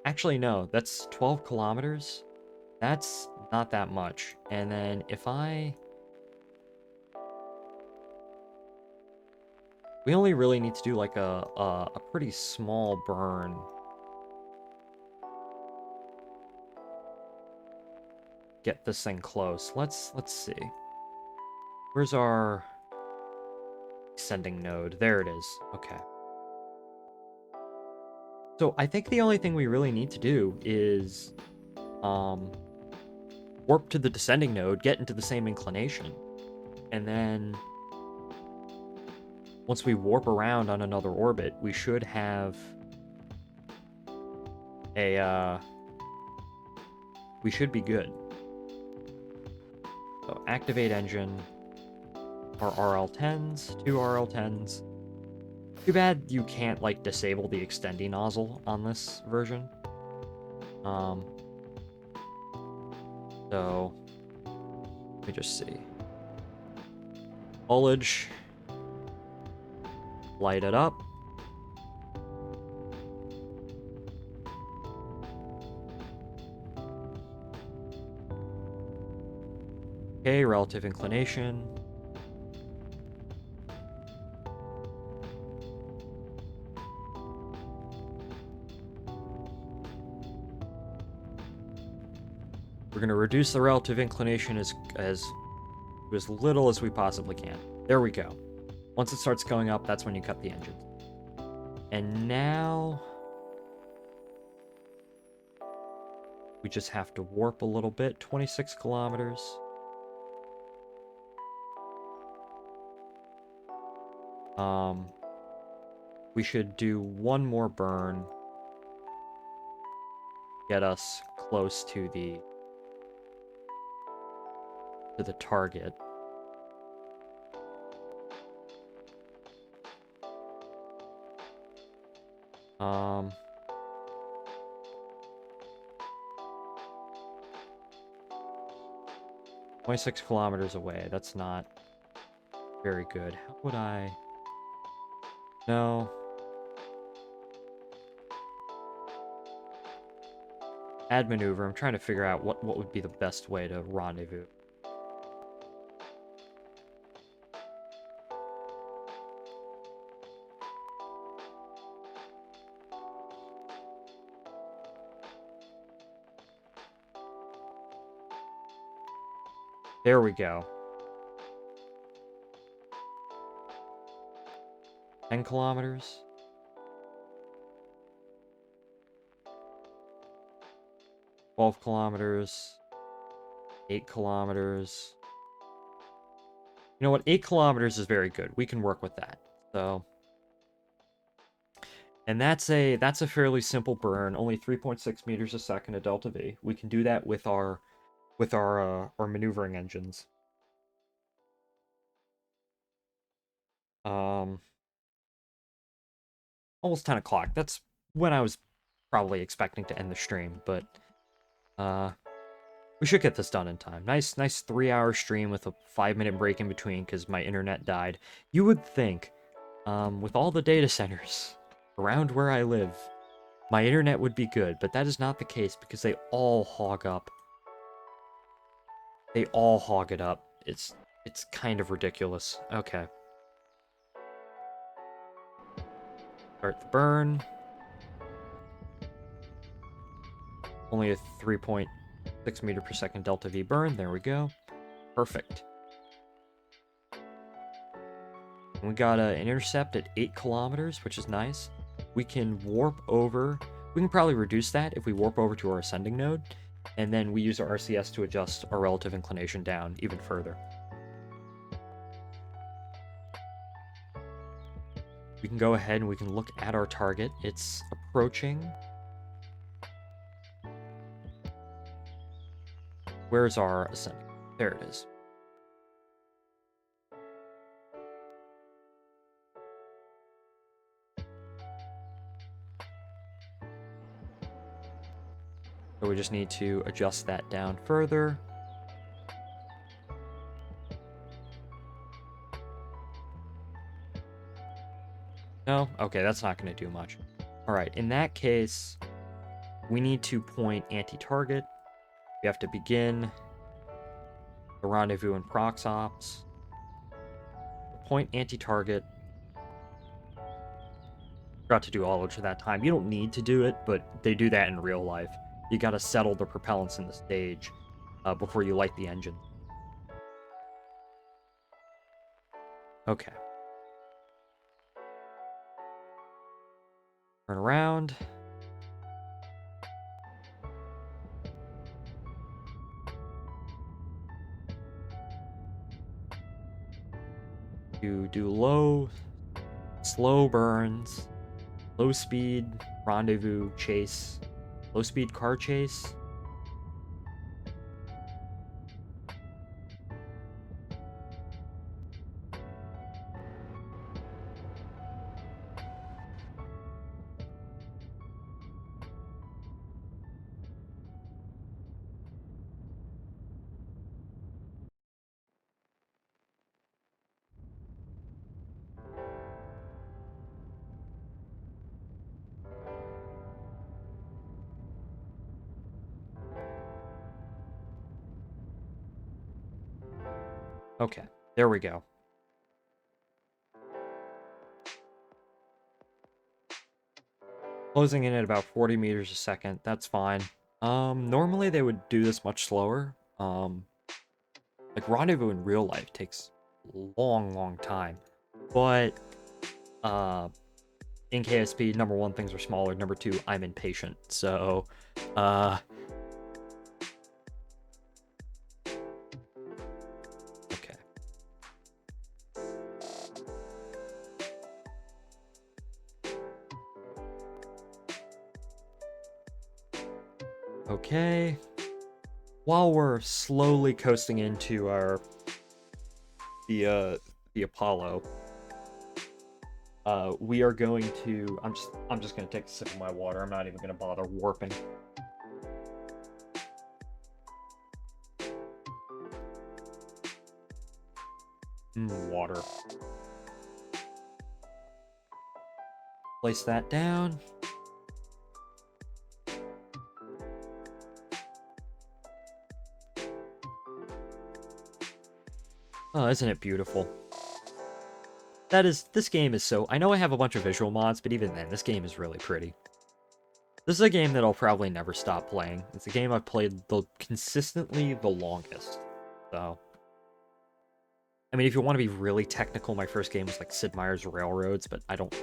Actually, no, that's 12 kilometers. That's not that much. And then if we only really need to do like a pretty small burn. Get this thing close. Let's see. Where's our sending node? There it is. Okay. So I think the only thing we really need to do is warp to the descending node, get into the same inclination, and then once we warp around on another orbit, we should have we should be good. So activate engine, our RL10s, 2 RL10s. Too bad you can't like disable the extending nozzle on this version. So let me just see. Foliage. Light it up. Okay, relative inclination. We're going to reduce the relative inclination as little as we possibly can. There we go. Once it starts going up, that's when you cut the engine. And now we just have to warp a little bit, 26 kilometers. We should do one more burn. Get us close to the to the target. Um, 26 kilometers away. That's not very good. How would I... No. Add maneuver. I'm trying to figure out what would be the best way to rendezvous. There we go. 10 kilometers. 12 kilometers. 8 kilometers. You know what? 8 kilometers is very good. We can work with that. So, and that's a fairly simple burn. Only 3.6 meters a second at delta V. We can do that with our maneuvering engines. Almost 10 o'clock. That's when I was probably expecting to end the stream, but we should get this done in time. Nice 3-hour stream with a 5-minute break in between because my internet died. You would think, with all the data centers around where I live, my internet would be good, but that is not the case because they all hog up. They all hog it up. It's kind of ridiculous. Okay. Start the burn. Only a 3.6 meter per second delta V burn. There we go. Perfect. And we got an intercept at 8 kilometers, which is nice. We can warp over. We can probably reduce that if we warp over to our ascending node. And then we use our RCS to adjust our relative inclination down even further. We can go ahead and we can look at our target. It's approaching. Where's our ascending? There it is. So we just need to adjust that down further. No? Okay, that's not going to do much. All right, in that case, we need to point anti-target. We have to begin the rendezvous and prox ops. Point anti-target. Forgot to do all of that time. You don't need to do it, but they do that in real life. You got to settle the propellants in the stage before you light the engine. Okay. Turn around. You do low, slow burns, low speed, rendezvous, chase, low speed car chase. Okay, there we go. Closing in at about 40 meters a second, that's fine. Normally they would do this much slower. Like rendezvous in real life takes a long time. But in KSP, number one, things are smaller. Number two, I'm impatient. So okay. Okay. while we're slowly coasting into our the Apollo, we are going to. I'm just gonna take a sip of my water. I'm not even gonna bother warping. Water. Place that down. Oh, isn't it beautiful? This game is so... I know I have a bunch of visual mods, but even then, this game is really pretty. This is a game that I'll probably never stop playing. It's a game I've played consistently the longest. So... I mean, if you want to be really technical, my first game was like Sid Meier's Railroads, but I don't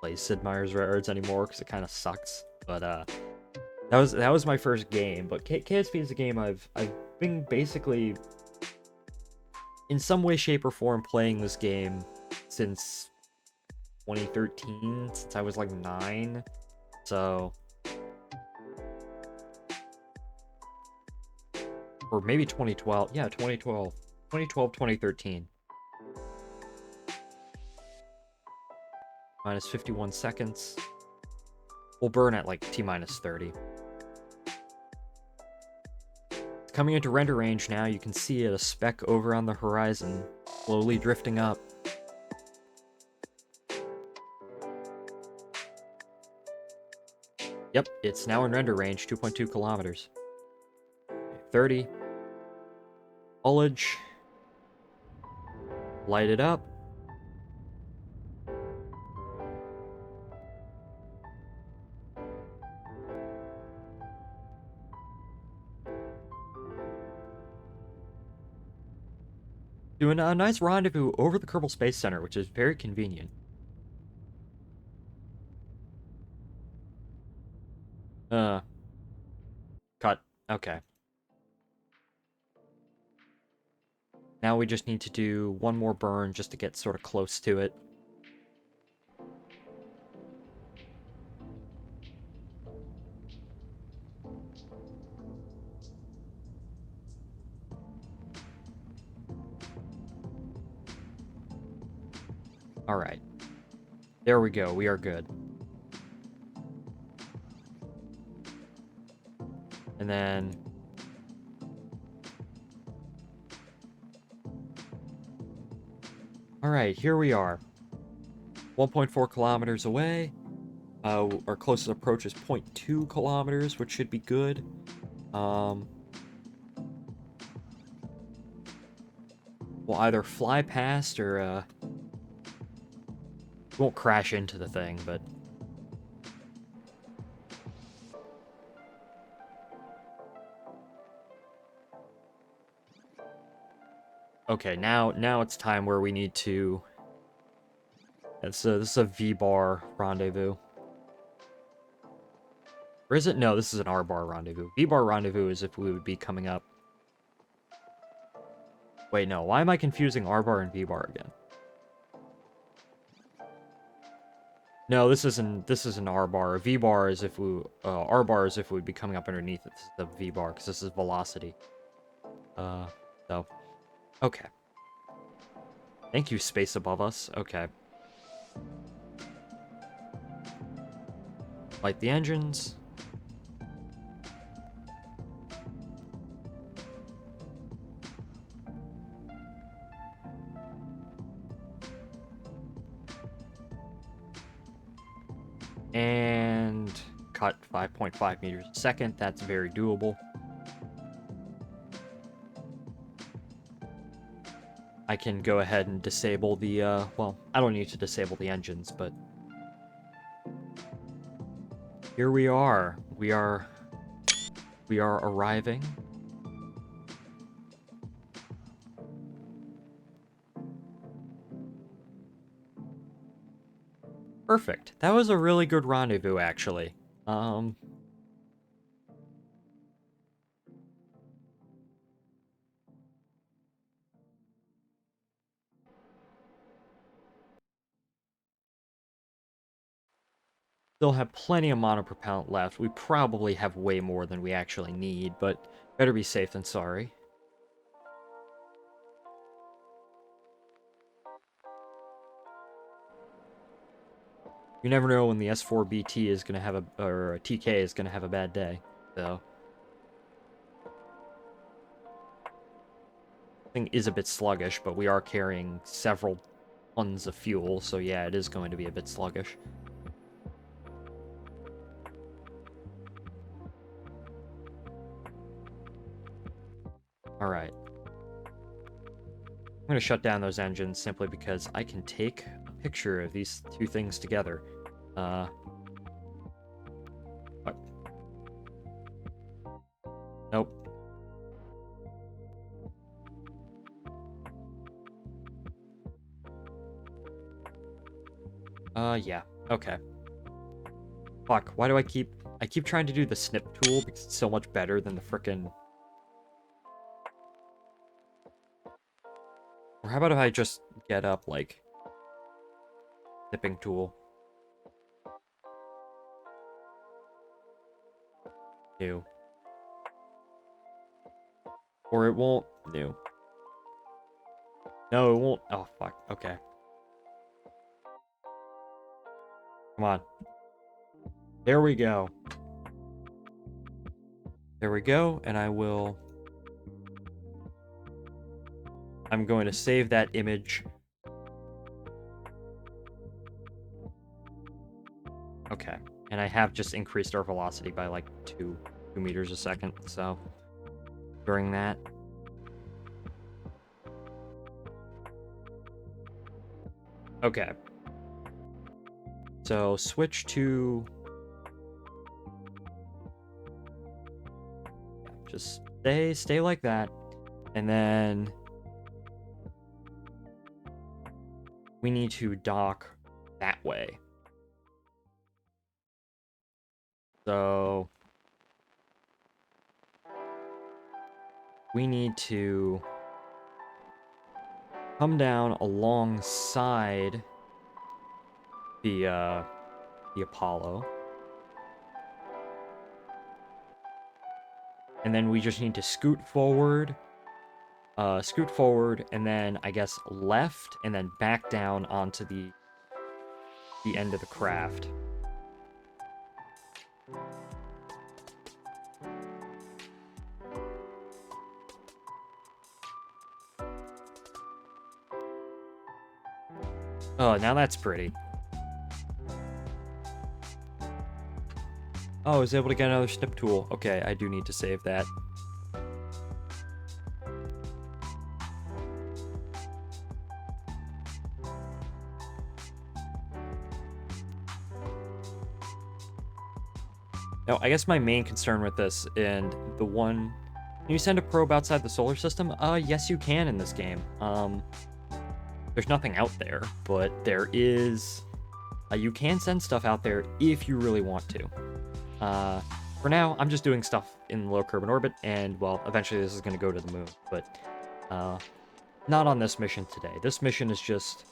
play Sid Meier's Railroads anymore because it kind of sucks. But that was my first game. But KSP is a game I've been basically in some way, shape, or form playing this game since 2013, since I was like 9. So, or maybe 2012. Yeah, 2012. 2012, 2013. Minus 51 seconds. We'll burn at like T-minus 30. It's coming into render range now. You can see it, a speck over on the horizon, slowly drifting up. Yep, it's now in render range, 2.2 kilometers. 30. Foliage. Light it up. Doing a nice rendezvous over the Kerbal Space Center, which is very convenient. Cut. Okay. Now we just need to do one more burn just to get sort of close to it. Alright. There we go, we are good. And then... Alright, here we are. 1.4 kilometers away. Our closest approach is 0.2 kilometers, which should be good. We'll either fly past or, we won't crash into the thing, but... Okay, now it's time where we need to... this is a V-bar rendezvous. Or is it? No, this is an R-bar rendezvous. V-bar rendezvous is if we would be coming up... Wait, no. Why am I confusing R-bar and V-bar again? No, this isn't R-bar. V-bar is if we... R-bar is if we'd be coming up underneath it. This is the V-bar, because this is velocity. So... Okay. Thank you, space above us. Okay. Light the engines. And cut 5.5 meters a second. That's very doable. I can go ahead and disable the, well, I don't need to disable the engines, but... Here we are. We are arriving. Perfect. That was a really good rendezvous, actually. Still have plenty of monopropellant left. We probably have way more than we actually need, but Better be safe than sorry. You never know when the S4BT is gonna have or a TK is gonna have a bad day, so. Thing is a bit sluggish, but we are carrying several tons of fuel, so yeah, it is going to be a bit sluggish. Alright. I'm going to shut down those engines simply because I can take a picture of these two things together. What? Nope. Yeah. Okay. Fuck, why do I keep trying to do the snip tool because it's so much better than the frickin'... Or how about if I just get up, like, snipping tool? New. Or it won't... New. No, it won't... Oh, fuck. Okay. Come on. There we go. There we go, and I'm going to save that image. Okay, and I have just increased our velocity by like 2 meters a second, so during that. Okay. So switch to... Just stay like that, and then we need to dock that way. So we need to come down alongside the Apollo. And then we just need to scoot forward, and then I guess left, and then back down onto the end of the craft. Oh, now that's pretty. Oh, I was able to get another snip tool. Okay, I do need to save that. Now, I guess my main concern with this, and the one... Can you send a probe outside the solar system? Yes you can in this game. There's nothing out there, but there is... you can send stuff out there if you really want to. For now, I'm just doing stuff in low Kerbal orbit, and, well, eventually this is going to go to the moon, but not on this mission today. This mission is just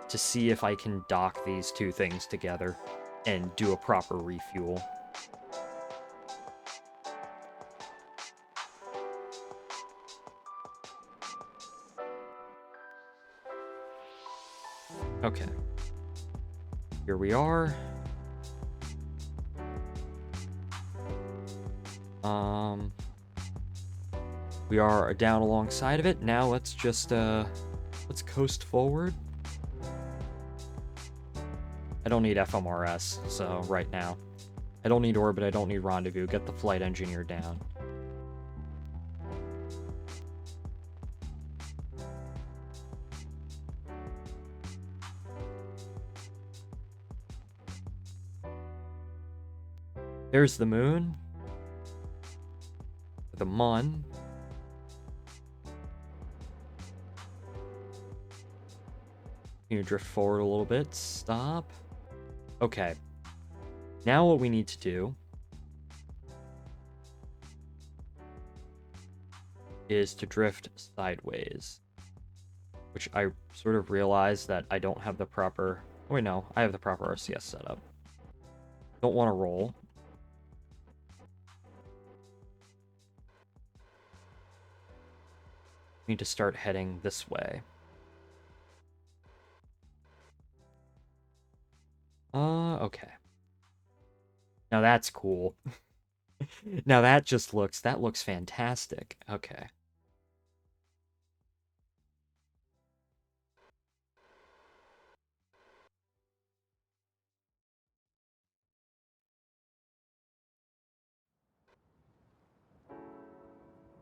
to see if I can dock these two things together and do a proper refuel. Okay. Here we are. We are down alongside of it. Now let's just, let's coast forward. I don't need FMRS, so right now. I don't need orbit, I don't need rendezvous. Get the flight engineer down. There's the moon. The Mun. You drift forward a little bit. Stop. Okay. Now what we need to do is to drift sideways. Which I sort of realized that I don't have the proper... Oh wait, no. I have the proper RCS setup. Don't want to roll. Need to start heading this way. Okay. Now that's cool. Now that looks fantastic. Okay.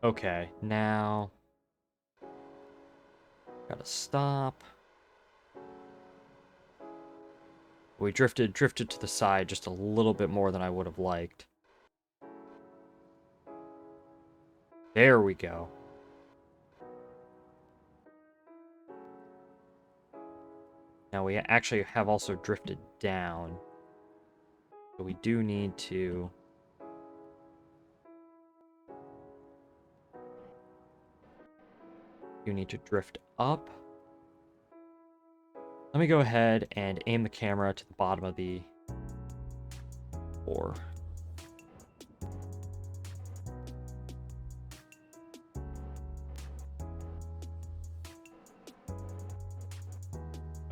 Okay, now gotta stop. We drifted to the side just a little bit more than I would have liked. There we go. Now we actually have also drifted down. So we do need to... drift up. Let me go ahead and aim the camera to the bottom of the ore.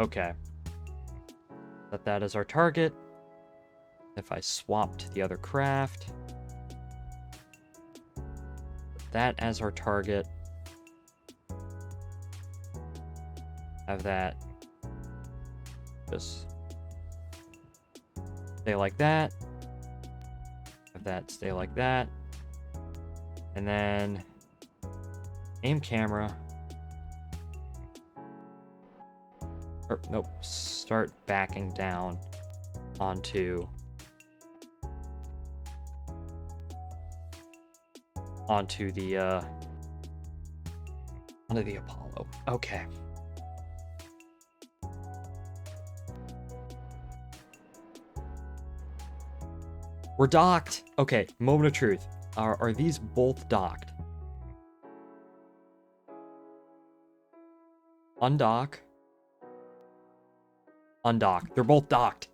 Okay. Set that as our target. If I swap to the other craft, put that as our target. Have that just stay like that. Have that stay like that. And then aim camera. Or, nope, start backing down onto the Apollo. Okay. We're docked. Okay, moment of truth. Are these both docked? Undock. Undock. They're both docked.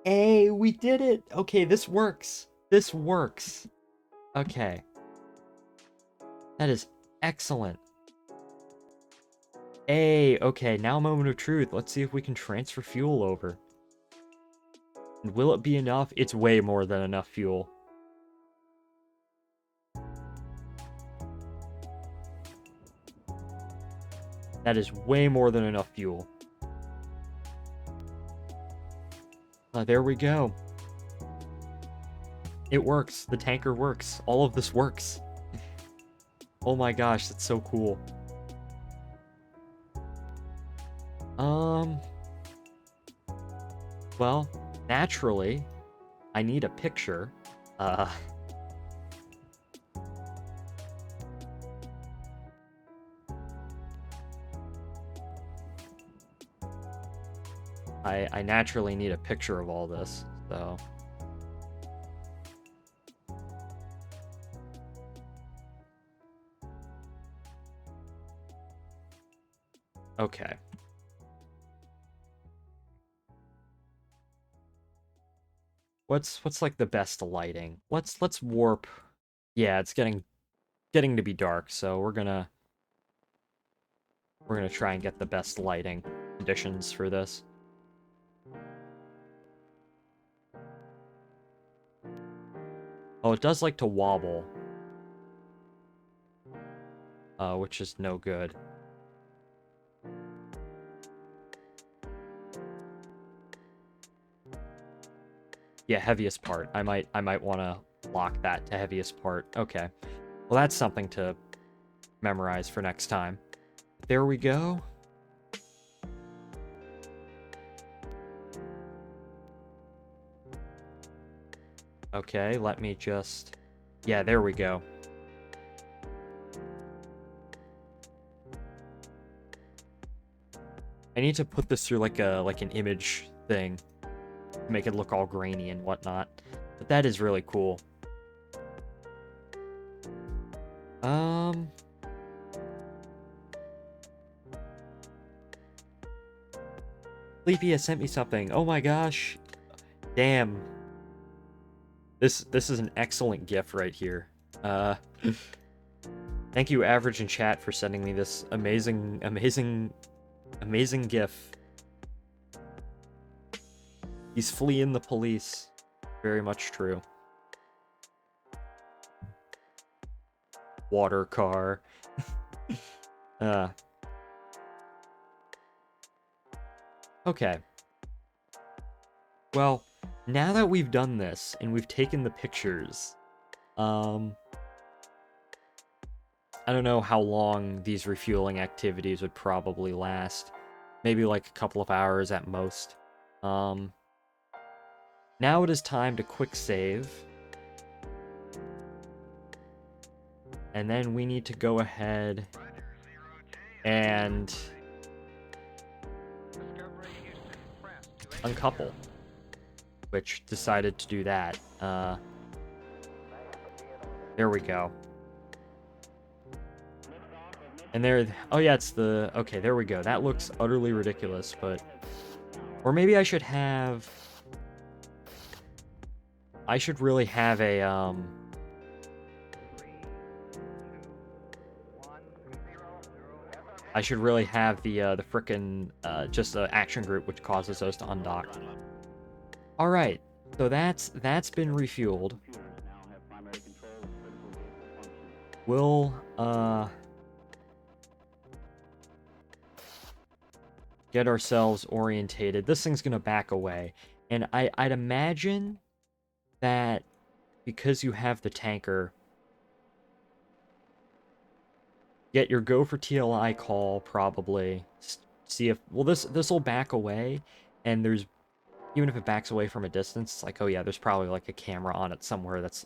Hey, we did it. Okay, this works. This works. Okay. That is excellent. Hey, okay, now moment of truth. Let's see if we can transfer fuel over. And will it be enough? It's way more than enough fuel. That is way more than enough fuel. There we go. It works. The tanker works. All of this works. Oh my gosh, that's so cool. Well, naturally, I need a picture. I naturally need a picture of all this, so... Okay. What's like the best lighting? Let's warp. Yeah, it's getting to be dark, so we're gonna try and get the best lighting conditions for this. Oh, it does like to wobble. Which is no good. Yeah, heaviest part. I might want to lock that to heaviest part. Okay. Well, that's something to memorize for next time. There we go. Okay, let me just... Yeah, there we go. I need to put this through like an image thing to make it look all grainy and whatnot. But that is really cool. Sleepy has sent me something. Oh my gosh. Damn. This is an excellent GIF right here. Thank you, Average in chat, for sending me this amazing GIF. He's fleeing the police. Very much true. Water car. Okay. Well, now that we've done this and we've taken the pictures, I don't know how long these refueling activities would probably last. Maybe like a couple of hours at most. Now it is time to quick save. And then we need to go ahead and uncouple, which decided to do that. There we go. And there, oh yeah, it's the, okay, there we go. That looks utterly ridiculous, but, or maybe I should really have a, I should really have the frickin', just an action group which causes those to undock. Alright, so that's been refueled. We'll, get ourselves orientated. This thing's gonna back away. And I'd imagine that because you have the tanker, get your go for TLI call, probably. See if, well, this will back away, and there's, even if it backs away from a distance, it's like, oh yeah, there's probably like a camera on it somewhere that's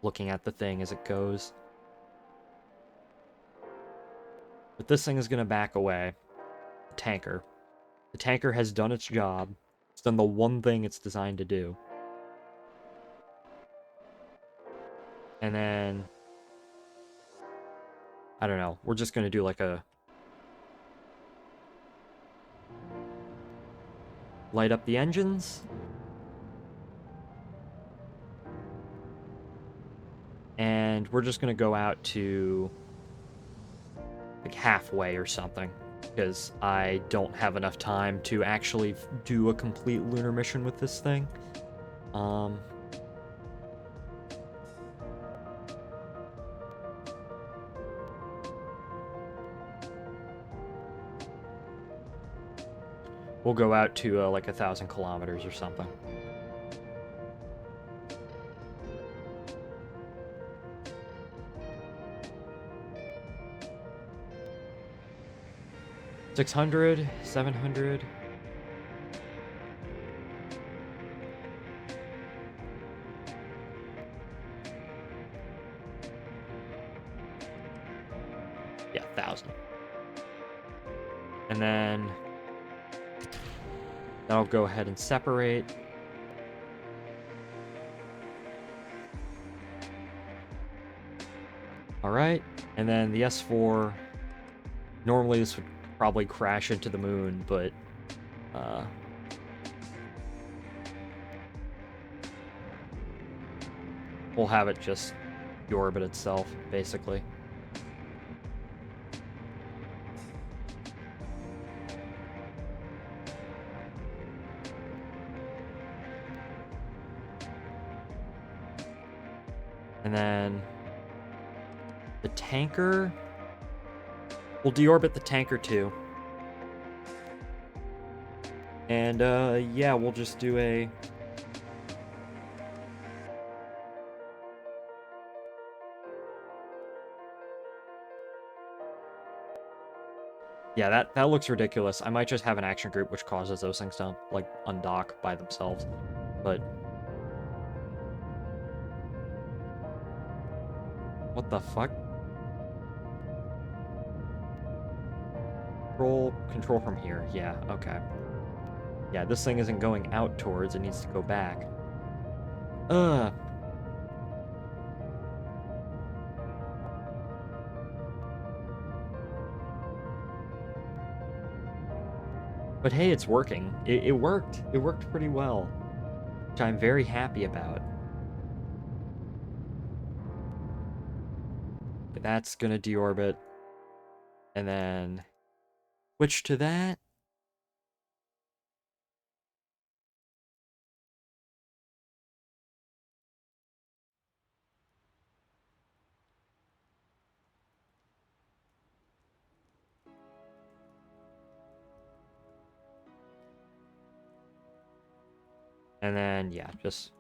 looking at the thing as it goes. But this thing is gonna back away. The tanker. The tanker has done its job. It's done the one thing it's designed to do. And then, I don't know, we're just gonna do like a light up the engines. And we're just gonna go out to like halfway or something, because I don't have enough time to actually do a complete lunar mission with this thing. We'll go out to like 1,000 kilometers or something. $600, $700. Yeah, 1,000. And then that'll go ahead and separate. All right, and then the S4. Normally this would probably crash into the moon, but we'll have it just orbit itself, basically. And then the tanker, we'll deorbit the tanker too. And yeah, we'll just do a yeah, that looks ridiculous. I might just have an action group which causes those things to like undock by themselves. But what the fuck? Control from here. Yeah, okay. Yeah, this thing isn't going out towards, it needs to go back. But hey, it's working. It worked. It worked pretty well, which I'm very happy about. That's gonna deorbit. And then switch to that. And then, yeah, just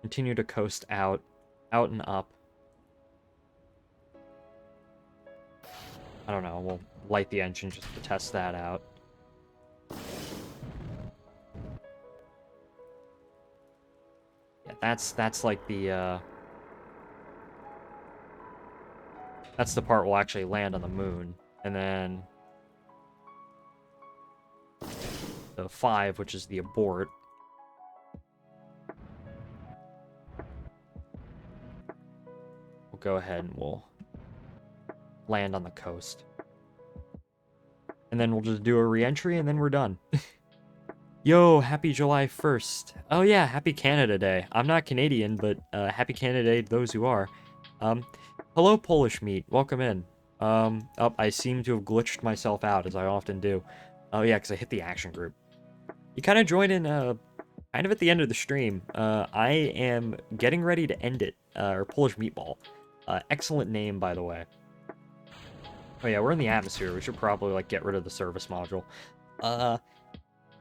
continue to coast out and up. I don't know, we'll light the engine just to test that out. Yeah, that's like the, that's the part we'll actually land on the moon. And then the 5, which is the abort. We'll go ahead and we'll land on the coast. And then we'll just do a re-entry and then we're done. Yo, happy July 1st. Oh yeah, happy Canada Day. I'm not Canadian, but happy Canada Day to those who are. Hello Polish meat, welcome in. I seem to have glitched myself out, as I often do. Oh yeah, because I hit the action group. You kind of joined in, kind of at the end of the stream. I am getting ready to end it, or Polish Meatball. Excellent name, by the way. Oh yeah, we're in the atmosphere. We should probably, like, get rid of the service module.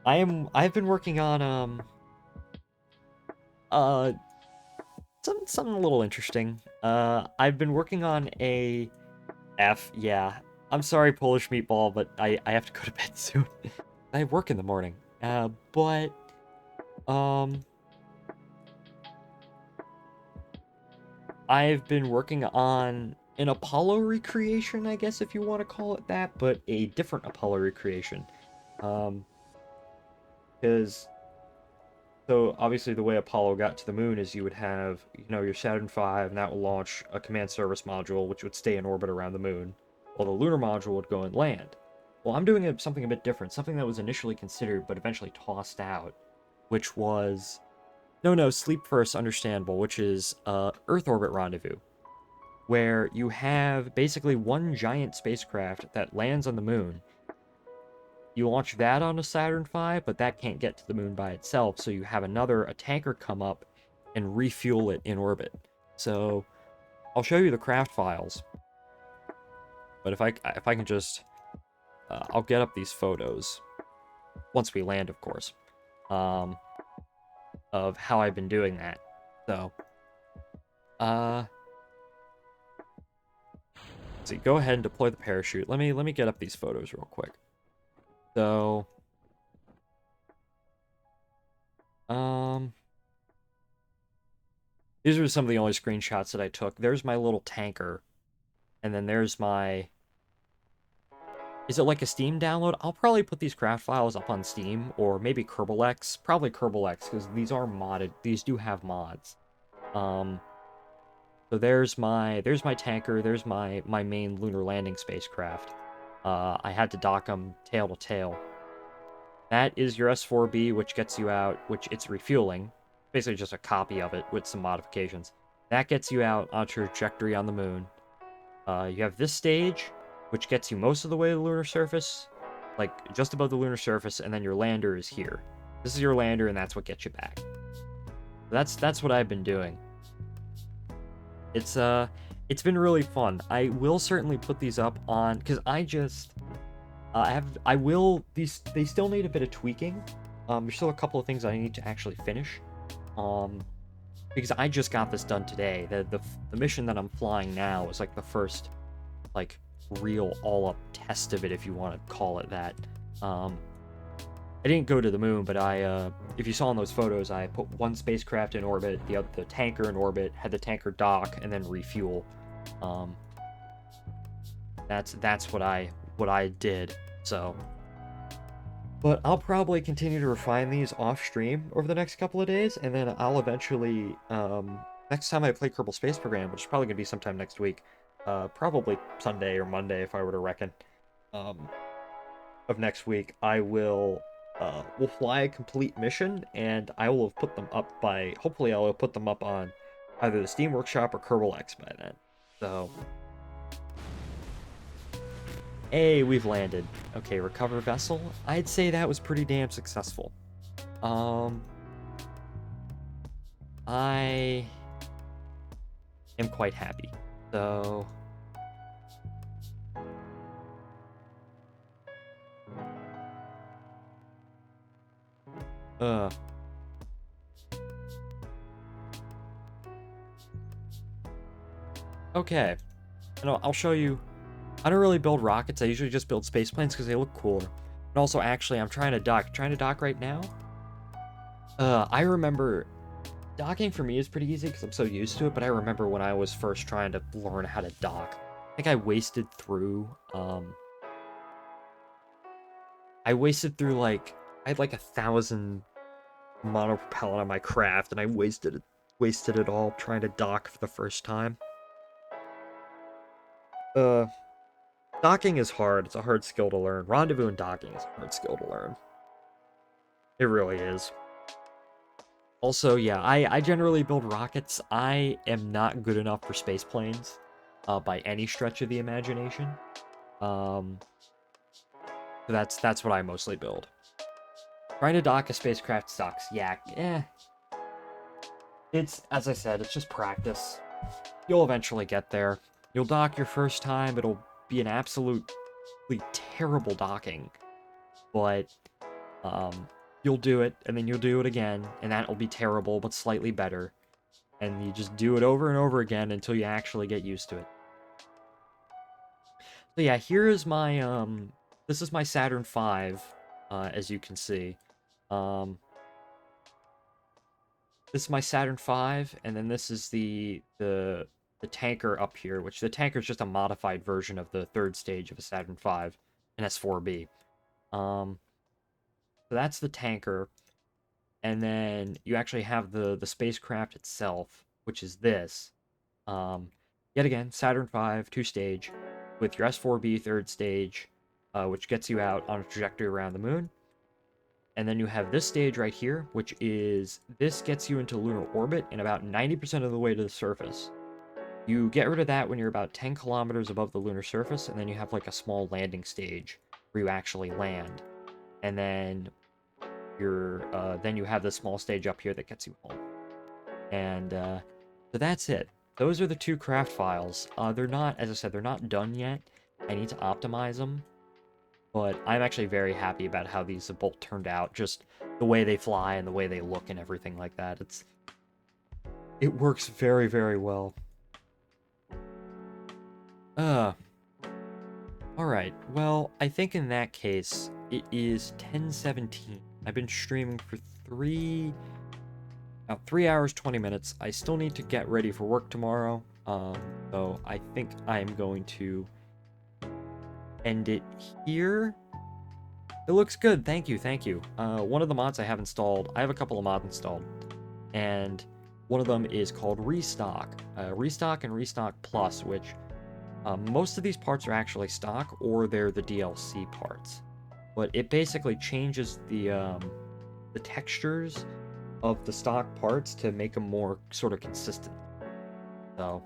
I've been working on, something a little interesting. I've been working on a yeah. I'm sorry, Polish Meatball, but I have to go to bed soon. I work in the morning. But, I've been working on an Apollo recreation, I guess, if you want to call it that, but a different Apollo recreation. Because, so obviously the way Apollo got to the moon is you would have, your Saturn V, and that will launch a command service module, which would stay in orbit around the moon, while the lunar module would go and land. Well, I'm doing something a bit different, something that was initially considered, but eventually tossed out, which was, no, sleep first, understandable, which is Earth Orbit Rendezvous, where you have basically one giant spacecraft that lands on the moon. You launch that on a Saturn V, but that can't get to the moon by itself, so you have a tanker come up and refuel it in orbit. So, I'll show you the craft files, but if I can just, I'll get up these photos, once we land, of course, of how I've been doing that. So, let's see, go ahead and deploy the parachute. Let me get up these photos real quick. So, these are some of the only screenshots that I took. There's my little tanker, and then there's my... Is it like a Steam download? I'll probably put these craft files up on Steam, or maybe Kerbal, probably Kerbal, because these are modded. These do have mods. So there's my tanker, there's my main lunar landing spacecraft. I had to dock them tail to tail. That is your S4B, which gets you out, which it's refueling. Basically just a copy of it with some modifications. That gets you out onto your trajectory on the moon. You have this stage, which gets you most of the way to the lunar surface, like just above the lunar surface, and then your lander is here. This is your lander, and that's what gets you back. That's what I've been doing. It's been really fun. I will certainly put these up on, because they still need a bit of tweaking. There's still a couple of things I need to actually finish. Because I just got this done today. The mission that I'm flying now is like the first, like, real all-up test of it, if you want to call it that. I didn't go to the moon, but if you saw in those photos, I put one spacecraft in orbit, the tanker in orbit, had the tanker dock, and then refuel. That's what I did. So, but I'll probably continue to refine these off stream over the next couple of days, and then I'll eventually, next time I play Kerbal Space Program, which is probably gonna be sometime next week, probably Sunday or Monday if I were to reckon, of next week, I will fly a complete mission, and I will have put them up hopefully I'll have put them up on either the Steam Workshop or Kerbal X by then. So, Hey, we've landed. Okay, recover vessel. I'd say that was pretty damn successful. I am quite happy. So... Okay. I'll show you. I don't really build rockets. I usually just build space planes because they look cooler. And also, actually, I'm trying to dock. Trying to dock right now? I remember... Docking for me is pretty easy because I'm so used to it, but I remember when I was first trying to learn how to dock. I think I wasted through, like... I had like 1,000 monopropellant on my craft, and I wasted it all trying to dock for the first time. Docking is hard. It's a hard skill to learn. Rendezvous and docking is a hard skill to learn. It really is. Also, yeah, I generally build rockets. I am not good enough for space planes, by any stretch of the imagination. So that's what I mostly build. Trying to dock a spacecraft sucks. Yeah, It's, as I said, it's just practice. You'll eventually get there. You'll dock your first time, it'll be an absolutely terrible docking. But, you'll do it, and then you'll do it again, and that'll be terrible, but slightly better. And you just do it over and over again until you actually get used to it. So yeah, here is my, this is my Saturn V, as you can see. This is my Saturn V, and then this is the tanker up here, which the tanker is just a modified version of the third stage of a Saturn V, an S4B. So that's the tanker, and then you actually have the spacecraft itself, which is this. Yet again, Saturn V, 2-stage, with your S4B third stage, which gets you out on a trajectory around the moon. And then you have this stage right here, which is, this gets you into lunar orbit in about 90% of the way to the surface. You get rid of that when you're about 10 kilometers above the lunar surface, and then you have like a small landing stage where you actually land. And then then you have this small stage up here that gets you home. And so that's it. Those are the 2 craft files. They're not, as I said, they're not done yet. I need to optimize them. But I'm actually very happy about how these have both turned out. Just the way they fly and the way they look and everything like that. It works very, very well. Alright, well, I think in that case, it is 10:17. I've been streaming for 3 hours, 20 minutes. I still need to get ready for work tomorrow. So I think I'm going to end it here. It looks good. Thank you. One of the mods I have installed, I have a couple of mods installed, and one of them is called Restock. Restock and Restock Plus, which most of these parts are actually stock, or they're the DLC parts. But it basically changes the textures of the stock parts to make them more sort of consistent. So...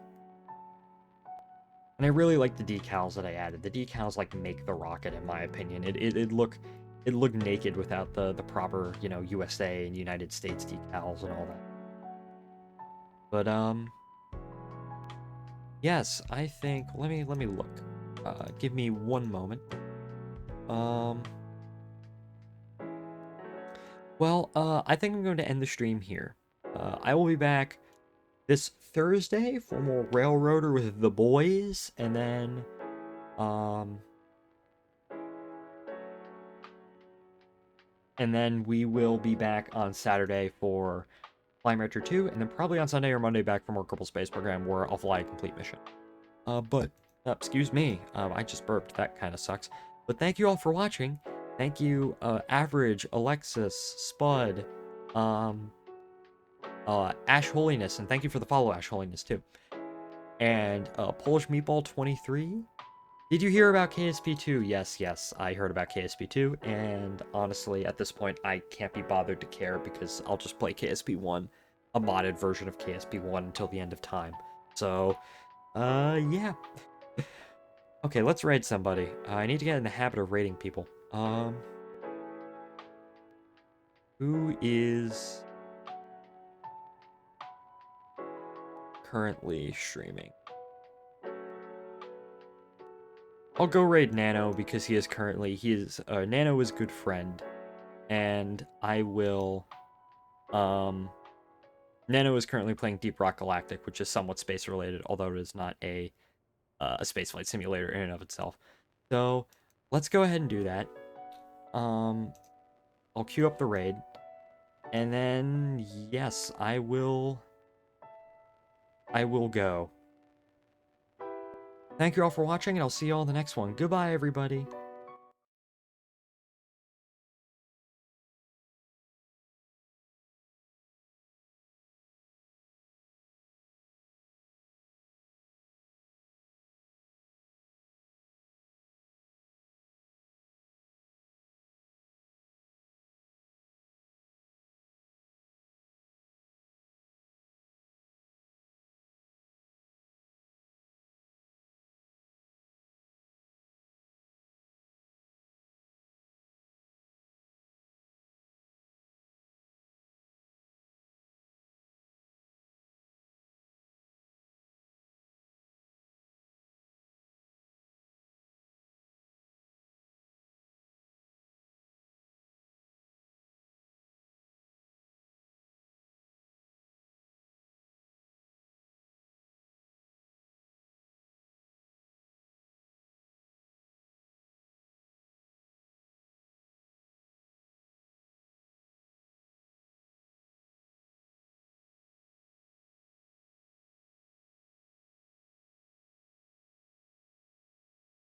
And I really like the decals that I added. The decals, like, make the rocket, in my opinion. It look naked without the proper, you know, USA and United States decals and all that. But, yes, I think... Let me look. Give me one moment. Well, I think I'm going to end the stream here. I will be back this Thursday for more Railroader with the boys, and then, we will be back on Saturday for Flying Retro 2, and then probably on Sunday or Monday back for more Kerbal Space Program, where I'll fly a complete mission. Excuse me, I just burped, that kind of sucks. But thank you all for watching. Thank you, Average, Alexis, Spud, Ash Holiness, and thank you for the follow, Ash Holiness, too. And, Polish Meatball 23. Did you hear about KSP2? Yes, I heard about KSP2, and honestly, at this point, I can't be bothered to care, because I'll just play KSP1, a modded version of KSP1 until the end of time. So, yeah. Okay, let's raid somebody. I need to get in the habit of raiding people. Who is currently streaming? I'll go raid Nano because Nano is a good friend, and I will. Nano is currently playing Deep Rock Galactic, which is somewhat space related, although it is not a spaceflight simulator in and of itself. So let's go ahead and do that. I'll queue up the raid, and then yes, I will go. Thank you all for watching, and I'll see you all in the next one. Goodbye, everybody.